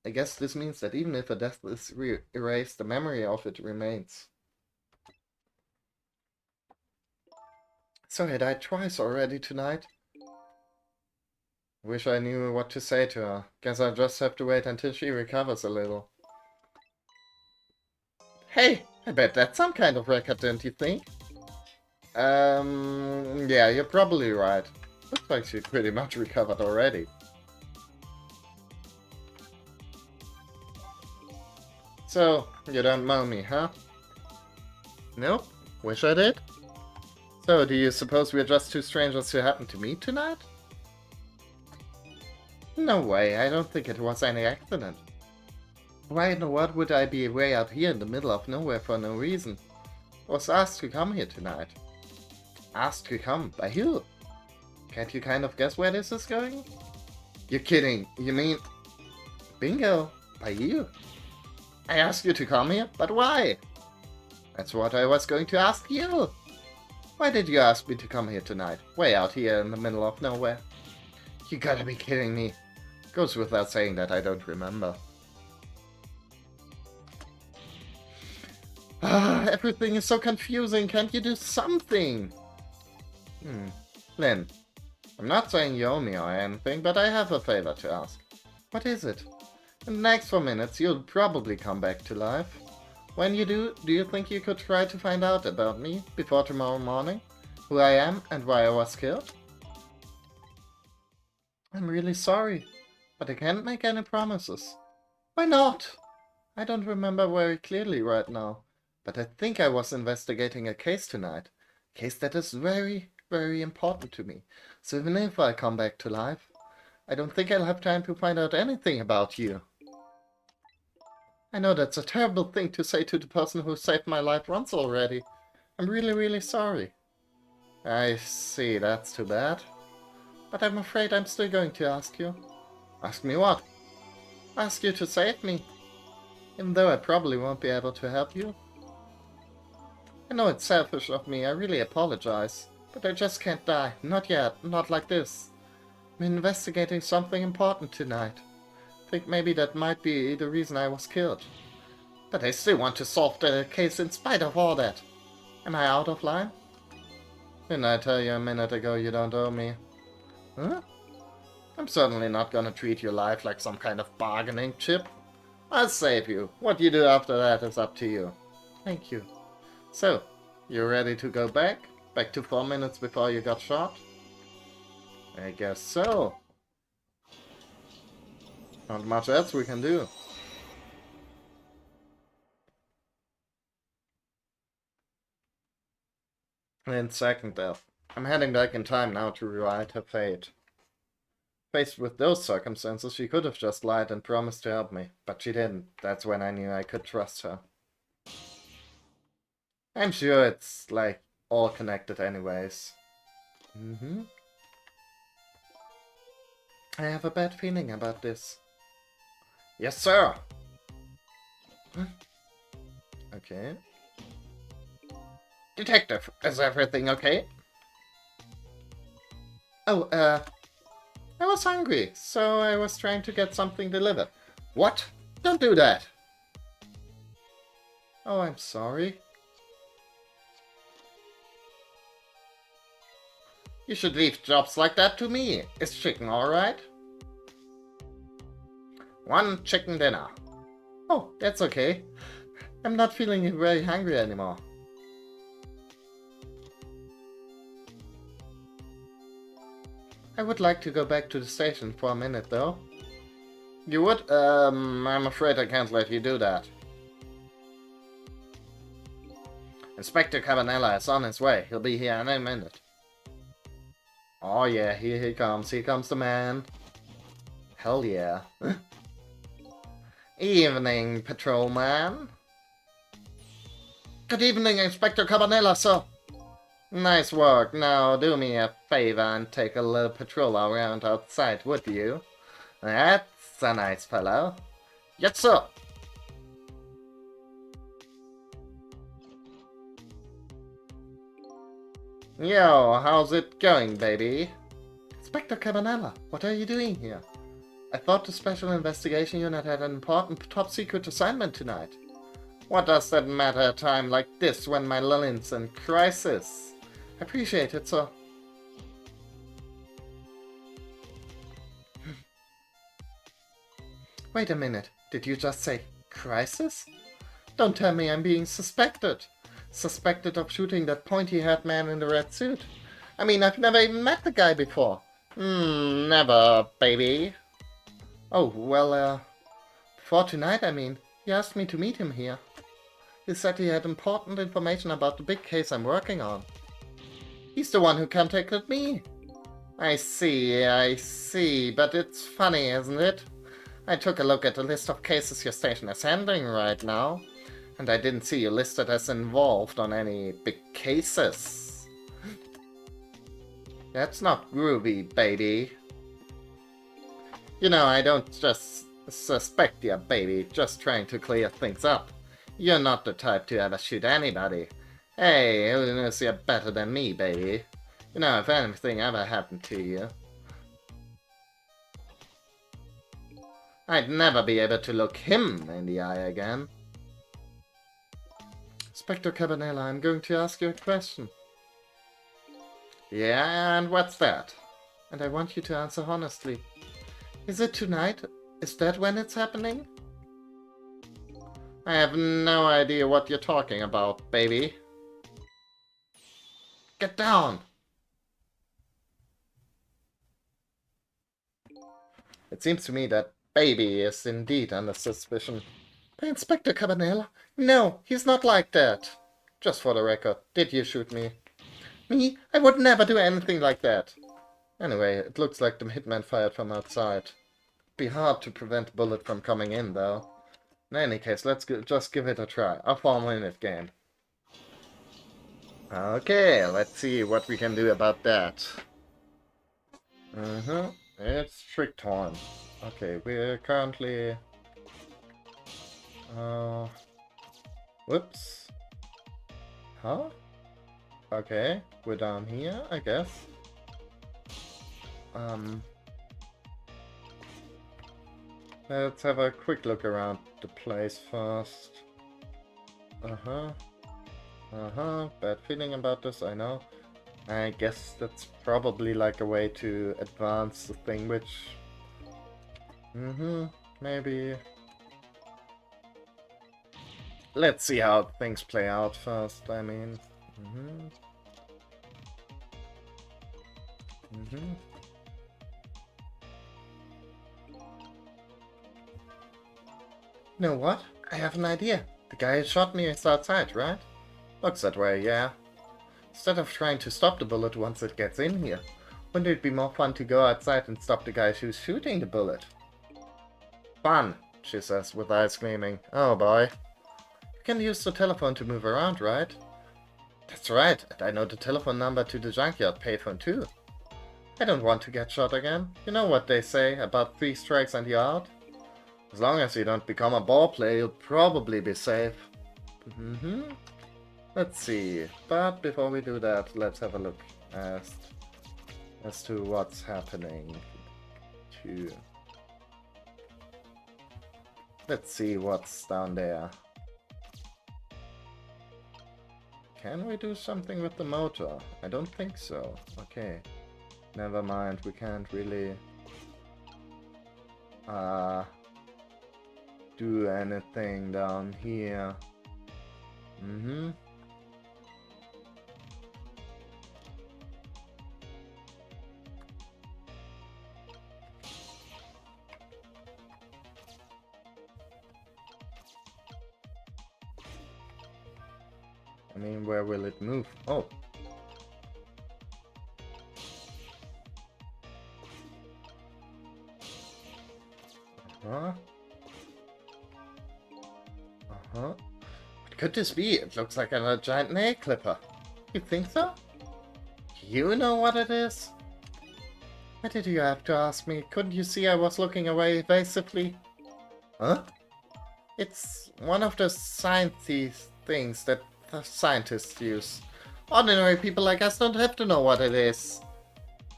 I guess this means that even if a death is erased, the memory of it remains. So I died twice already tonight. Wish I knew what to say to her. Guess I'll just have to wait until she recovers a little. Hey, I bet that's some kind of record, don't you think? Yeah, you're probably right. Looks like she pretty much recovered already. So, you don't know me, huh? Nope. Wish I did? So, do you suppose we're just two strangers who happened to meet tonight? No way, I don't think it was any accident. Why in the world would I be way out here in the middle of nowhere for no reason? I was asked to come here tonight. Asked to come? By who? Can't you kind of guess where this is going? You're kidding. You mean... Bingo. By you. I asked you to come here, but why? That's what I was going to ask you. Why did you ask me to come here tonight? Way out here in the middle of nowhere. You gotta be kidding me. Goes without saying that I don't remember. Everything is so confusing. Can't you do something? Lynn, I'm not saying you owe me or anything, but I have a favor to ask. What is it? In the next 4 minutes, you'll probably come back to life. When you do you think you could try to find out about me before tomorrow morning? Who I am and why I was killed? I'm really sorry, but I can't make any promises. Why not? I don't remember very clearly right now, but I think I was investigating a case tonight. A case that is very, very important to me. So even if I come back to life, I don't think I'll have time to find out anything about you. I know that's a terrible thing to say to the person who saved my life once already. I'm really, really sorry. I see, that's too bad. But I'm afraid I'm still going to ask you. Ask me what? Ask you to save me. Even though I probably won't be able to help you. I know it's selfish of me, I really apologize. But I just can't die. Not yet, not like this. I'm investigating something important tonight. Think maybe that might be the reason I was killed. But I still want to solve the case in spite of all that. Am I out of line? Didn't I tell you a minute ago you don't owe me? Huh? I'm certainly not gonna treat your life like some kind of bargaining chip. I'll save you. What you do after that is up to you. Thank you. So, you ready to go back? Back to 4 minutes before you got shot? I guess so. Not much else we can do. And second death. I'm heading back in time now to rewrite her fate. Faced with those circumstances, she could have just lied and promised to help me, but she didn't. That's when I knew I could trust her. I'm sure it's, like, all connected anyways. I have a bad feeling about this. Yes, sir! Okay. Detective, is everything okay? Oh, I was hungry, so I was trying to get something delivered. What? Don't do that! Oh, I'm sorry. You should leave jobs like that to me. Is chicken alright? 1 chicken dinner. Oh, that's okay. I'm not feeling very hungry anymore. I would like to go back to the station for a minute, though. You would? I'm afraid I can't let you do that. Inspector Cabanela is on his way. He'll be here in a minute. Oh yeah, here he comes. Here comes the man. Hell yeah. Evening, patrolman. Good evening, Inspector Cabanela, sir. Nice work. Now do me a favor and take a little patrol around outside, would you? That's a nice fellow. Yes, sir. Yo, how's it going, baby? Inspector Cabanela, what are you doing here? I thought the Special Investigation Unit had an important top-secret assignment tonight. What does that matter at a time like this when my Lillian's in crisis? I appreciate it, sir. Wait a minute, did you just say crisis? Don't tell me I'm being suspected. Suspected of shooting that pointy-haired man in the red suit. I mean, I've never even met the guy before. Never, baby. Oh, well, for tonight, I mean. He asked me to meet him here. He said he had important information about the big case I'm working on. He's the one who contacted me. I see, but it's funny, isn't it? I took a look at the list of cases your station is handling right now, and I didn't see you listed as involved on any big cases. That's not groovy, baby. You know, I don't just suspect you, baby, just trying to clear things up. You're not the type to ever shoot anybody. Hey, who knows you're better than me, baby? You know, if anything ever happened to you, I'd never be able to look him in the eye again. Inspector Cabanela, I'm going to ask you a question. Yeah, and what's that? And I want you to answer honestly. Is it tonight? Is that when it's happening? I have no idea what you're talking about, baby. Get down! It seems to me that baby is indeed under suspicion. By Inspector Cabanela? No, he's not like that. Just for the record, did you shoot me? Me? I would never do anything like that. Anyway, it looks like the hitman fired from outside. It'd be hard to prevent a bullet from coming in, though. In any case, let's just give it a try. A 4-minute game. Okay, let's see what we can do about that. It's trick time. Okay, we're currently... whoops. Huh? Okay, we're down here, I guess. Let's have a quick look around the place first. Bad feeling about this, I know. I guess that's probably like a way to advance the thing, which... maybe... Let's see how things play out first, I mean... You know what? I have an idea. The guy who shot me is outside, right? Looks that way, yeah. Instead of trying to stop the bullet once it gets in here, wouldn't it be more fun to go outside and stop the guy who's shooting the bullet? Fun, she says with eyes gleaming. Oh boy. You can use the telephone to move around, right? That's right, and I know the telephone number to the junkyard payphone too. I don't want to get shot again. You know what they say about 3 strikes and you're out? As long as you don't become a ball player, you'll probably be safe. Let's see. But before we do that, let's have a look as to what's happening. Let's see what's down there. Can we do something with the motor? I don't think so. Okay. Never mind, we can't really do anything down here. I mean, where will it move? Oh. What could this be? It looks like a giant nail clipper. You think so? You know what it is? Why did you have to ask me? Couldn't you see I was looking away evasively? Huh? It's one of the sciencey things that the scientists use. Ordinary people like us don't have to know what it is.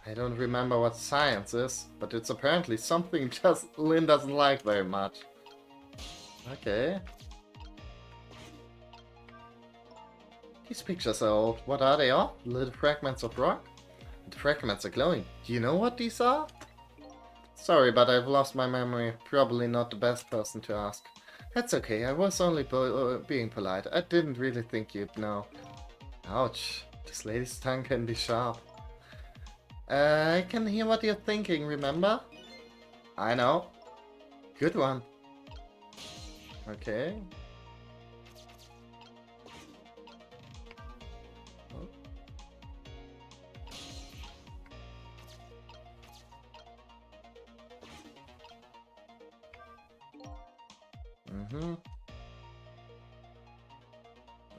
I don't remember what science is, but it's apparently something just Lynn doesn't like very much. Okay. These pictures are old. What are they of? Little fragments of rock? The fragments are glowing. Do you know what these are? Sorry, but I've lost my memory. Probably not the best person to ask. That's okay, I was only being polite. I didn't really think you'd know. Ouch, this lady's tongue can be sharp. I can hear what you're thinking, remember? I know. Good one. Okay. Mm-hmm.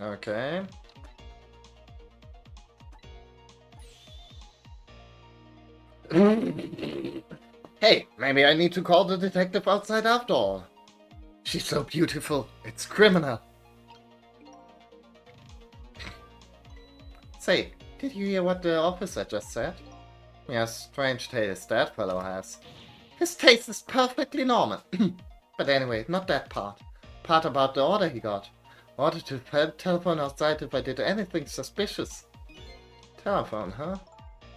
Okay. Hey, maybe I need to call the detective outside after all. She's so beautiful, it's criminal. Say, did you hear what the officer just said? Yes, strange taste that fellow has. His taste is perfectly normal. But anyway, not that part. Part about the order he got. Order to telephone outside if I did anything suspicious. Telephone, huh?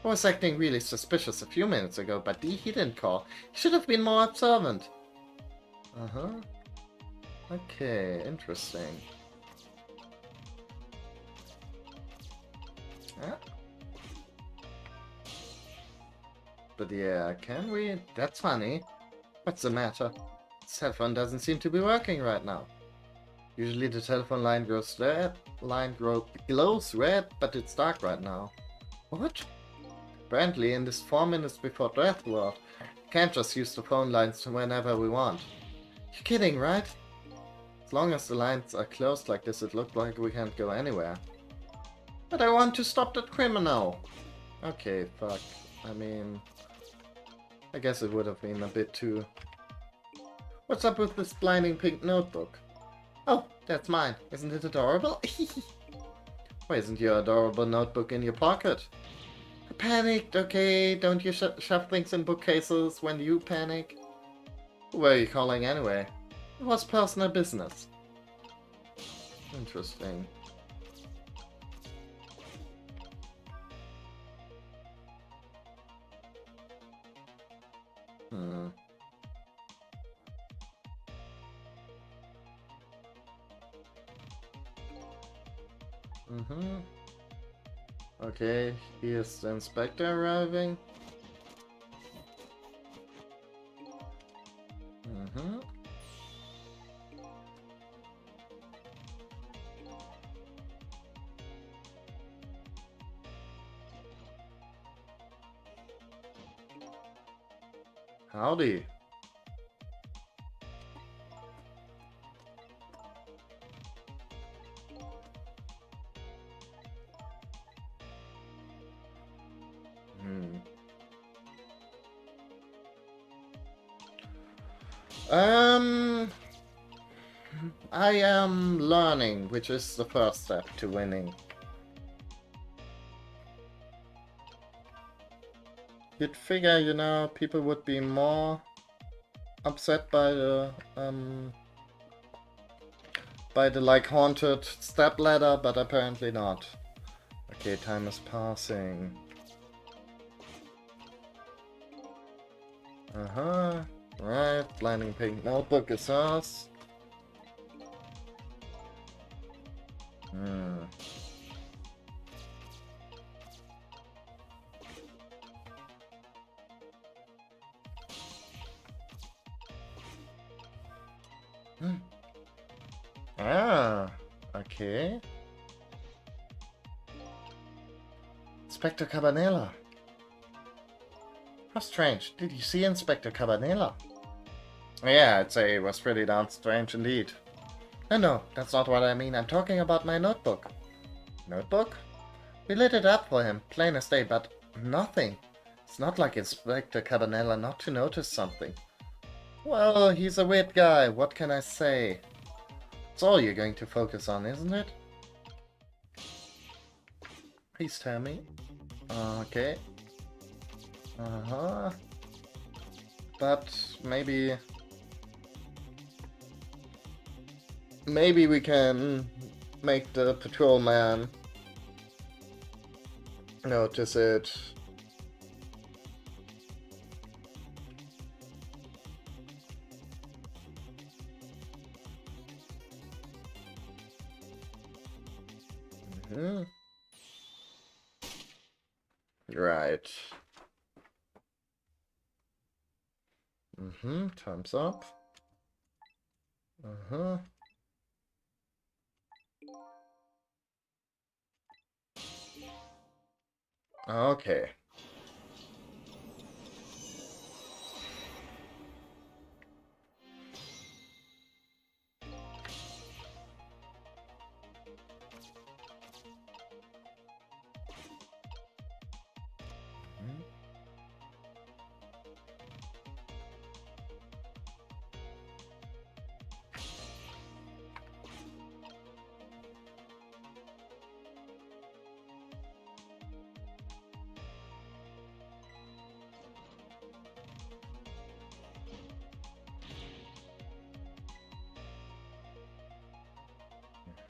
I was acting really suspicious a few minutes ago, but he didn't call. He should have been more observant. Uh-huh. Okay, interesting. Yeah. But yeah, can we? That's funny. What's the matter? The cell phone doesn't seem to be working right now. Usually the telephone line glows red, but it's dark right now. What? Apparently, in this 4 minutes before death world, we can't just use the phone lines whenever we want. You're kidding, right? As long as the lines are closed like this, it looks like we can't go anywhere. But I want to stop that criminal! Okay, fuck. I mean... I guess it would have been a bit too... What's up with this blinding pink notebook? Oh, that's mine. Isn't it adorable? Why isn't your adorable notebook in your pocket? I panicked, okay? Don't you shove things in bookcases when you panic? Who were you calling anyway? It was personal business. Interesting. Hmm. Mm-hmm. Okay, here's the inspector arriving. Mm-hmm. Howdy. I am learning, which is the first step to winning. You'd figure, you know, people would be more upset by the like haunted step ladder, but apparently not. Okay, time is passing. Uh-huh. Right, blinding pink notebook is us. Hmm. Ah, okay. Inspector Cabanela. How strange. Did you see Inspector Cabanela? Yeah, I'd say it was pretty darn strange indeed. No, that's not what I mean. I'm talking about my notebook. Notebook? We lit it up for him, plain as day, but nothing. It's not like Inspector Cabanela not to notice something. Well, he's a weird guy, what can I say? It's all you're going to focus on, isn't it? Please tell me. Okay. Uh-huh. But maybe we can make the patrolman notice it. Mm-hmm. Right. Mm-hmm. Time's up. Uh-huh. Okay.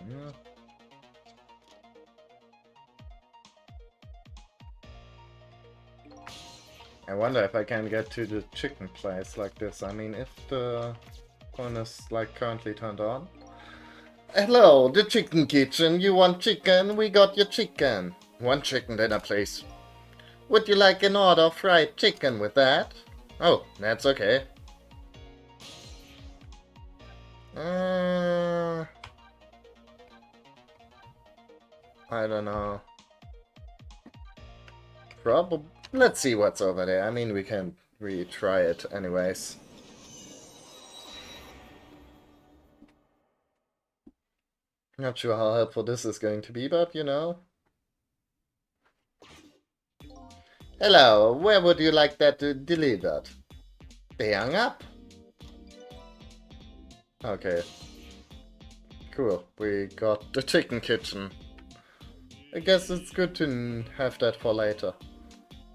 Yeah. I wonder if I can get to the chicken place like this. I mean, if the phone is like currently turned on. Hello, the chicken kitchen. You want chicken? We got your chicken. One chicken dinner, please. Would you like an order of fried chicken with that? Oh, that's okay. I don't know. Probably. Let's see what's over there. I mean, we can retry it anyways. Not sure how helpful this is going to be, but you know. Hello, where would you like that delivered? They hung up. Okay. Cool. We got the chicken kitchen. I guess it's good to have that for later.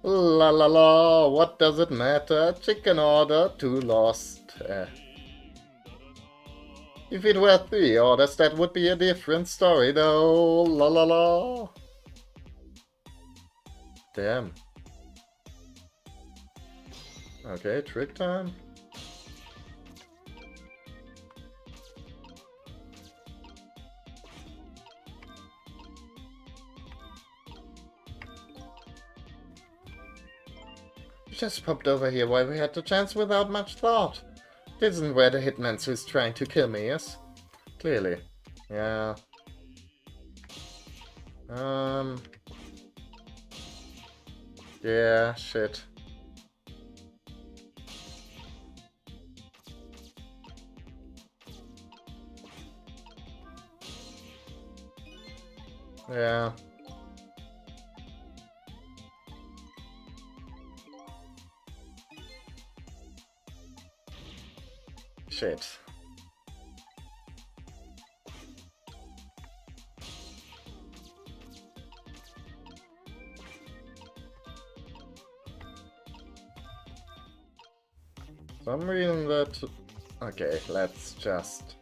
La la la, what does it matter? Chicken order, 2 lost. If it were 3 orders, that would be a different story though. La la la. Damn. Okay, trick time. Just popped over here while we had the chance without much thought. This isn't where the hitman who's trying to kill me is. Clearly. Yeah. Yeah, shit. Yeah. Shit. Some reason that... Okay, let's just...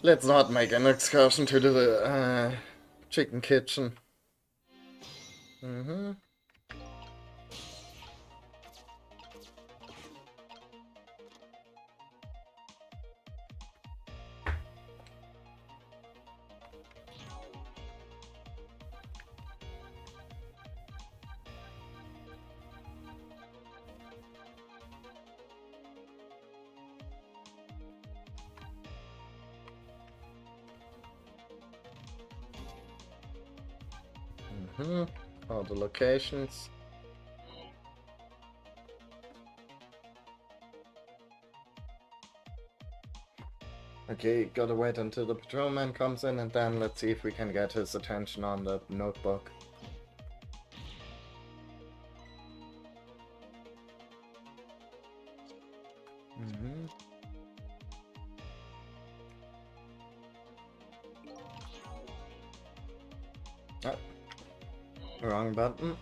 Let's not make an excursion to the chicken kitchen. Mm-hmm. Mm-hmm. All the locations. Okay, gotta wait until the patrolman comes in and then let's see if we can get his attention on the notebook. Mm-hmm. Oh, wrong button.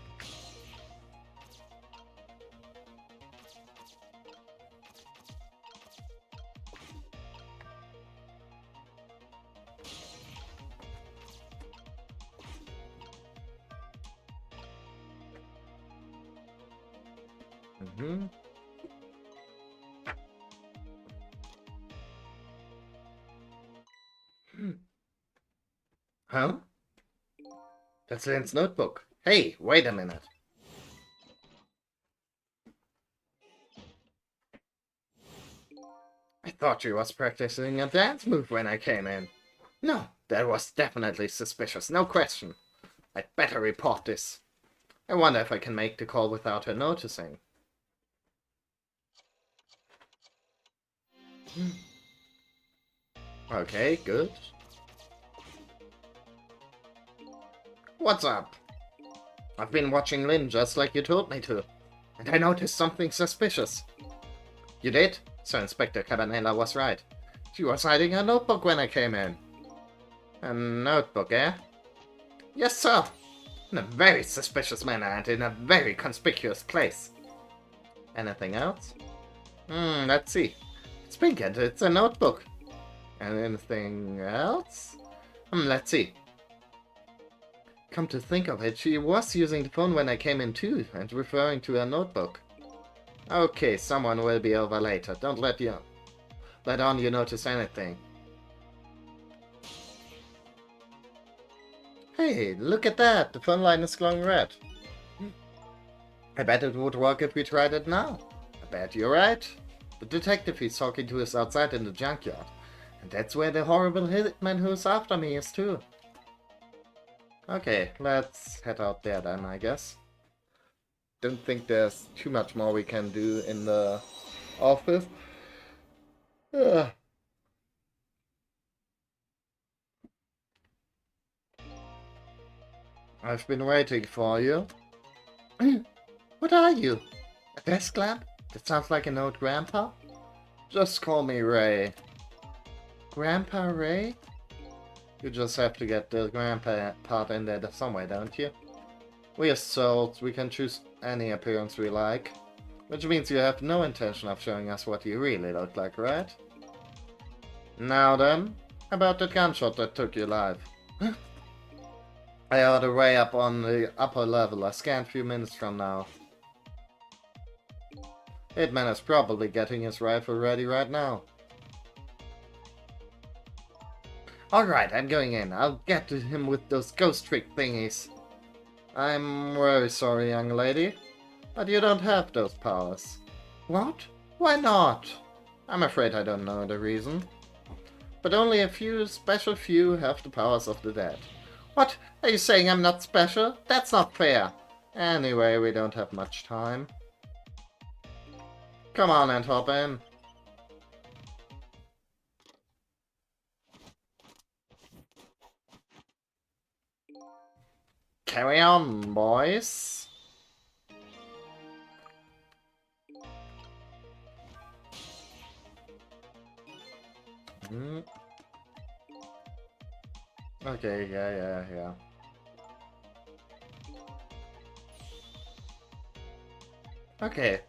Mm-hmm. Huh? That's Lynn's notebook. Hey, wait a minute. I thought she was practicing a dance move when I came in. No, that was definitely suspicious, no question. I'd better report this. I wonder if I can make the call without her noticing. Okay, good. What's up? I've been watching Lynn just like you told me to, and I noticed something suspicious. You did? So Inspector Cabanela was right. She was hiding a notebook when I came in. A notebook, eh? Yes, sir. In a very suspicious manner and in a very conspicuous place. Anything else? Let's see. It's pink and it's a notebook. And anything else? Let's see. Come to think of it, she was using the phone when I came in too, and referring to her notebook. Okay, someone will be over later. Don't let on you notice anything. Hey, look at that! The phone line is glowing red. I bet it would work if we tried it now. I bet you're right. The detective he's talking to is outside in the junkyard. And that's where the horrible hitman who's after me is too. Okay, let's head out there then, I guess. Don't think there's too much more we can do in the office. Ugh. I've been waiting for you. What are you? A desk lamp? That sounds like an old grandpa? Just call me Ray. Grandpa Ray? You just have to get the grandpa part in there somewhere, don't you? We are souls, we can choose any appearance we like. Which means you have no intention of showing us what you really look like, right? Now then, about that gunshot that took your life. I ought Ray up on the upper level, a scant few minutes from now. Hitman is probably getting his rifle ready right now. Alright, I'm going in. I'll get to him with those ghost trick thingies. I'm very sorry, young lady, but you don't have those powers. What? Why not? I'm afraid I don't know the reason. But only a few, special few, have the powers of the dead. What? Are you saying I'm not special? That's not fair. Anyway, we don't have much time. Come on and hop in. Carry on, boys. Okay, yeah. Okay.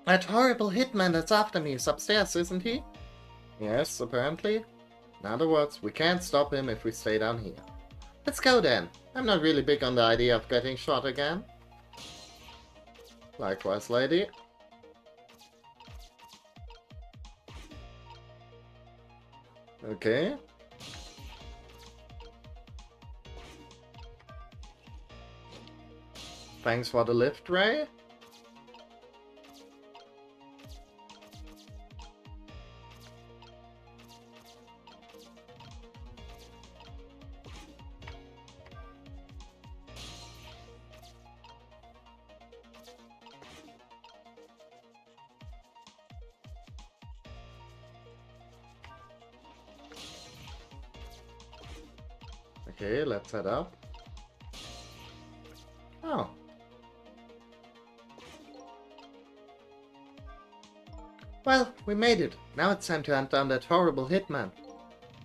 That horrible hitman that's after me is upstairs, isn't he? Yes, apparently. In other words, we can't stop him if we stay down here. Let's go then. I'm not really big on the idea of getting shot again. Likewise, lady. Okay. Thanks for the lift, Ray. Okay, let's head up. Oh. Well, we made it. Now it's time to hunt down that horrible hitman.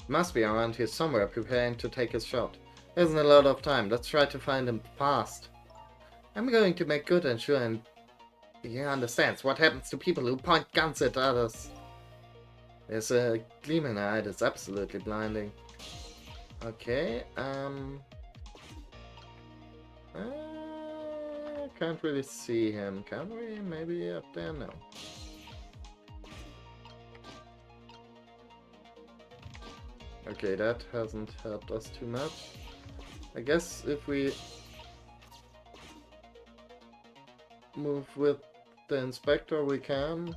He must be around here somewhere preparing to take his shot. There isn't a lot of time. Let's try to find him fast. I'm going to make good and sure and he understands what happens to people who point guns at others. There's a gleam in her eye that's absolutely blinding. Okay, can't really see him, can we? Maybe up there? No. Okay, that hasn't helped us too much. I guess if we move with the inspector, we can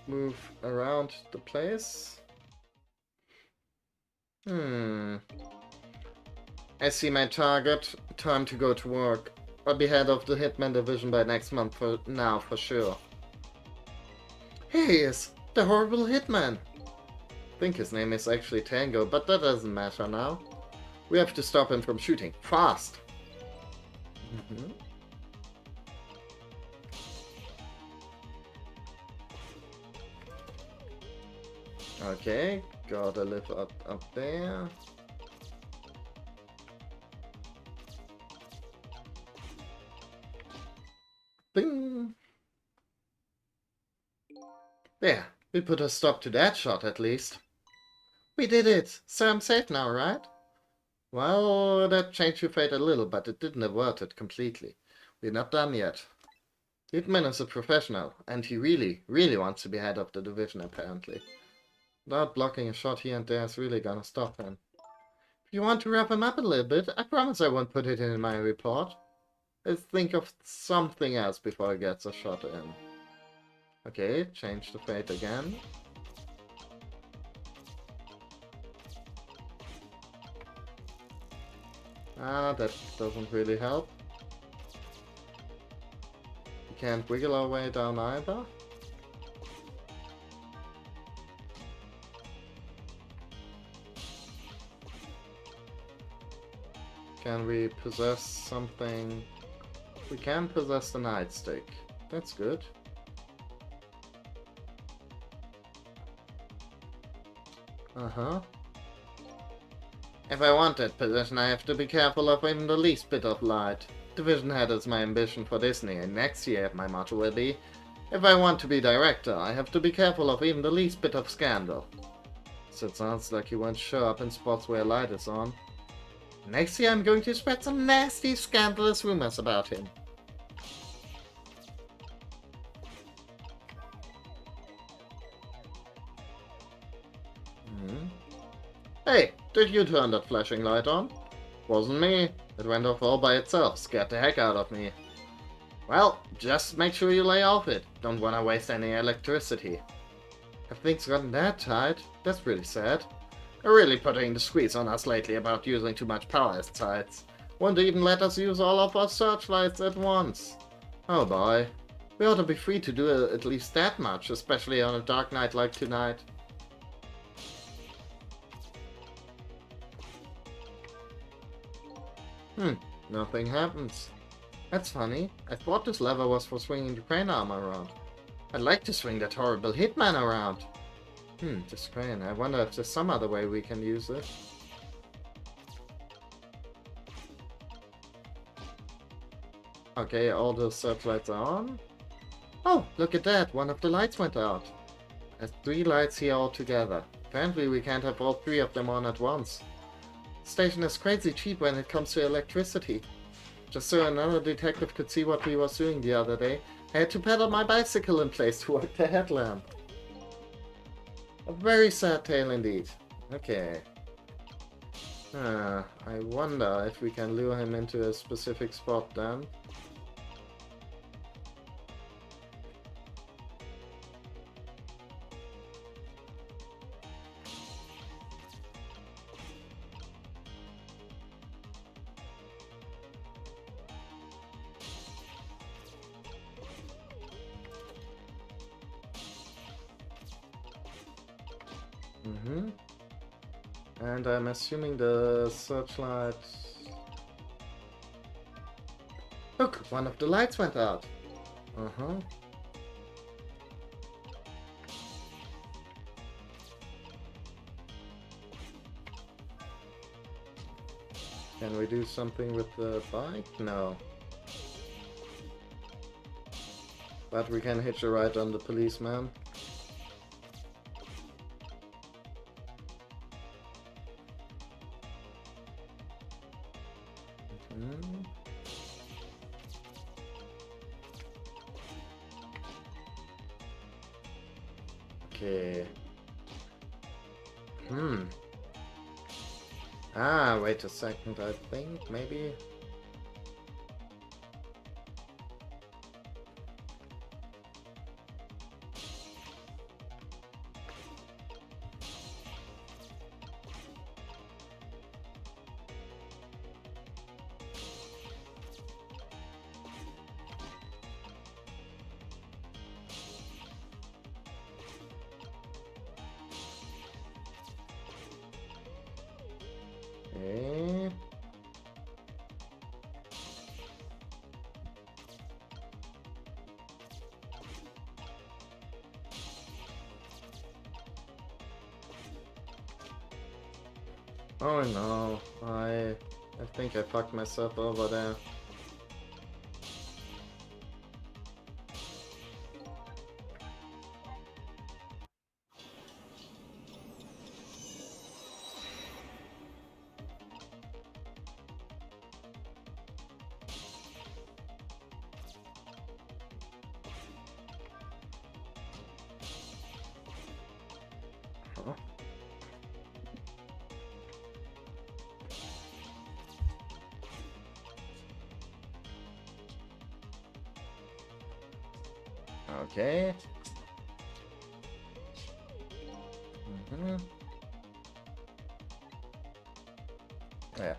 move around the place. I see my target. Time to go to work. I'll be head of the Hitman division by next month for sure. Here he is! The horrible Hitman! I think his name is actually Tango, but that doesn't matter now. We have to stop him from shooting. Fast! Okay, gotta live up there. Bing! There, we put a stop to that shot at least. We did it! So I'm safe now, right? Well, that changed your fate a little, but it didn't avert it completely. We're not done yet. Hitman is a professional, and he really, really wants to be head of the division, apparently. Not blocking a shot here and there is really gonna stop him. If you want to wrap him up a little bit, I promise I won't put it in my report. Let's think of something else before he gets a shot in. Okay, change the fate again. Ah, that doesn't really help. We can't wiggle our way down either. Can we possess something? We can possess the nightstick. That's good. Uh-huh. If I want that position, I have to be careful of even the least bit of light. Division head is my ambition for Disney, and next year my motto will be, if I want to be director, I have to be careful of even the least bit of scandal. So it sounds like you won't show up in spots where light is on. Next year I'm going to spread some nasty, scandalous rumors about him. Hey, did you turn that flashing light on? Wasn't me. It went off all by itself, scared the heck out of me. Well, just make sure you lay off it. Don't wanna waste any electricity. Have things gotten that tight? That's really sad. They're really putting the squeeze on us lately about using too much power as sites. Won't even let us use all of our searchlights at once. Oh boy. We ought to be free to do at least that much, especially on a dark night like tonight. Nothing happens. That's funny. I thought this lever was for swinging the crane arm around. I'd like to swing that horrible Hitman around. This crane. I wonder if there's some other way we can use it. Okay, all the searchlights are on. Oh, look at that. One of the lights went out. There's 3 lights here all together. Apparently we can't have all 3 of them on at once. The station is crazy cheap when it comes to electricity. Just so another detective could see what we was doing the other day, I had to pedal my bicycle in place to work the headlamp. A very sad tale indeed. Okay. I wonder if we can lure him into a specific spot then. And I'm assuming the searchlight... Look, one of the lights went out. Can we do something with the bike? No. But we can hitch a ride on the policeman. Okay. Hmm. Ah, wait a second, I think maybe... Okay. Oh no, I think I fucked myself over there. Huh? Okay. Mm-hmm. Yeah.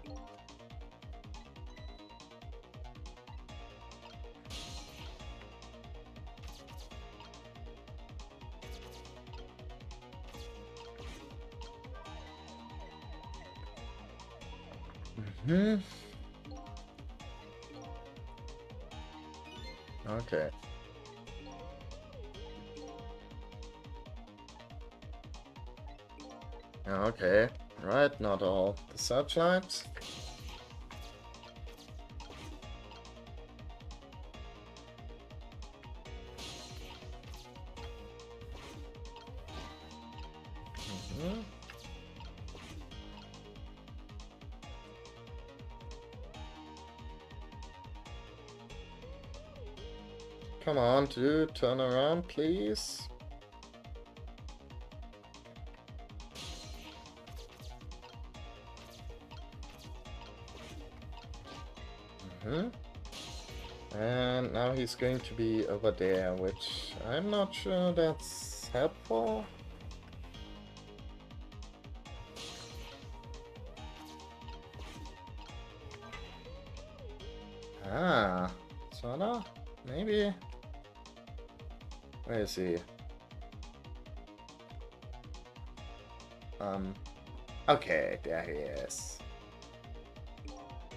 Mm-hmm. Okay. Okay. Right, not all the searchlights. Mm-hmm. Come on, dude, turn around, please. Mm-hmm. And now he's going to be over there, which I'm not sure that's helpful. Ah, sorta? Maybe? Where is he? Okay, there he is.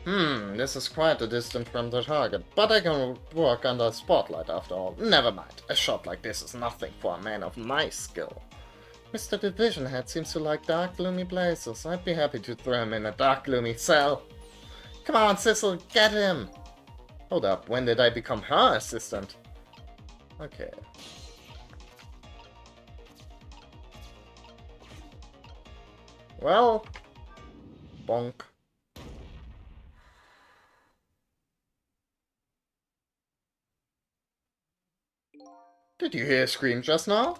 This is quite a distance from the target, but I can work under a spotlight after all. Never mind, a shot like this is nothing for a man of my skill. Mr. Division Head seems to like dark, gloomy places. I'd be happy to throw him in a dark, gloomy cell. Come on, Sissel, get him! Hold up, when did I become her assistant? Okay. Well, bonk. Did you hear a scream just now?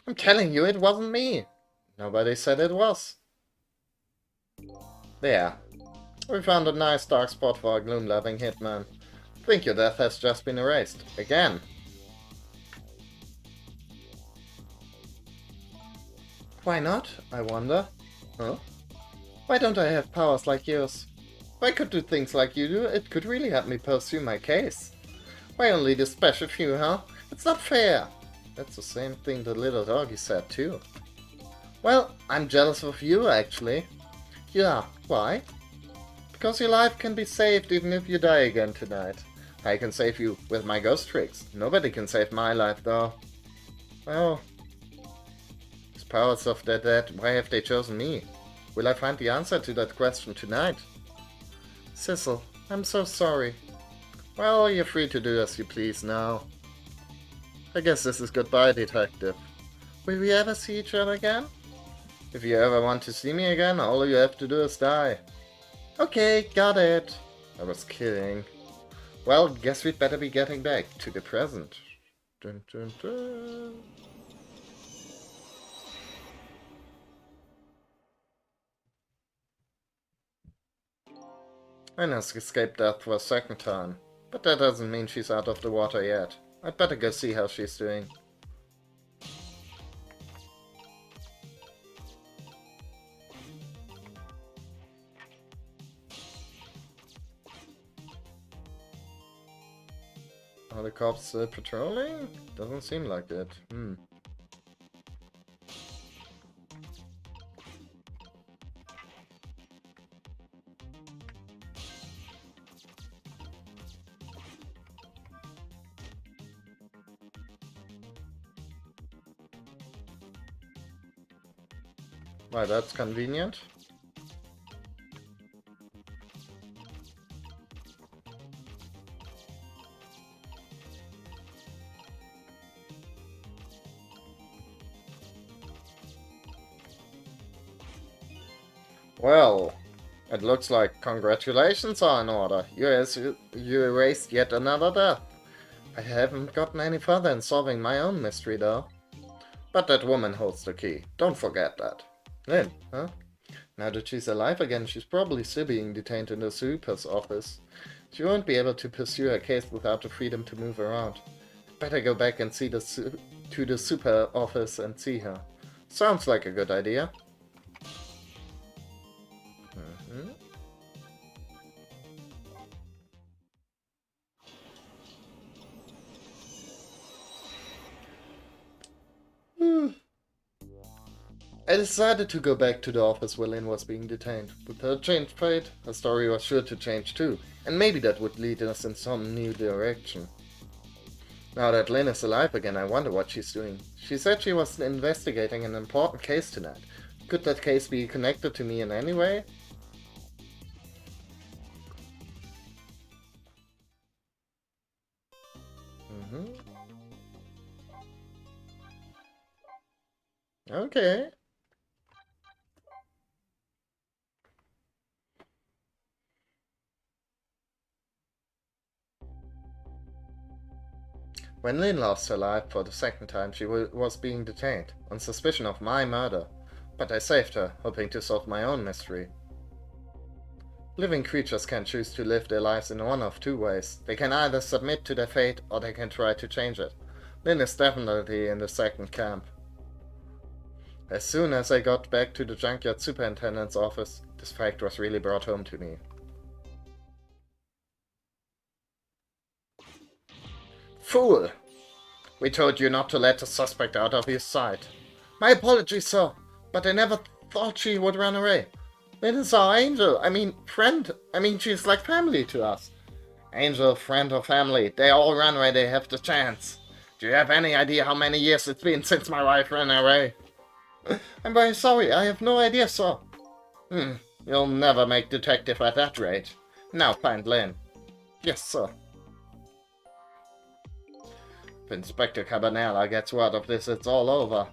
I'm telling you, it wasn't me. Nobody said it was. There. We found a nice dark spot for a gloom-loving hitman. Think your death has just been erased. Again. Why not, I wonder? Huh? Why don't I have powers like yours? If I could do things like you do, it could really help me pursue my case. Why only this special few, huh? It's not fair. That's the same thing the little doggy said too. Well, I'm jealous of you, actually. Yeah, why? Because your life can be saved even if you die again tonight. I can save you with my ghost tricks. Nobody can save my life, though. Well, these powers of the dead, why have they chosen me? Will I find the answer to that question tonight? Sissel, I'm so sorry. Well, you're free to do as you please now. I guess this is goodbye, Detective. Will we ever see each other again? If you ever want to see me again, all you have to do is die. Okay, got it. I was kidding. Well, guess we'd better be getting back to the present. Dun, dun, dun. Lynn escaped death for a second time, but that doesn't mean she's out of the water yet. I'd better go see how she's doing. Are the cops patrolling? Doesn't seem like it. Why, that's convenient. Well, it looks like congratulations are in order. You erased yet another death. I haven't gotten any further in solving my own mystery, though. But that woman holds the key. Don't forget that. Lynn, huh? Now that she's alive again, she's probably still being detained in the super's office. She won't be able to pursue her case without the freedom to move around. Better go back and see to the super office and see her. Sounds like a good idea. I decided to go back to the office where Lynn was being detained. With her changed fate, her story was sure to change too, and maybe that would lead us in some new direction. Now that Lynn is alive again, I wonder what she's doing. She said she was investigating an important case tonight. Could that case be connected to me in any way? Okay. When Lynn lost her life for the second time, she was being detained, on suspicion of my murder. But I saved her, hoping to solve my own mystery. Living creatures can choose to live their lives in one of two ways. They can either submit to their fate, or they can try to change it. Lynn is definitely in the second camp. As soon as I got back to the junkyard superintendent's office, this fact was really brought home to me. Fool! We told you not to let the suspect out of his sight. My apologies, sir, but I never thought she would run away. Lynn is our angel, friend. She's like family to us. Angel, friend, or family, they all run where they have the chance. Do you have any idea how many years it's been since my wife ran away? I'm very sorry, I have no idea, sir. You'll never make detective at that rate. Now find Lynn. Yes, sir. If Inspector Cabanela gets word of this, it's all over.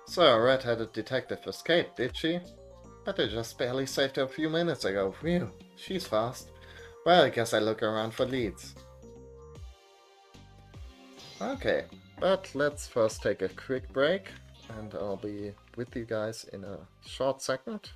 So, a red-headed detective escaped, did she? But I just barely saved her a few minutes ago. Phew, she's fast. Well, I guess I look around for leads. Okay, but let's first take a quick break, and I'll be with you guys in a short second.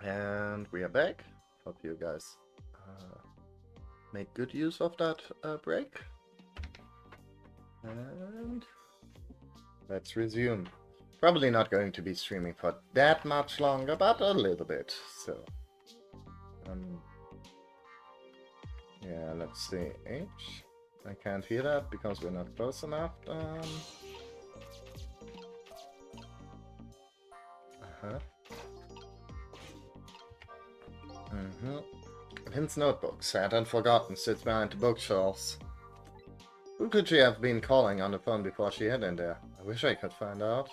And we are back. Hope you guys make good use of that break. And let's resume. Probably not going to be streaming for that much longer, but a little bit. So, yeah, let's see. H. I can't hear that because we're not close enough. Lynn's notebook, sad and forgotten, sits behind the bookshelves. Who could she have been calling on the phone before she hid in there? I wish I could find out.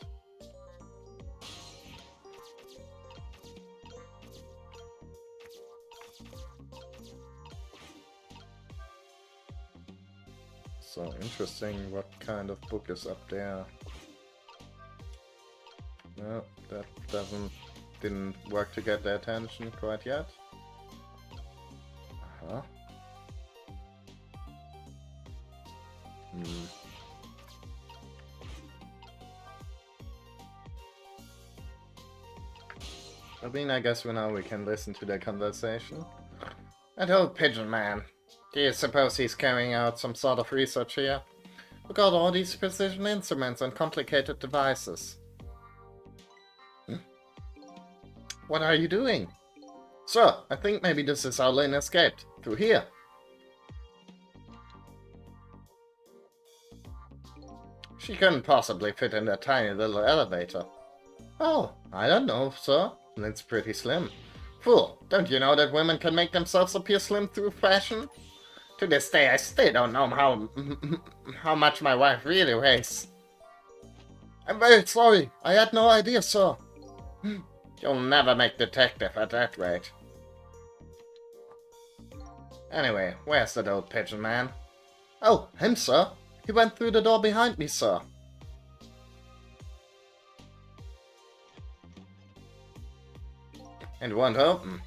So interesting, what kind of book is up there? No, that didn't work to get their attention quite yet. Uh-huh. I mean, I guess now we can listen to their conversation. That old pigeon man. Do you suppose he's carrying out some sort of research here? We got all these precision instruments and complicated devices. What are you doing? Sir, I think maybe this is how Lynn escaped. Through here. She couldn't possibly fit in that tiny little elevator. Oh, I don't know, sir. Lynn's pretty slim. Fool, don't you know that women can make themselves appear slim through fashion? To this day, I still don't know how much my wife really weighs. I'm very sorry. I had no idea, sir. You'll never make detective at that rate. Anyway, where's that old pigeon man? Oh, him, sir. He went through the door behind me, sir. It won't open.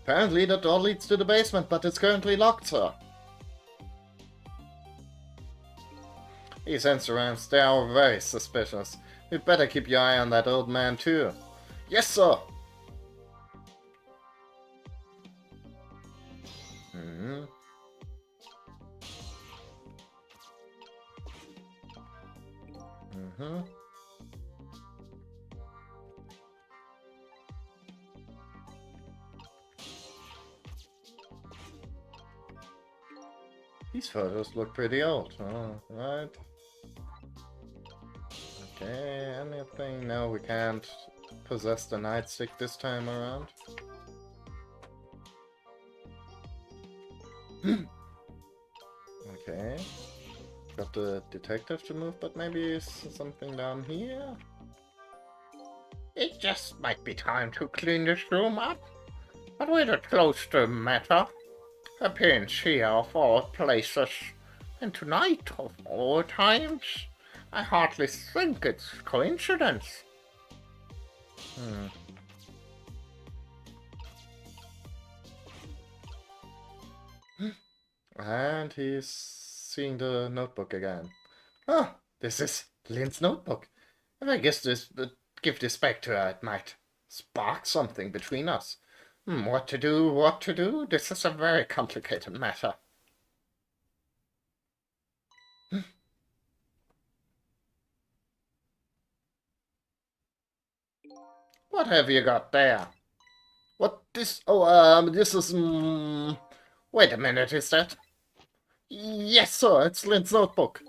Apparently the door leads to the basement, but it's currently locked, sir. These instruments, they are very suspicious. You'd better keep your eye on that old man, too. Yes, sir! These photos look pretty old. Right. Okay, anything? No, we can't possess the nightstick this time around. Okay. Got the detective to move, but maybe something down here? It just might be time to clean this room up. But we're the close to the matter. Appearance here of all places. And tonight, of all times, I hardly think it's coincidence. And he's seeing the notebook again. Oh, this is Lynn's notebook. If I guess give this back to her, it might spark something between us. What to do? This is a very complicated matter. What have you got there? What this? Oh, this is. Wait a minute, is that? Yes, sir, it's Lynn's notebook.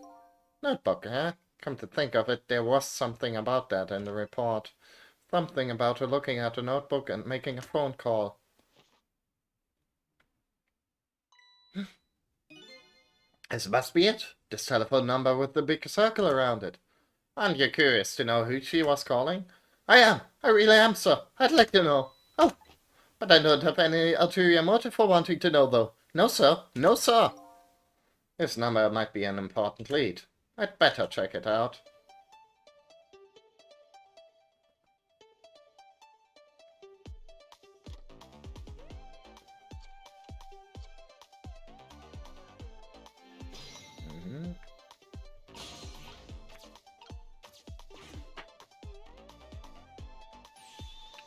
Notebook, eh? Come to think of it, there was something about that in the report. Something about her looking at the notebook and making a phone call. This must be it. This telephone number with the big circle around it. Aren't you curious to know who she was calling? I am. I really am, sir. I'd like to know. Oh, but I don't have any ulterior motive for wanting to know, though. No, sir. No, sir. This number might be an important lead. I'd better check it out.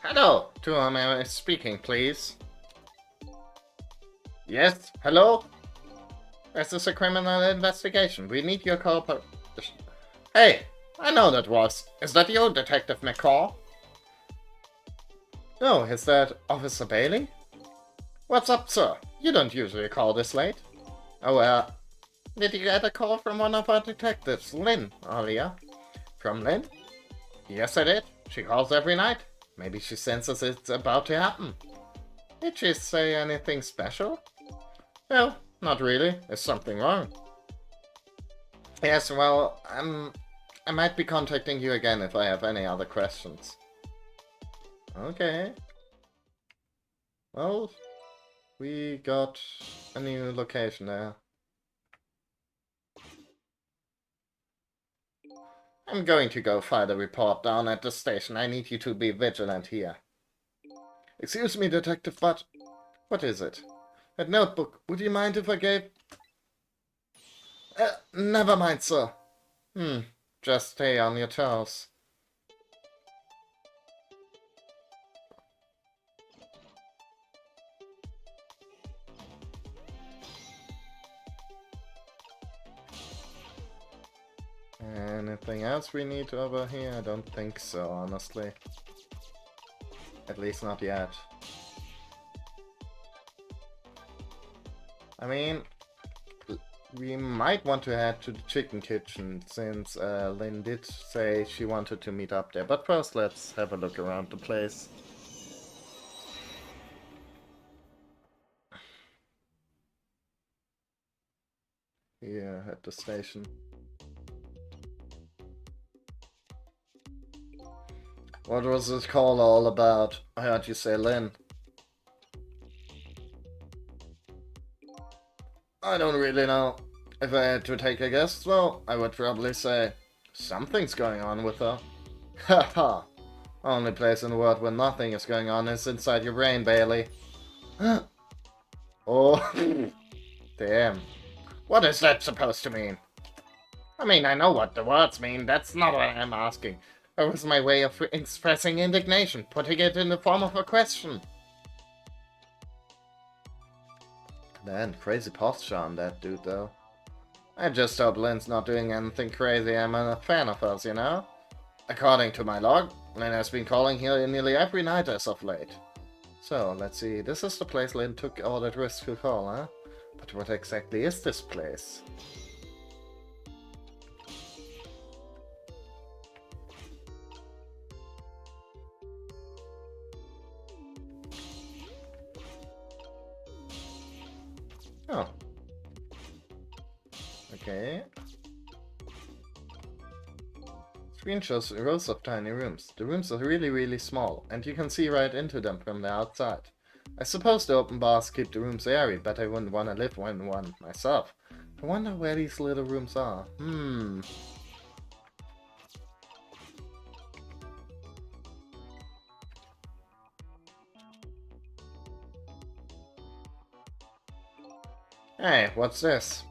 Hello, to whom am I speaking, please? Yes, hello? This is a criminal investigation. We need your cooperation. Hey, I know that was. Is that you, Detective McCall? No, is that Officer Bailey? What's up, sir? You don't usually call this late. Oh, did you get a call from one of our detectives, Lynn, earlier? From Lynn? Yes, I did. She calls every night. Maybe she senses it's about to happen. Did she say anything special? No, not really. Is something wrong? Yes, well, I might be contacting you again if I have any other questions. Okay. Well, we got a new location there. I'm going to go file a report down at the station. I need you to be vigilant here. Excuse me, Detective, but... What is it? That notebook. Would you mind if I gave... Never mind, sir. Just stay on your toes. Anything else we need over here? I don't think so, honestly. At least not yet. I mean, we might want to head to the chicken kitchen, since Lynn did say she wanted to meet up there. But first, let's have a look around the place. Here at the station. What was this call all about? I heard you say Lynn. I don't really know. If I had to take a guess, well, I would probably say something's going on with her. Haha. Only place in the world where nothing is going on is inside your brain, Bailey. Oh, damn. What is that supposed to mean? I mean, I know what the words mean. That's not what I'm asking. That was my way of expressing indignation, putting it in the form of a question. Man, crazy posture on that dude, though. I just hope Lynn's not doing anything crazy. I'm a fan of hers, you know? According to my log, Lynn has been calling here nearly every night as of late. So, let's see. This is the place Lynn took all that risk to call, huh? But what exactly is this place? Oh. Okay. Screen shows rows of tiny rooms. The rooms are really small, and you can see right into them from the outside. I suppose the open bars keep the rooms airy, but I wouldn't want to live in one myself. I wonder where these little rooms are. Hey, what's this?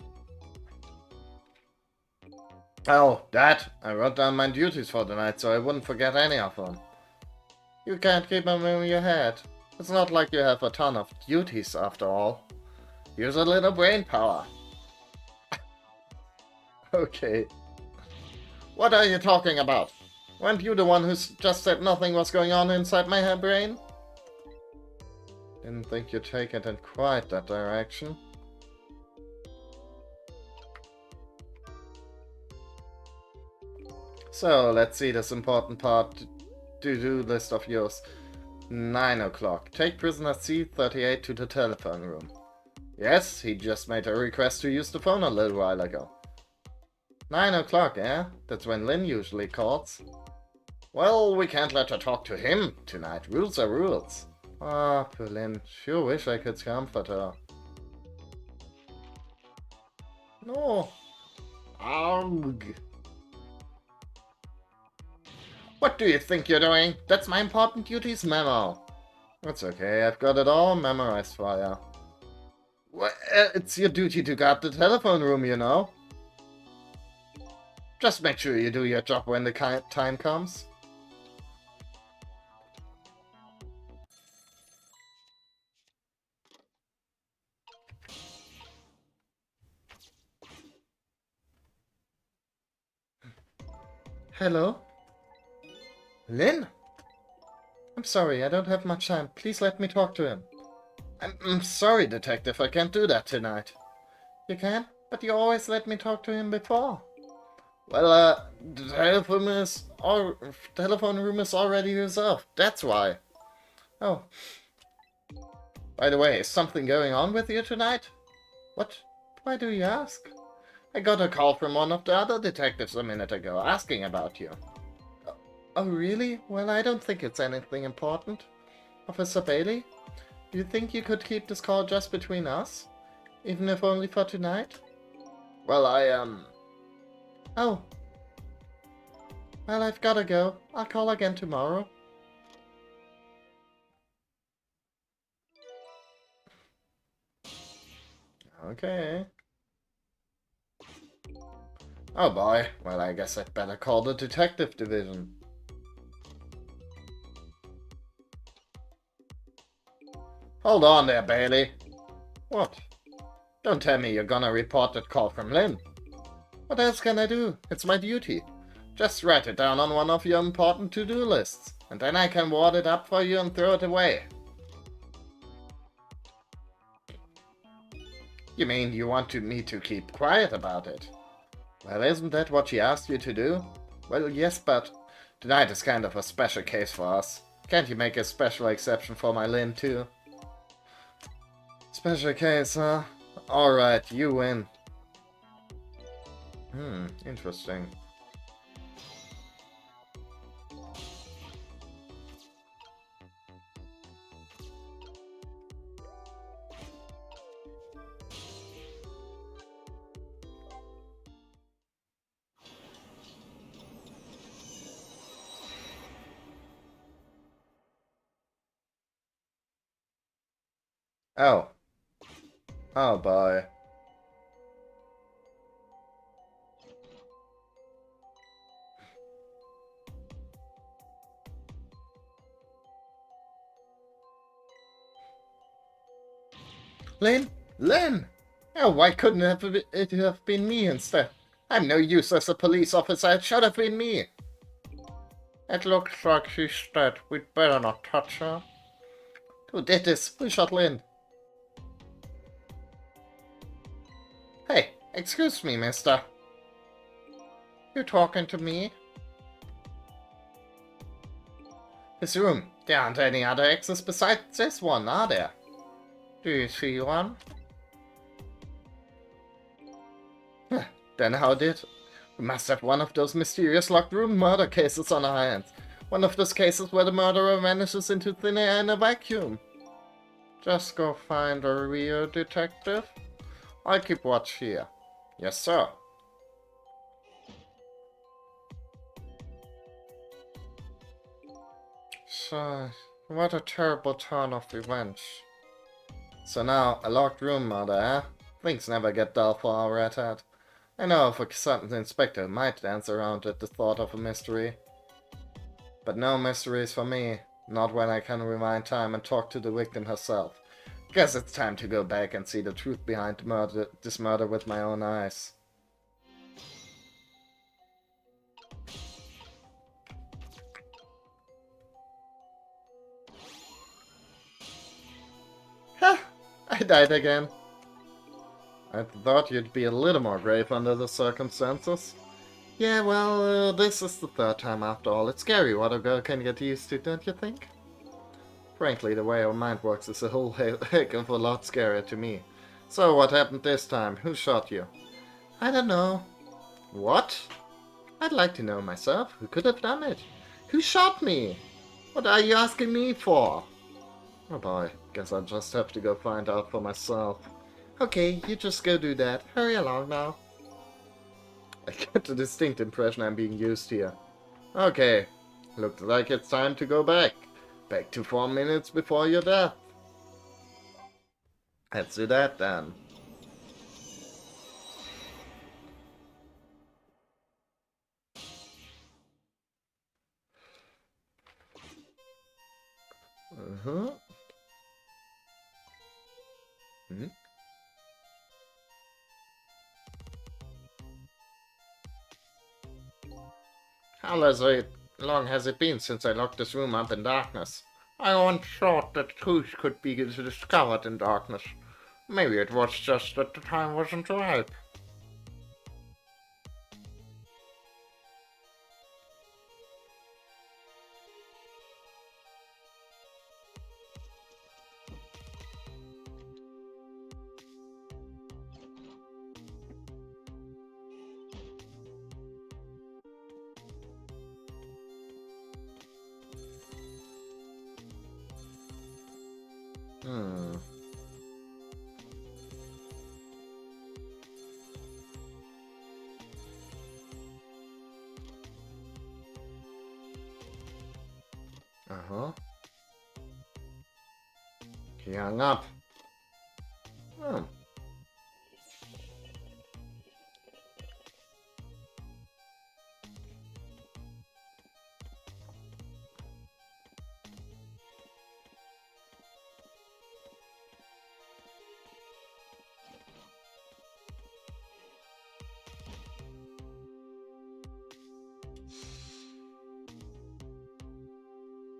Oh, that! I wrote down my duties for the night so I wouldn't forget any of them. You can't keep them in your head. It's not like you have a ton of duties after all. Use a little brain power. Okay. What are you talking about? Weren't you the one who just said nothing was going on inside my brain? Didn't think you'd take it in quite that direction. So, let's see this important part. To-do list of yours. 9 o'clock. Take prisoner C-38 to the telephone room. Yes, he just made a request to use the phone a little while ago. 9 o'clock, eh? That's when Lynn usually calls. Well, we can't let her talk to him tonight. Rules are rules. Ah, poor Lynn. Sure wish I could comfort her. No. Arg. What do you think you're doing? That's my important duties memo. That's okay, I've got it all memorized for you. Well, it's your duty to guard the telephone room, you know. Just make sure you do your job when the time comes. Hello? Lynn? I'm sorry, I don't have much time. Please let me talk to him. I'm sorry, Detective, I can't do that tonight. You can? But you always let me talk to him before. Well, the telephone room is already reserved. That's why. Oh. By the way, is something going on with you tonight? What? Why do you ask? I got a call from one of the other detectives a minute ago asking about you. Oh, really? Well, I don't think it's anything important. Officer Bailey, do you think you could keep this call just between us? Even if only for tonight? Well, Oh. Well, I've gotta go. I'll call again tomorrow. Okay. Oh boy. Well, I guess I'd better call the detective division. Hold on there, Bailey. What? Don't tell me you're gonna report that call from Lynn. What else can I do? It's my duty. Just write it down on one of your important to-do lists, and then I can wad it up for you and throw it away. You mean you want me to keep quiet about it? Well, isn't that what she asked you to do? Well, yes, but tonight is kind of a special case for us. Can't you make a special exception for my Lynn, too? Special case, huh? Alright, you win. Interesting. Oh. Oh boy. Lynn? Lynn! Oh, why couldn't it have been me instead? I'm no use as a police officer, it should have been me. It looks like she's dead. We'd better not touch her. Who did this? Who shot Lynn? Hey, excuse me, mister. You talking to me? This room. There aren't any other exits besides this one, are there? Do you see one? Then how did... We must have one of those mysterious locked room murder cases on our hands. One of those cases where the murderer vanishes into thin air in a vacuum. Just go find a real detective. I'll keep watch here. Yes, sir. So, what a terrible turn of events. So now, a locked room murder, eh? Things never get dull for our red hat. I know of a certain inspector might dance around at the thought of a mystery. But no mysteries for me. Not when I can rewind time and talk to the victim herself. Guess it's time to go back and see the truth behind this murder with my own eyes. Ha! I died again. I thought you'd be a little more brave under the circumstances. Yeah, well, this is the third time after all. It's scary what a girl can get used to, don't you think? Frankly, the way our mind works is a whole heck of a lot scarier to me. So, what happened this time? Who shot you? I don't know. What? I'd like to know myself. Who could have done it? Who shot me? What are you asking me for? Oh boy, guess I'll just have to go find out for myself. Okay, you just go do that. Hurry along now. I get the distinct impression I'm being used here. Okay, looks like it's time to go back. Back to 4 minutes before your death. Let's do that then. Uh-huh. Hmm? Long has it been since I locked this room up in darkness? I once thought that truth could be discovered in darkness. Maybe it was just that the time wasn't ripe. Hmm. Uh-huh. He hung up. Oh.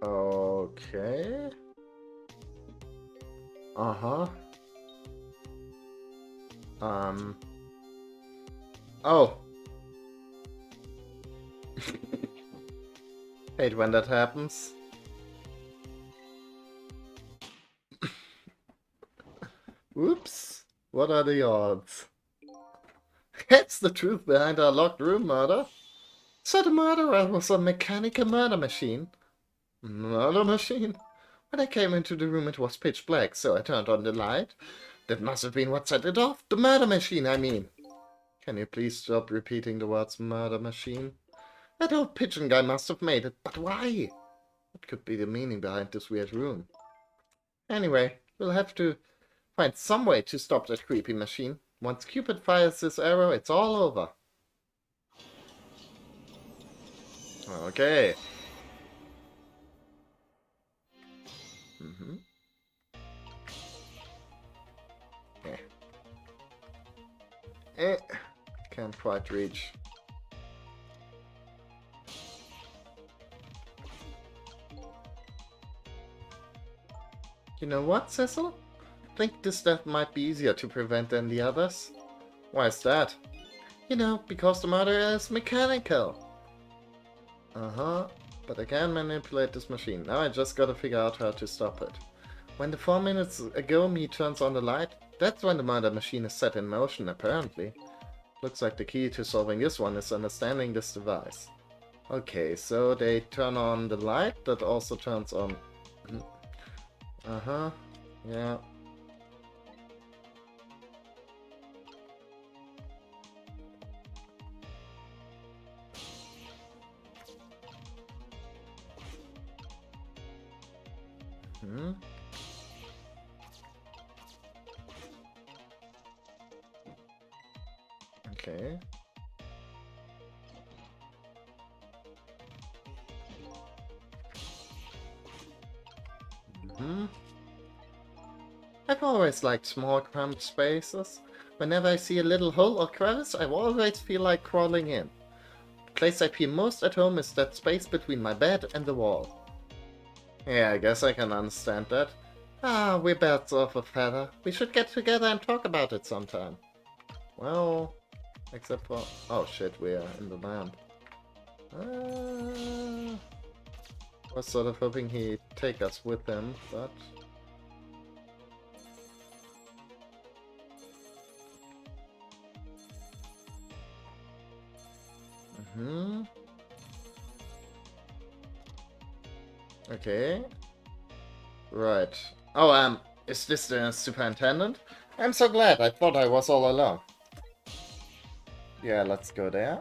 Okay. Uh-huh. Oh. Hate when that happens. Whoops. What are the odds? That's the truth behind our locked room murder. So the murderer was a mechanical murder machine. Murder machine? When I came into the room it was pitch black, so I turned on the light. That must have been what set it off. The murder machine, I mean. Can you please stop repeating the words murder machine? That old pigeon guy must have made it, but why? What could be the meaning behind this weird room? Anyway, we'll have to find some way to stop that creepy machine. Once Cupid fires his arrow, it's all over. Okay. Eh. Eh. Can't quite reach. You know what, Cecil? I think this death might be easier to prevent than the others. Why is that? You know, because the murderer is mechanical. Uh-huh. But I can manipulate this machine. Now I just gotta figure out how to stop it. When the 4 minutes ago me turns on the light, that's when the murder machine is set in motion, apparently. Looks like the key to solving this one is understanding this device. Okay, so they turn on the light that also turns on... Uh-huh. Yeah. Okay. I've always liked small cramped spaces. Whenever I see a little hole or crevice, I always feel like crawling in. The place I feel most at home is that space between my bed and the wall. Yeah, I guess I can understand that. Ah, we're birds of a feather. We should get together and talk about it sometime. Well, except for... Oh shit, we're in the lamp. Was sort of hoping he'd take us with him, but... Okay. Right. Oh, is this the superintendent? I'm so glad, I thought I was all alone. Yeah, let's go there.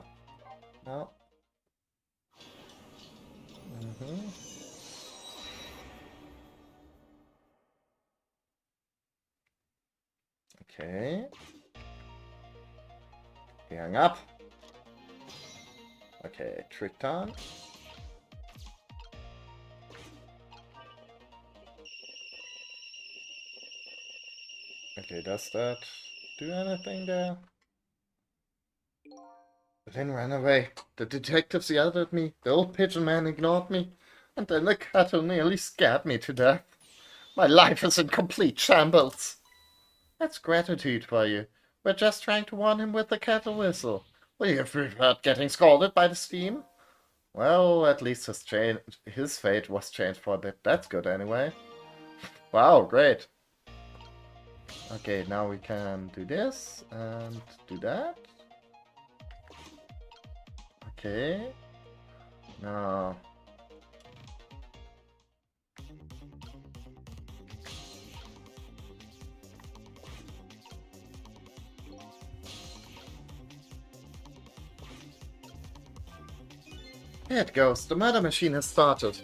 No. Okay. He hung up. Okay, trick time. Okay, does that do anything there? It then ran away. The detectives yelled at me, the old pigeon man ignored me, and then the cattle nearly scared me to death. My life is in complete shambles. That's gratitude for you. We're just trying to warn him with the cattle whistle. Will you have preferred getting scalded by the steam? Well, at least his fate was changed for a bit. That's good anyway. Wow, great. Okay, now we can do this and do that. Okay. Now... There it goes. The murder machine has started.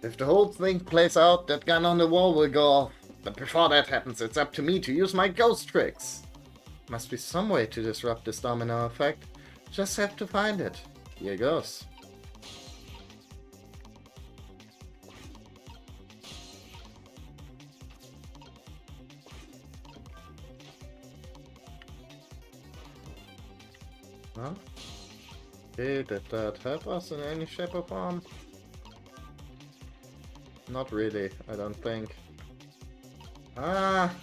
If the whole thing plays out, that gun on the wall will go off. But before that happens, it's up to me to use my ghost tricks. Must be some way to disrupt this domino effect. Just have to find it. Here goes. Huh? Okay, did that help us in any shape or form? Not really, I don't think. Ah!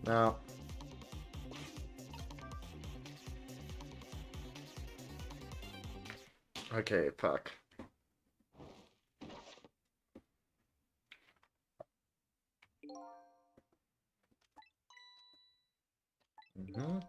No. Okay, fuck. Mm-hmm.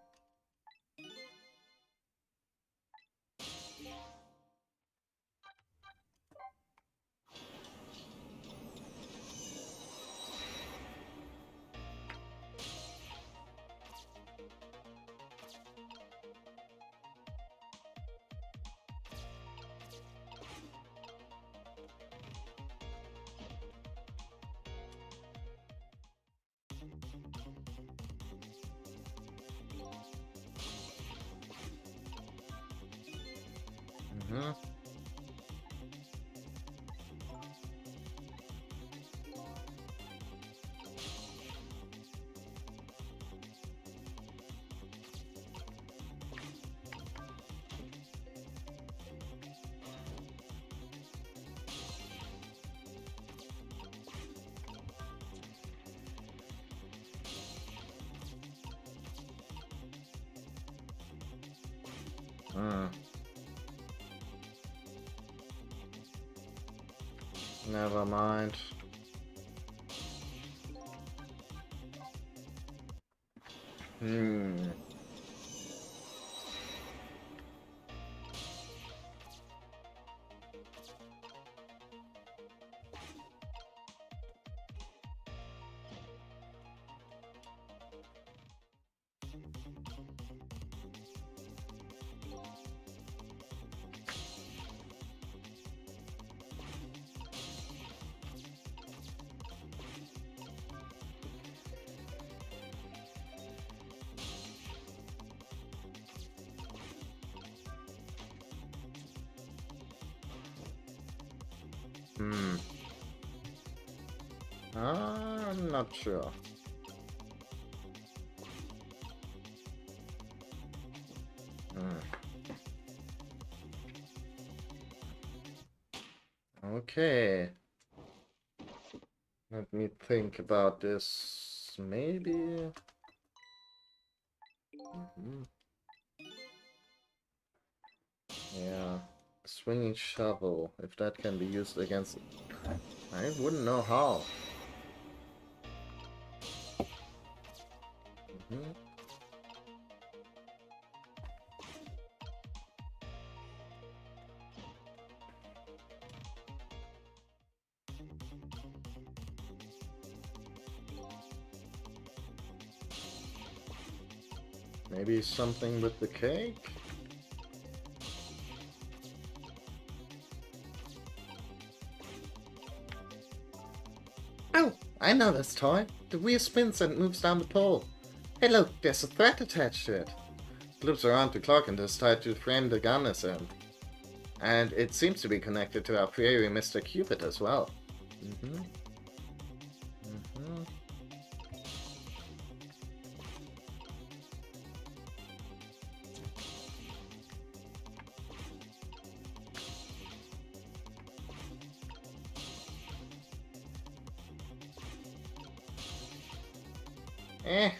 Mm-hmm. Never mind. Hmm. Hmm. I'm not sure. Hmm. Okay. Let me think about this. Maybe. Mhm. Yeah. Swinging shovel. If that can be used against. I wouldn't know how. Mhm. Maybe something with the cake? Oh, I know this toy. The wheel spins and moves down the pole. Hey look, there's a thread attached to it. It loops around the clock and is tied to the frame the gun is in. And it seems to be connected to our fairy Mr. Cupid as well. Mm-hmm. Mm-hmm. Eh.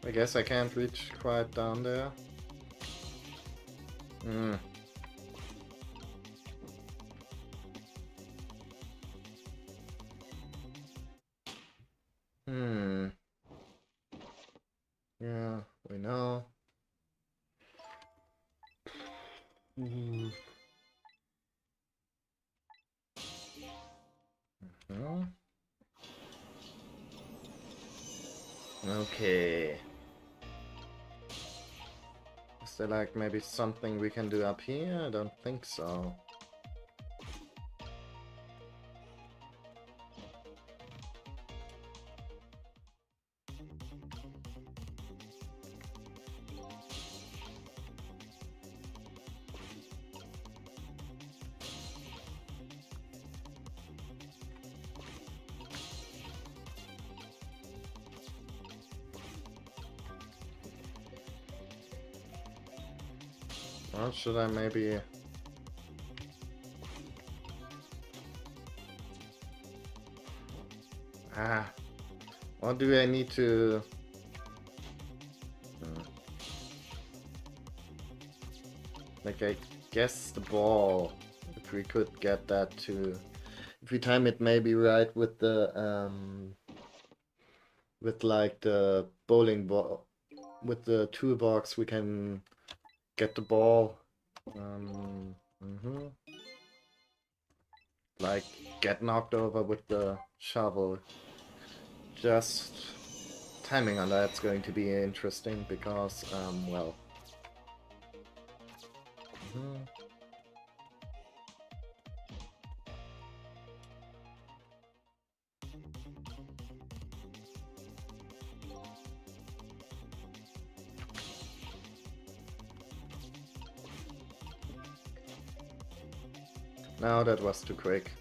I guess I can't reach quite down there. Hmm. Hmm. Yeah, we know. Hmm. No? Okay. Is there like maybe something we can do up here? I don't think so. Or should I maybe... What do I need to... Like, I guess the ball. If we could get that to... If we time it maybe right with the, with like the bowling ball... With the toolbox, we can get the ball. Like, get knocked over with the shovel. Just... Timing on that's going to be interesting because, well... No, that was too quick.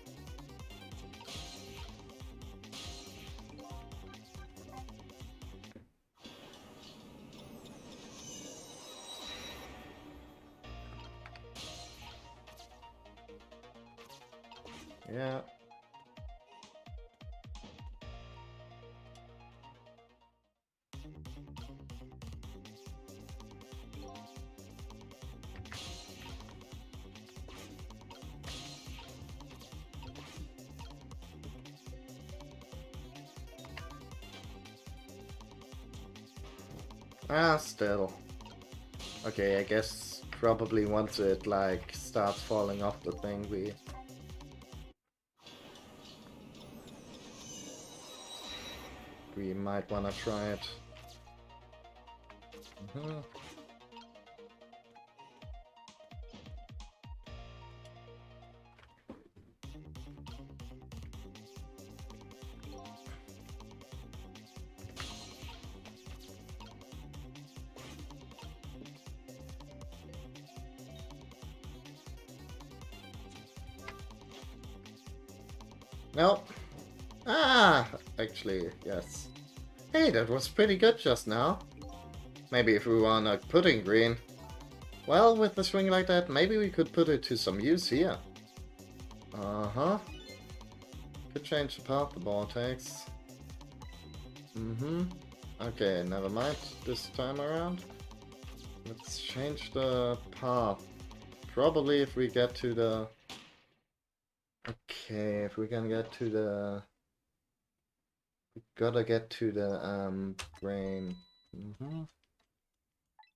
Yeah. Still. Okay, I guess probably once it like starts falling off the thing, we might wanna try it. Nope. Actually, yes. Hey, that was pretty good just now. Maybe if we want a pudding green. Well, with the swing like that, maybe we could put it to some use here. Could change the path the ball takes. Okay, never mind this time around. Let's change the path. Probably if we get to the... Okay, if we can get to the... We gotta get to the, brain.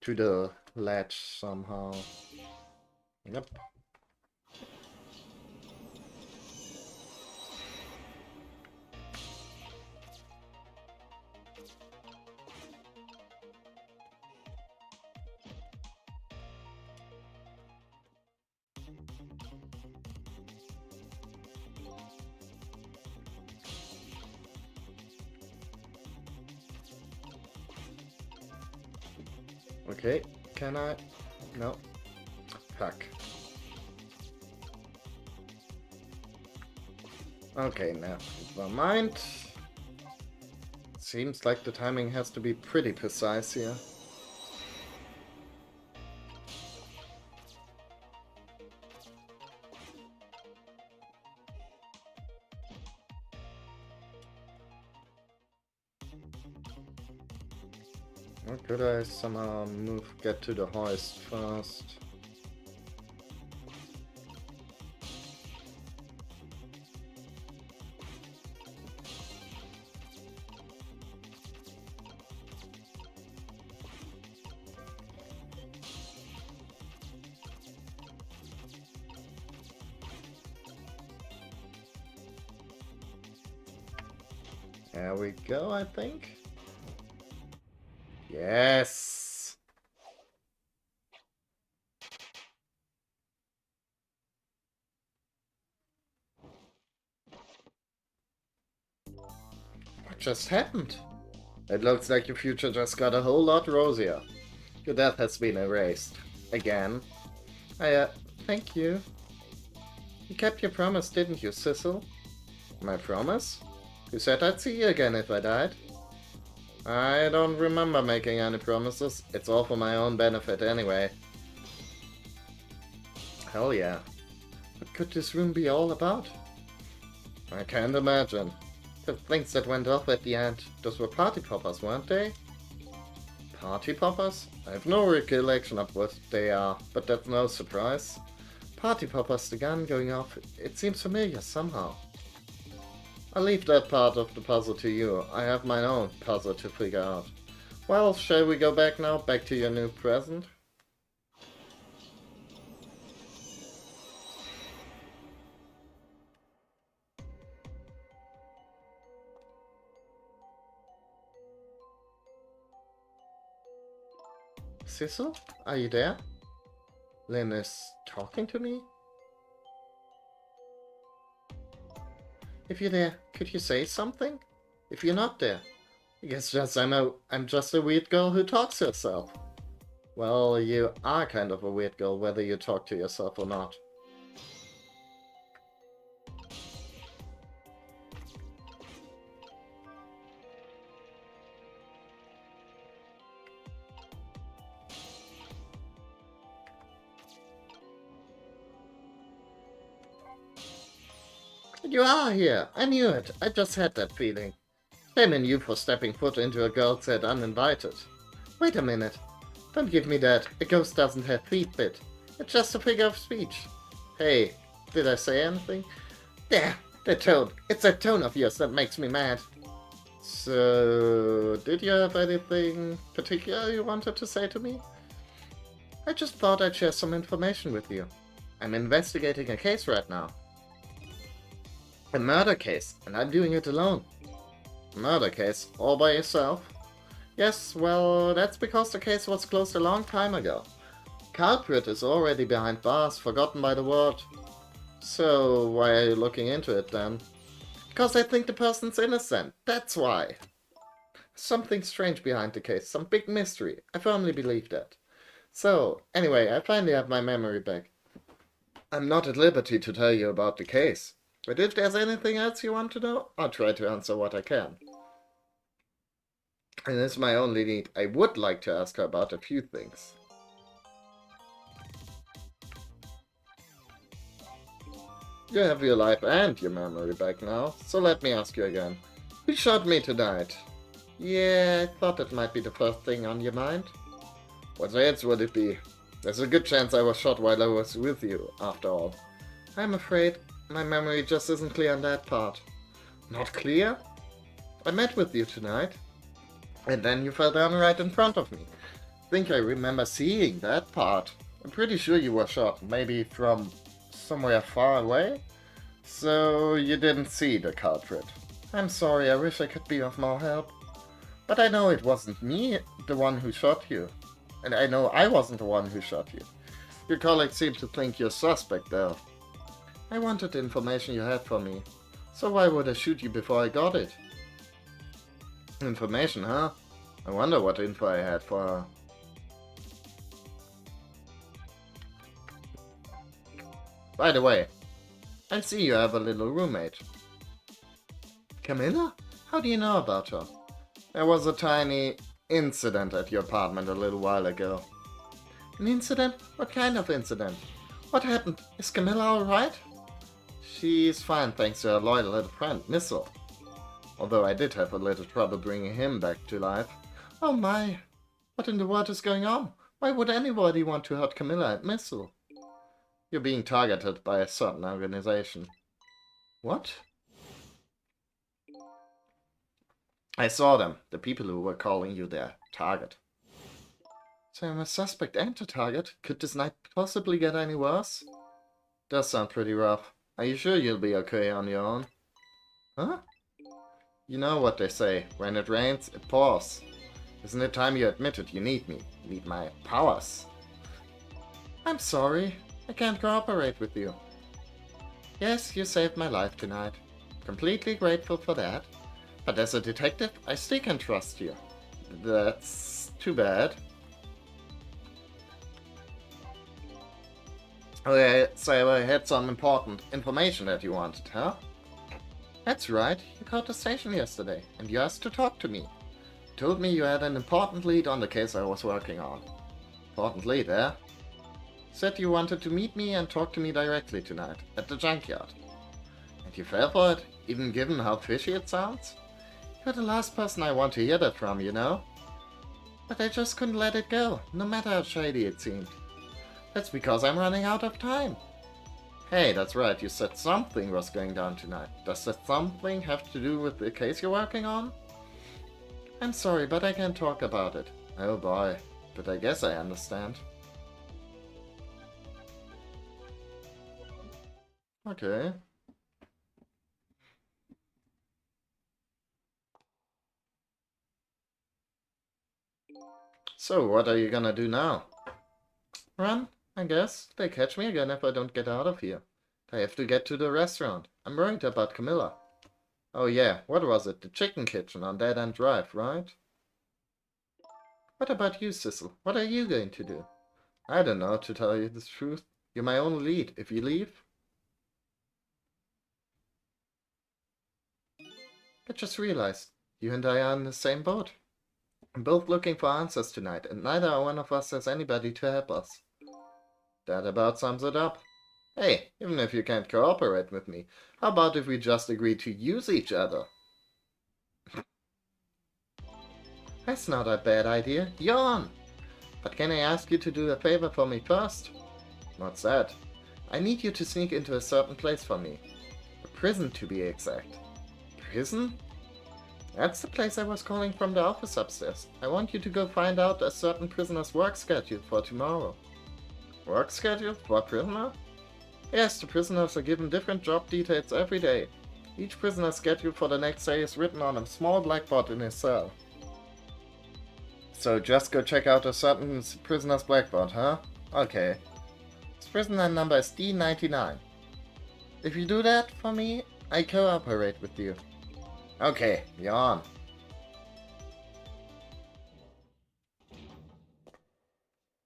To the ledge somehow. Yep. Okay, can I? No. Fuck. Okay, now, never mind. Seems like the timing has to be pretty precise here. Or could I somehow get to the hoist first? There we go, I think. Yes. What just happened? It looks like your future just got a whole lot rosier. Your death has been erased. Again. I, thank you. You kept your promise, didn't you, Sissel? My promise? You said I'd see you again if I died. I don't remember making any promises. It's all for my own benefit anyway. Hell yeah. What could this room be all about? I can't imagine. The things that went off at the end, those were party poppers, weren't they? Party poppers? I have no recollection of what they are, but that's no surprise. Party poppers, the gun going off, it seems familiar somehow. I'll leave that part of the puzzle to you. I have my own puzzle to figure out. Well, shall we go back now? Back to your new present? Sissel? Are you there? Lynn is talking to me? If you're there, could you say something? If you're not there, I guess just I'm just a weird girl who talks to herself. Well, you are kind of a weird girl whether you talk to yourself or not. You are here. I knew it. I just had that feeling. Shame on you for stepping foot into a girl's head uninvited. Wait a minute. Don't give me that. A ghost doesn't have feet, Bit. It's just a figure of speech. Hey, did I say anything? There, the tone. It's that tone of yours that makes me mad. So, did you have anything particular you wanted to say to me? I just thought I'd share some information with you. I'm investigating a case right now. A murder case, and I'm doing it alone. Murder case? All by yourself? Yes, well, that's because the case was closed a long time ago. Culprit is already behind bars, forgotten by the world. So, why are you looking into it then? Because I think the person's innocent, that's why. Something strange behind the case, some big mystery. I firmly believe that. So, anyway, I finally have my memory back. I'm not at liberty to tell you about the case. But if there's anything else you want to know, I'll try to answer what I can. And it's my only need. I would like to ask her about a few things. You have your life and your memory back now, so let me ask you again. Who shot me tonight? Yeah, I thought that might be the first thing on your mind. What else would it be? There's a good chance I was shot while I was with you, after all. I'm afraid my memory just isn't clear on that part. Not clear? I met with you tonight. And then you fell down right in front of me. I think I remember seeing that part. I'm pretty sure you were shot, maybe from somewhere far away? So you didn't see the culprit. I'm sorry, I wish I could be of more help. But I know it wasn't me, the one who shot you. And I know I wasn't the one who shot you. Your colleagues seem to think you're suspect, though. I wanted the information you had for me. So why would I shoot you before I got it? Information, huh? I wonder what info I had for her. By the way, I see you have a little roommate. Camilla? How do you know about her? There was a tiny incident at your apartment a little while ago. An incident? What kind of incident? What happened? Is Camilla alright? She's fine thanks to her loyal little friend, Missile. Although I did have a little trouble bringing him back to life. Oh my! What in the world is going on? Why would anybody want to hurt Camilla and Missile? You're being targeted by a certain organization. What? I saw them, the people who were calling you their target. So I'm a suspect and a target? Could this night possibly get any worse? Does sound pretty rough. Are you sure you'll be okay on your own? Huh? You know what they say, when it rains, it pours. Isn't it time you admitted you need me? Need my powers? I'm sorry. I can't cooperate with you. Yes, you saved my life tonight. Completely grateful for that. But as a detective, I still can trust you. That's too bad. Okay, so I had some important information that you wanted, huh? That's right, you called the station yesterday, and you asked to talk to me. You told me you had an important lead on the case I was working on. Important lead, eh? Said you wanted to meet me and talk to me directly tonight, at the junkyard. And you fell for it, even given how fishy it sounds? You're the last person I want to hear that from, you know? But I just couldn't let it go, no matter how shady it seemed. That's because I'm running out of time. Hey, that's right, you said something was going down tonight. Does that something have to do with the case you're working on? I'm sorry, but I can't talk about it. Oh boy, but I guess I understand. Okay. So, what are you gonna do now? Run, I guess. They catch me again if I don't get out of here. I have to get to the restaurant. I'm worried about Camilla. Oh yeah, what was it? The chicken kitchen on Dead End Drive, right? What about you, Sissel? What are you going to do? I don't know, to tell you the truth. You're my only lead. If you leave... I just realized, you and I are in the same boat. I'm both looking for answers tonight, and neither one of us has anybody to help us. That about sums it up. Hey, even if you can't cooperate with me, how about if we just agree to use each other? That's not a bad idea. Yawn! But can I ask you to do a favor for me first? What's that? I need you to sneak into a certain place for me. A prison, to be exact. Prison? That's the place I was calling from the office upstairs. I want you to go find out a certain prisoner's work schedule for tomorrow. Work schedule for a prisoner? Yes, the prisoners are given different job details every day. Each prisoner's schedule for the next day is written on a small blackboard in his cell. So just go check out a certain prisoner's blackboard, huh? Okay. His prisoner number is D99. If you do that for me, I cooperate with you. Okay, you're on.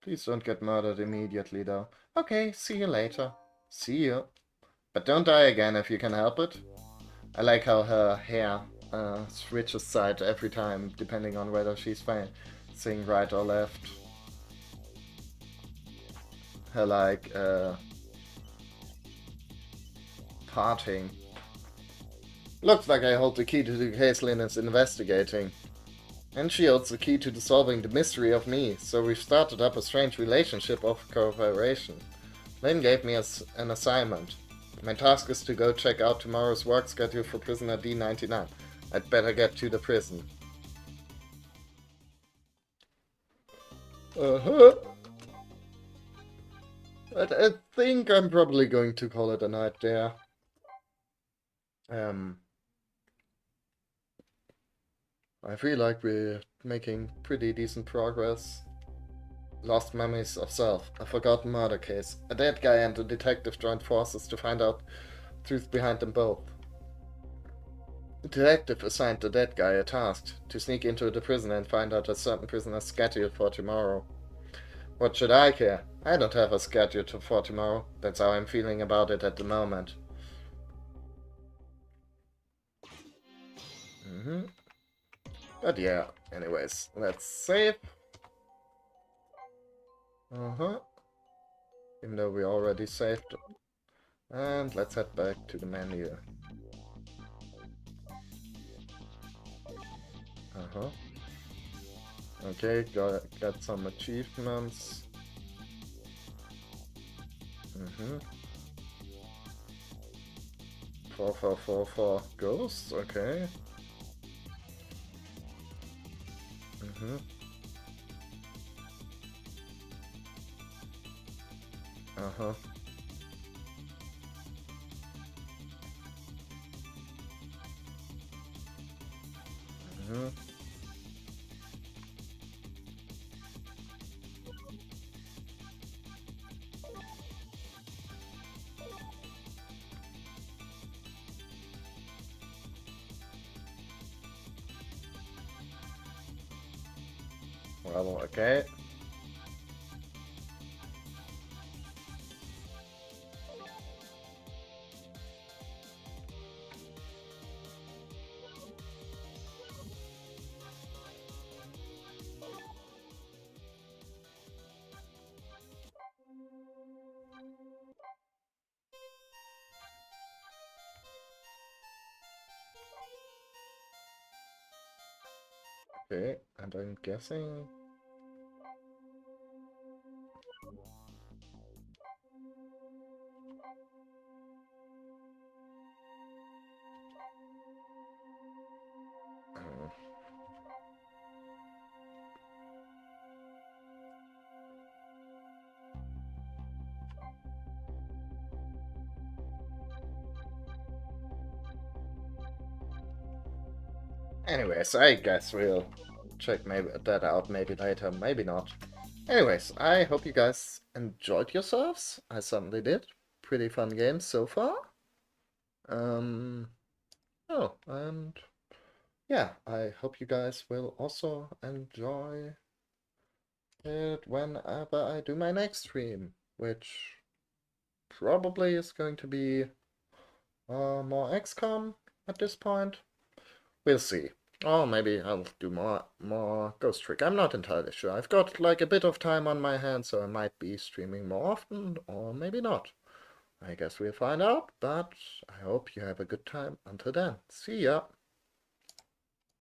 Please don't get murdered immediately, though. Okay, see you later. See you. But don't die again if you can help it. I like how her hair switches side every time, depending on whether she's facing right or left. Her, like, parting. Looks like I hold the key to the case Lynn is investigating. And she holds the key to solving the mystery of me, so we've started up a strange relationship of cooperation. Lynn gave me an assignment. My task is to go check out tomorrow's work schedule for prisoner D99. I'd better get to the prison. Uh-huh. But I think I'm probably going to call it a night there. I feel like we're making pretty decent progress. Lost memories of self, a forgotten murder case. A dead guy and a detective joined forces to find out the truth behind them both. The detective assigned the dead guy a task to sneak into the prison and find out a certain prisoner's schedule for tomorrow. What should I care? I don't have a schedule for tomorrow. That's how I'm feeling about it at the moment. But yeah, anyways, let's save. Even though we already saved. And let's head back to the menu. Okay, got some achievements. 4444 ghosts, okay. Well, okay. Okay, and I'm guessing... uh, anyways, I guess we'll check maybe that out maybe later, maybe not. Anyways, I hope you guys enjoyed yourselves. I certainly did. Pretty fun game so far. Um, oh, and yeah, I hope you guys will also enjoy it whenever I do my next stream, which probably is going to be more XCOM at this point. We'll see. Or maybe I'll do more Ghost Trick. I'm not entirely sure. I've got like a bit of time on my hands, so I might be streaming more often, or maybe not. I guess we'll find out, but I hope you have a good time. Until then, see ya!